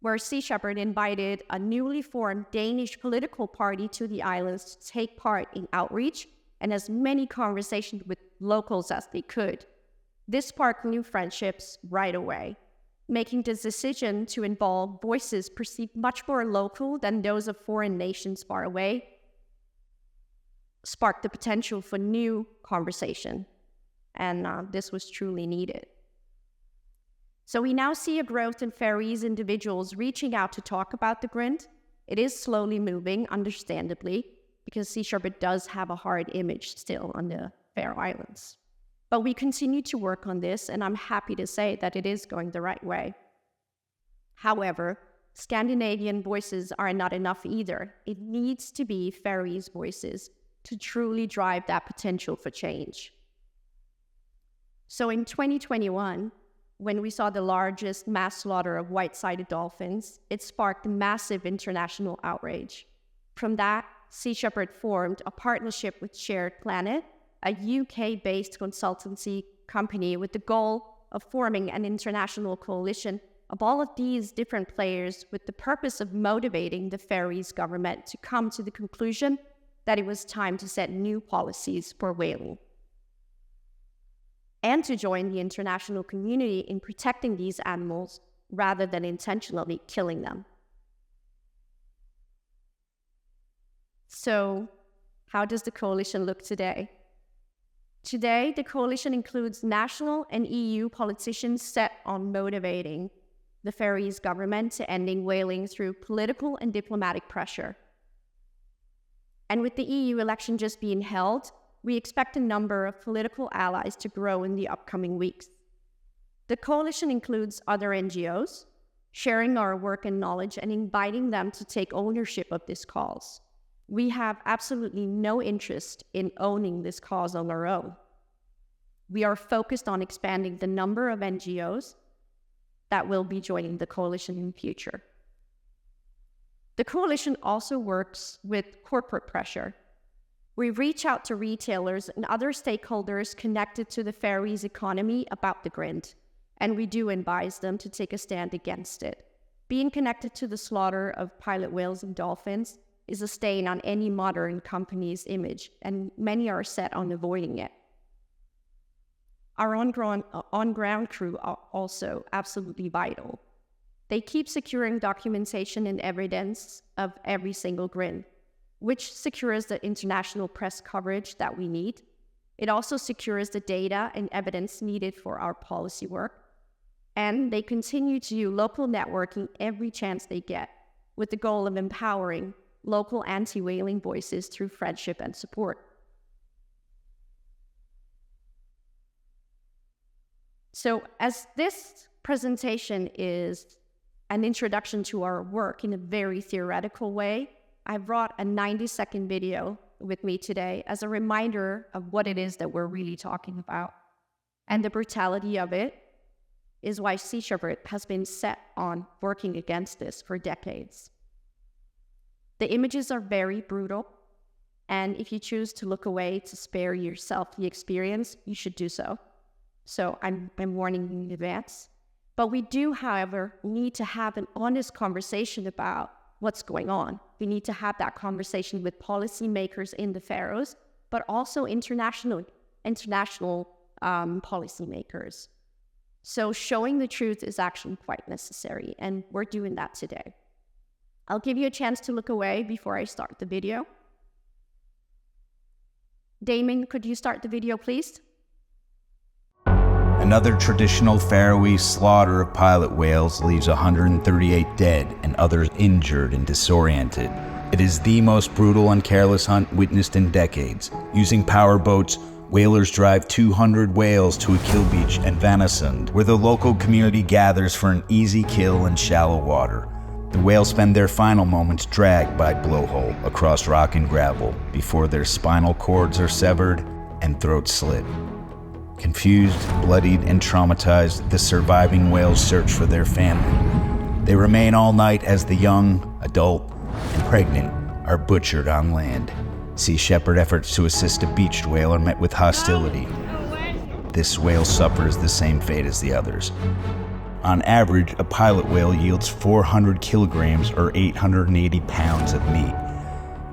where Sea Shepherd invited a newly formed Danish political party to the islands to take part in outreach and as many conversations with locals as they could. This sparked new friendships right away, making the decision to involve voices perceived much more local than those of foreign nations far away sparked the potential for new conversation, and this was truly needed. So we now see a growth in Faroese individuals reaching out to talk about the Grind. It is slowly moving, understandably, because Sea Shepherd does have a hard image still on the Faroe Islands. But we continue to work on this, and I'm happy to say that it is going the right way. However, Scandinavian voices are not enough either. It needs to be Faroese voices to truly drive that potential for change. So in 2021, when we saw the largest mass slaughter of white-sided dolphins, it sparked massive international outrage. From that, Sea Shepherd formed a partnership with Shared Planet, a UK-based consultancy company with the goal of forming an international coalition of all of these different players with the purpose of motivating the Faroese government to come to the conclusion that it was time to set new policies for whaling, and to join the international community in protecting these animals rather than intentionally killing them. So, how does the coalition look today? Today, the coalition includes national and EU politicians set on motivating the Faroese government to ending whaling through political and diplomatic pressure. And with the EU election just being held, we expect a number of political allies to grow in the upcoming weeks. The coalition includes other NGOs, sharing our work and knowledge and inviting them to take ownership of this cause. We have absolutely no interest in owning this cause on our own. We are focused on expanding the number of NGOs that will be joining the coalition in the future. The coalition also works with corporate pressure. We reach out to retailers and other stakeholders connected to the Faroese economy about the Grind, and we do advise them to take a stand against it. Being connected to the slaughter of pilot whales and dolphins is a stain on any modern company's image, and many are set on avoiding it. Our on-ground crew are also absolutely vital. They keep securing documentation and evidence of every single Grind, which secures the international press coverage that we need. It also secures the data and evidence needed for our policy work. And they continue to do local networking every chance they get, with the goal of empowering local anti-whaling voices through friendship and support. So as this presentation is an introduction to our work in a very theoretical way, I brought a 90-second video with me today as a reminder of what it is that we're really talking about. And the brutality of it is why Sea Shepherd has been set on working against this for decades. The images are very brutal, and if you choose to look away to spare yourself the experience, you should do so. So I'm warning you in advance. But we do, however, need to have an honest conversation about what's going on. We need to have that conversation with policymakers in the Faroes, but also international policymakers. So showing the truth is actually quite necessary, and we're doing that today. I'll give you a chance to look away before I start the video. Damon, could you start the video, please? And Another traditional Faroese slaughter of pilot whales leaves 138 dead and others injured and disoriented. It is the most brutal and careless hunt witnessed in decades. Using power boats, whalers drive 200 whales to a kill beach at Vanesund, where the local community gathers for an easy kill in shallow water. The whales spend their final moments dragged by blowhole across rock and gravel before their spinal cords are severed and throats slit. Confused, bloodied, and traumatized, the surviving whales search for their family. They remain all night as the young, adult, and pregnant are butchered on land. Sea Shepherd efforts to assist a beached whale are met with hostility. This whale suffers the same fate as the others. On average, a pilot whale yields 400 kilograms or 880 pounds of meat.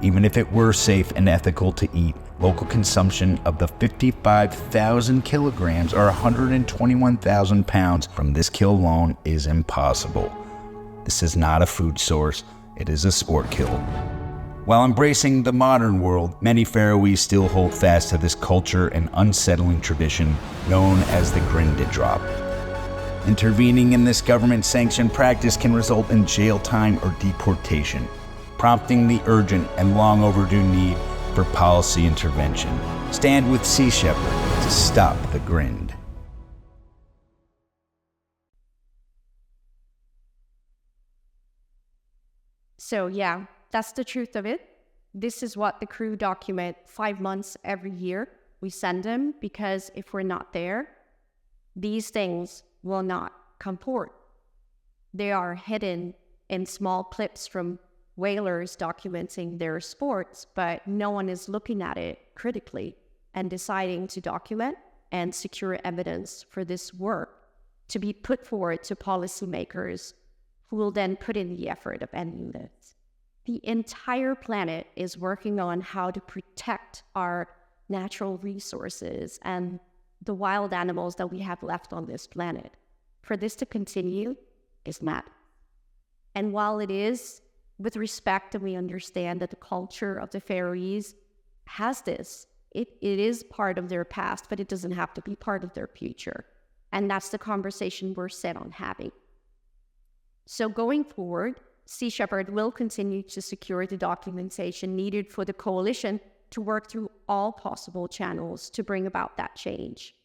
Even if it were safe and ethical to eat, local consumption of the 55,000 kilograms or 121,000 pounds from this kill alone is impossible. This is not a food source, it is a sport kill. While embracing the modern world, many Faroese still hold fast to this culture and unsettling tradition known as the Grinded Drop. Intervening in this government-sanctioned practice can result in jail time or deportation, prompting the urgent and long overdue need for policy intervention. Stand with Sea Shepherd to stop the grind. So yeah, that's the truth of it. This is what the crew document 5 months every year. We send them because if we're not there, these things will not come forward. They are hidden in small clips from whalers documenting their sports, but no one is looking at it critically and deciding to document and secure evidence for this work to be put forward to policymakers who will then put in the effort of ending this. The entire planet is working on how to protect our natural resources and the wild animals that we have left on this planet. For this to continue is mad. And while it is with respect and we understand that the culture of the Faroese has this, it is part of their past, but it doesn't have to be part of their future. And that's the conversation we're set on having. So going forward, Sea Shepherd will continue to secure the documentation needed for the coalition to work through all possible channels to bring about that change.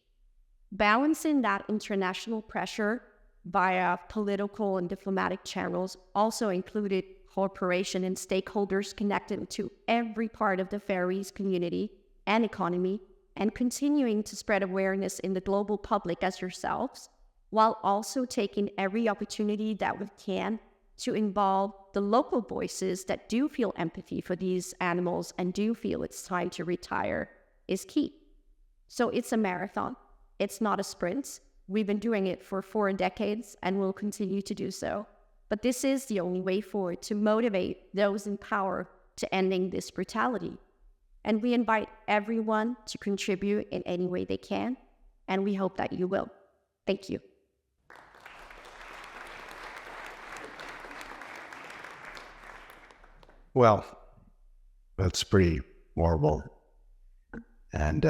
Balancing that international pressure via political and diplomatic channels also included cooperation and stakeholders connected to every part of the Faroese community and economy, and continuing to spread awareness in the global public as yourselves, while also taking every opportunity that we can to involve the local voices that do feel empathy for these animals and do feel it's time to retire is key. So it's a marathon. It's not a sprint. We've been doing it for 4 decades and will continue to do so. But this is the only way forward to motivate those in power to ending this brutality. And we invite everyone to contribute in any way they can, and we hope that you will. Thank you. Well, that's pretty horrible. And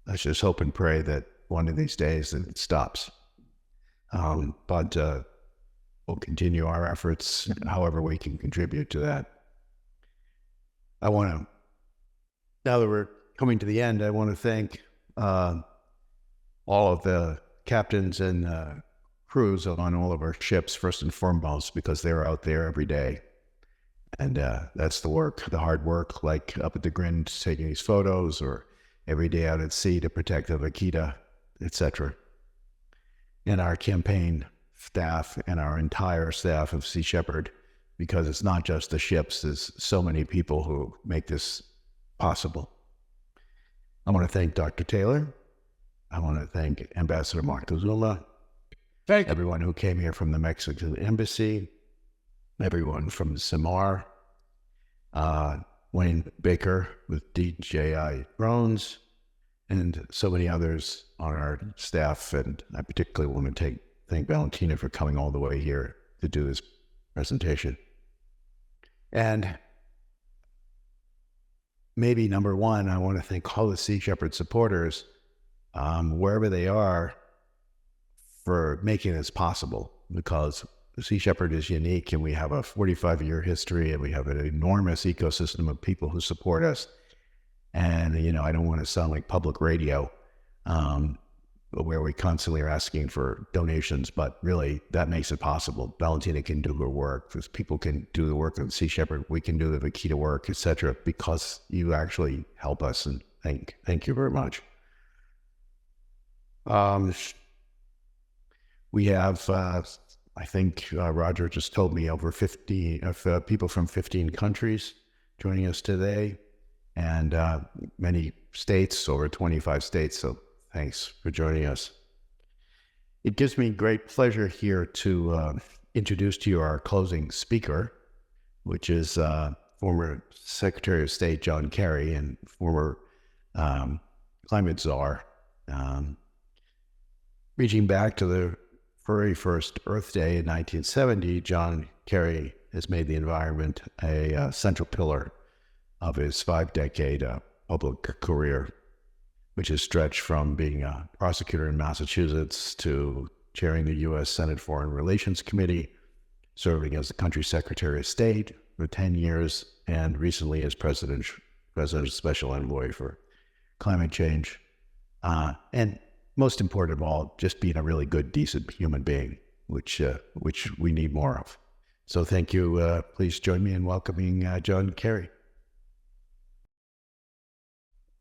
let's just hope and pray that one of these days that it stops. But we'll continue our efforts however we can contribute to that. I want to, now that we're coming to the end, I want to thank all of the captains and crews on all of our ships, first and foremost, because they're out there every day. And that's the work, the hard work, like up at the Grind taking these photos, or every day out at sea to protect the Vaquita, etc. And our campaign staff and our entire staff of Sea Shepherd, because it's not just the ships, there's so many people who make this possible. I want to thank Dr. Taylor. I want to thank Ambassador Moctezuma, everyone who came here from the Mexican Embassy, everyone from Samar, Wayne Baker with DJI Drones, and so many others on our staff. And I particularly want to thank Valentina for coming all the way here to do this presentation. And maybe number one, I want to thank all the Sea Shepherd supporters wherever they are, for making this possible, because Sea Shepherd is unique and we have a 45-year history and we have an enormous ecosystem of people who support us. And, you know, I don't want to sound like public radio, where we constantly are asking for donations, but really that makes it possible. Valentina can do her work, because people can do the work of Sea Shepherd, we can do the Vaquita work, etc., because you actually help us, and thank you very much. We have, I think Roger just told me, over 50 people from 15 countries joining us today, and many states, over 25 states, so thanks for joining us. It gives me great pleasure here to introduce to you our closing speaker, which is former Secretary of State John Kerry and former climate czar. Reaching back to the very first Earth Day in 1970, John Kerry has made the environment a central pillar of his 5-decade public career, which has stretched from being a prosecutor in Massachusetts to chairing the U.S. Senate Foreign Relations Committee, serving as the country's Secretary of State for 10 years, and recently as President's Special Envoy for Climate Change. And most important of all, just being a really good, decent human being, which we need more of. So thank you. Please join me in welcoming John Kerry.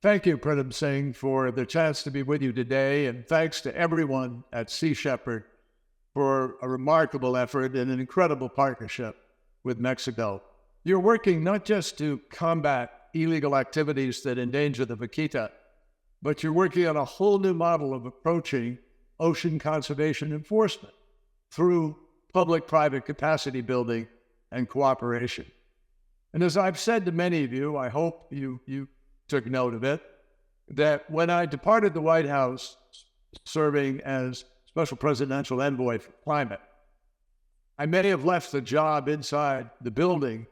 Thank you, Pritam Singh, for the chance to be with you today, and thanks to everyone at Sea Shepherd for a remarkable effort and an incredible partnership with Mexico. You're working not just to combat illegal activities that endanger the Vaquita, but you're working on a whole new model of approaching ocean conservation enforcement through public-private capacity building and cooperation. And as I've said to many of you, I hope you took note of it, that when I departed the White House serving as Special Presidential Envoy for Climate, I may have left the job inside the building,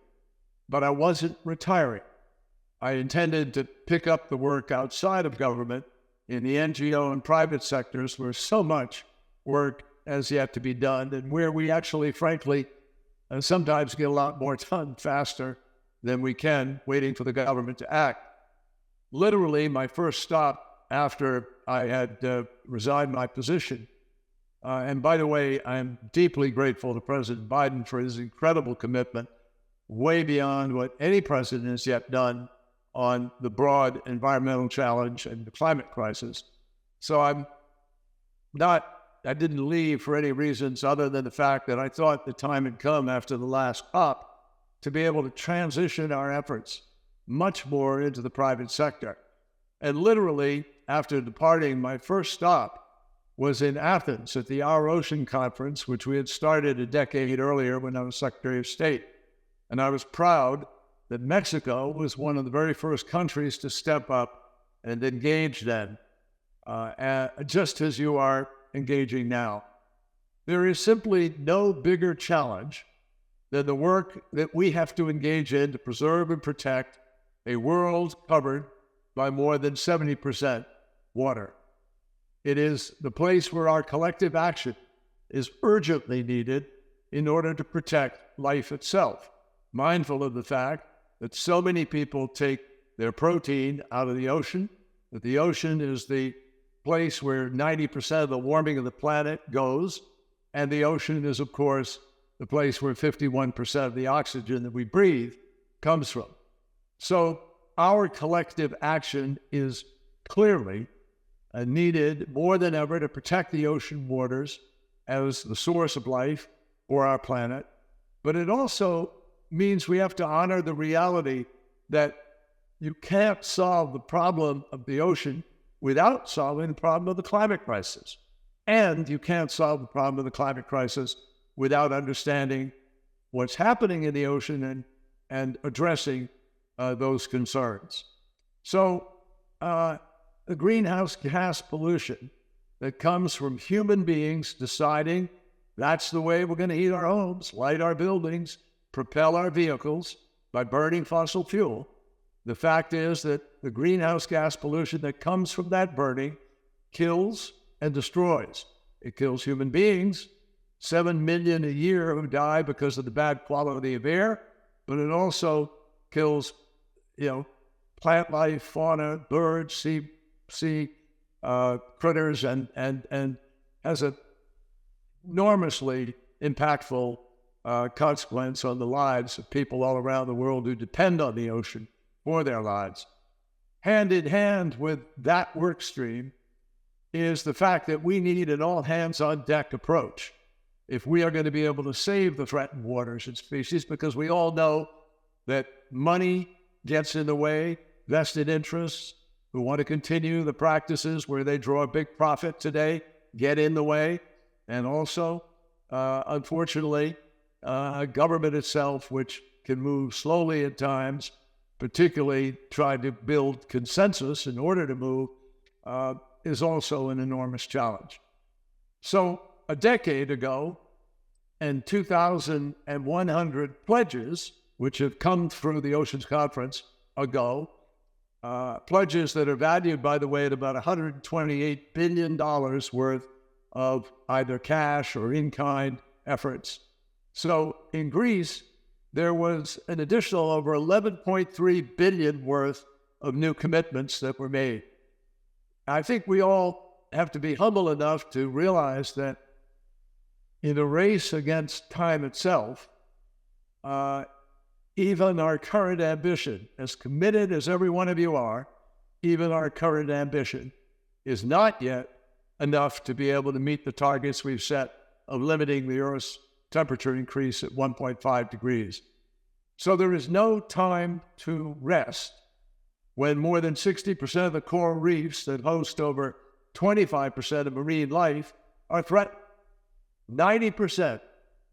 but I wasn't retiring. I intended to pick up the work outside of government in the NGO and private sectors, where so much work has yet to be done, and where we actually, frankly, sometimes get a lot more done faster than we can waiting for the government to act. Literally, my first stop after I had resigned my position, and by the way, I'm deeply grateful to President Biden for his incredible commitment, way beyond what any president has yet done on the broad environmental challenge and the climate crisis. So I didn't leave for any reasons other than the fact that I thought the time had come after the last COP to be able to transition our efforts much more into the private sector. And literally, after departing, my first stop was in Athens at the Our Ocean Conference, which we had started a decade earlier when I was Secretary of State. And I was proud that Mexico was one of the very first countries to step up and engage then, just as you are engaging now. There is simply no bigger challenge than the work that we have to engage in to preserve and protect a world covered by more than 70% water. It is the place where our collective action is urgently needed in order to protect life itself, mindful of the fact that so many people take their protein out of the ocean, that the ocean is the place where 90% of the warming of the planet goes, and the ocean is, of course, the place where 51% of the oxygen that we breathe comes from. So our collective action is clearly needed more than ever to protect the ocean waters as the source of life for our planet. But it also means we have to honor the reality that you can't solve the problem of the ocean without solving the problem of the climate crisis. And you can't solve the problem of the climate crisis without understanding what's happening in the ocean and addressing those concerns. So the greenhouse gas pollution that comes from human beings deciding that's the way we're going to heat our homes, light our buildings, propel our vehicles by burning fossil fuel. The fact is that the greenhouse gas pollution that comes from that burning kills and destroys. It kills human beings, 7 million a year who die because of the bad quality of air, but it also kills, plant life, fauna, birds, sea critters, and has an enormously impactful consequence on the lives of people all around the world who depend on the ocean for their lives. Hand in hand with that work stream is the fact that we need an all-hands-on-deck approach if we are going to be able to save the threatened waters and species, because we all know that money gets in the way, vested interests who want to continue the practices where they draw a big profit today get in the way, and also, unfortunately, government itself, which can move slowly at times, particularly trying to build consensus in order to move, is also an enormous challenge. So a decade ago, and 2,100 pledges, which have come through the Oceans Conference ago, pledges that are valued, by the way, at about $128 billion worth of either cash or in-kind efforts. So in Greece, there was an additional over 11.3 billion worth of new commitments that were made. I think we all have to be humble enough to realize that in a race against time itself, even our current ambition, as committed as every one of you are, even our current ambition is not yet enough to be able to meet the targets we've set of limiting the Earth's temperature increase at 1.5 degrees. So there is no time to rest when more than 60% of the coral reefs that host over 25% of marine life are threatened. 90%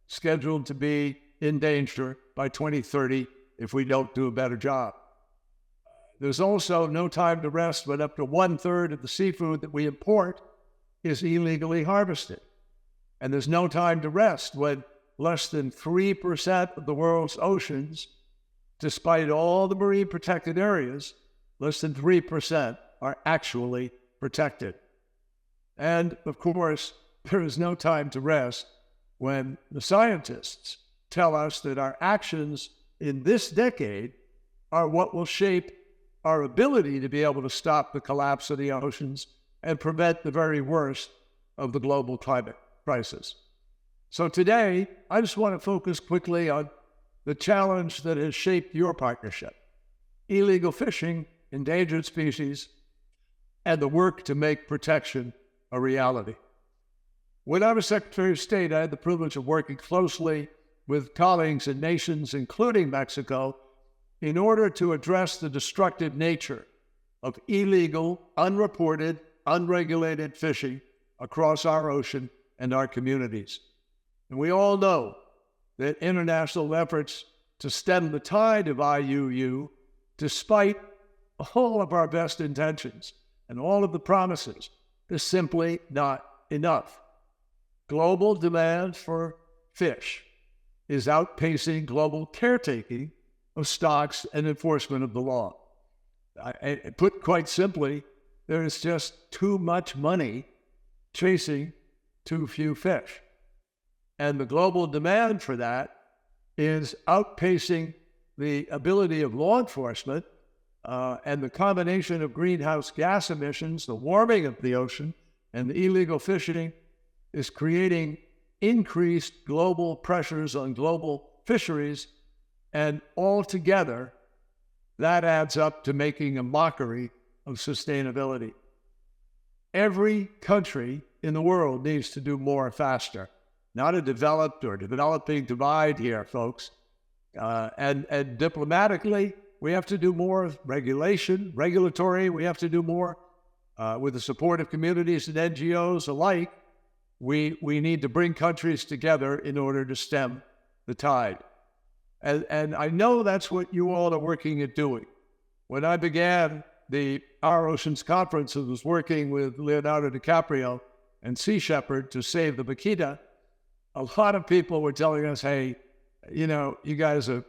scheduled to be in danger by 2030 if we don't do a better job. There's also no time to rest when up to 1/3 of the seafood that we import is illegally harvested. And there's no time to rest when less than 3% of the world's oceans, despite all the marine protected areas, less than 3% are actually protected. And of course, there is no time to rest when the scientists tell us that our actions in this decade are what will shape our ability to be able to stop the collapse of the oceans and prevent the very worst of the global climate crisis. So today, I just want to focus quickly on the challenge that has shaped your partnership: illegal fishing, endangered species, and the work to make protection a reality. When I was Secretary of State, I had the privilege of working closely with colleagues in nations, including Mexico, in order to address the destructive nature of illegal, unreported, unregulated fishing across our ocean and our communities. And we all know that international efforts to stem the tide of IUU, despite all of our best intentions and all of the promises, is simply not enough. Global demand for fish is outpacing global caretaking of stocks and enforcement of the law. Put quite simply, there is just too much money chasing too few fish. And the global demand for that is outpacing the ability of law enforcement, and the combination of greenhouse gas emissions, the warming of the ocean, and the illegal fishing is creating increased global pressures on global fisheries, and altogether, that adds up to making a mockery of sustainability. Every country in the world needs to do more faster. Not a developed or developing divide here, folks. And diplomatically, we have to do more regulatory. We have to do more with the support of communities and NGOs alike. We need to bring countries together in order to stem the tide. And I know that's what you all are working at doing. When I began our Oceans Conference, I was working with Leonardo DiCaprio and Sea Shepherd to save the Vaquita. A lot of people were telling us, hey, you guys are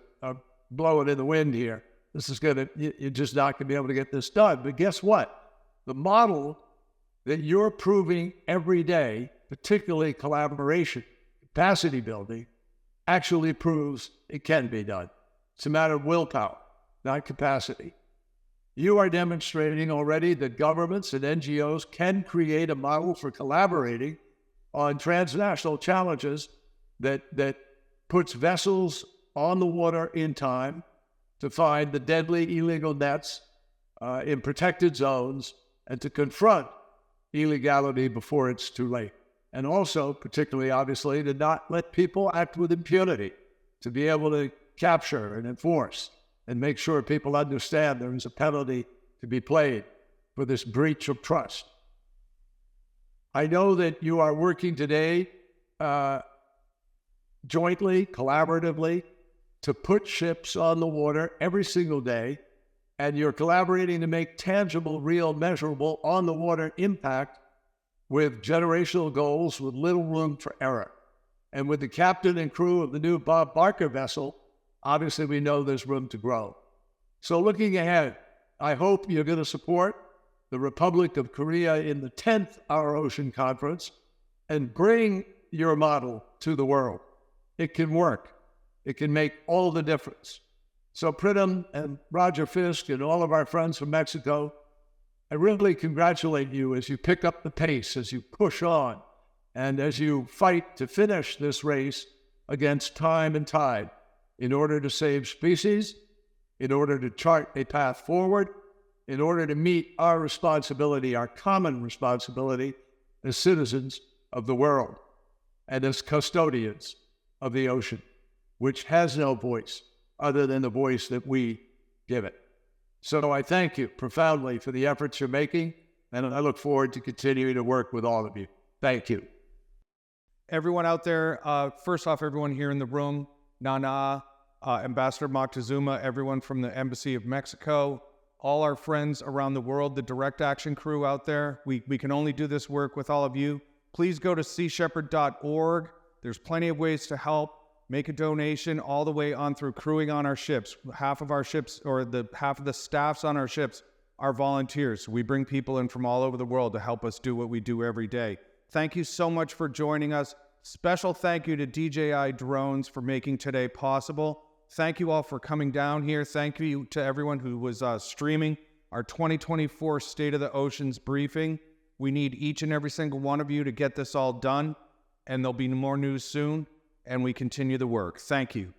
blowing in the wind here. You're just not going to be able to get this done. But guess what? The model that you're proving every day, particularly collaboration, capacity building, actually proves it can be done. It's a matter of willpower, not capacity. You are demonstrating already that governments and NGOs can create a model for collaborating on transnational challenges that puts vessels on the water in time to find the deadly illegal nets in protected zones and to confront illegality before it's too late. And also, particularly obviously, to not let people act with impunity, to be able to capture and enforce and make sure people understand there is a penalty to be paid for this breach of trust. I know that you are working today jointly, collaboratively, to put ships on the water every single day, and you're collaborating to make tangible, real, measurable on-the-water impact with generational goals with little room for error. And with the captain and crew of the new Bob Barker vessel, obviously we know there's room to grow. So looking ahead, I hope you're going to support the Republic of Korea in the 10th Our Ocean Conference and bring your model to the world. It can work. It can make all the difference. So Pritam and Roger Fisk and all of our friends from Mexico, I really congratulate you as you pick up the pace, as you push on, and as you fight to finish this race against time and tide in order to save species, in order to chart a path forward, in order to meet our responsibility, our common responsibility as citizens of the world and as custodians of the ocean, which has no voice other than the voice that we give it. So I thank you profoundly for the efforts you're making, and I look forward to continuing to work with all of you. Thank you. Everyone out there, first off, everyone here in the room, Nana, Ambassador Moctezuma, everyone from the Embassy of Mexico, all our friends around the world, the direct action crew out there. We can only do this work with all of you. Please go to seashepherd.org. There's plenty of ways to help. Make a donation all the way on through crewing on our ships. Half of our ships, or half of the staffs on our ships, are volunteers. We bring people in from all over the world to help us do what we do every day. Thank you so much for joining us. Special thank you to DJI Drones for making today possible. Thank you all for coming down here. Thank you to everyone who was streaming our 2024 State of the Oceans briefing. We need each and every single one of you to get this all done, and there'll be more news soon, and we continue the work. Thank you.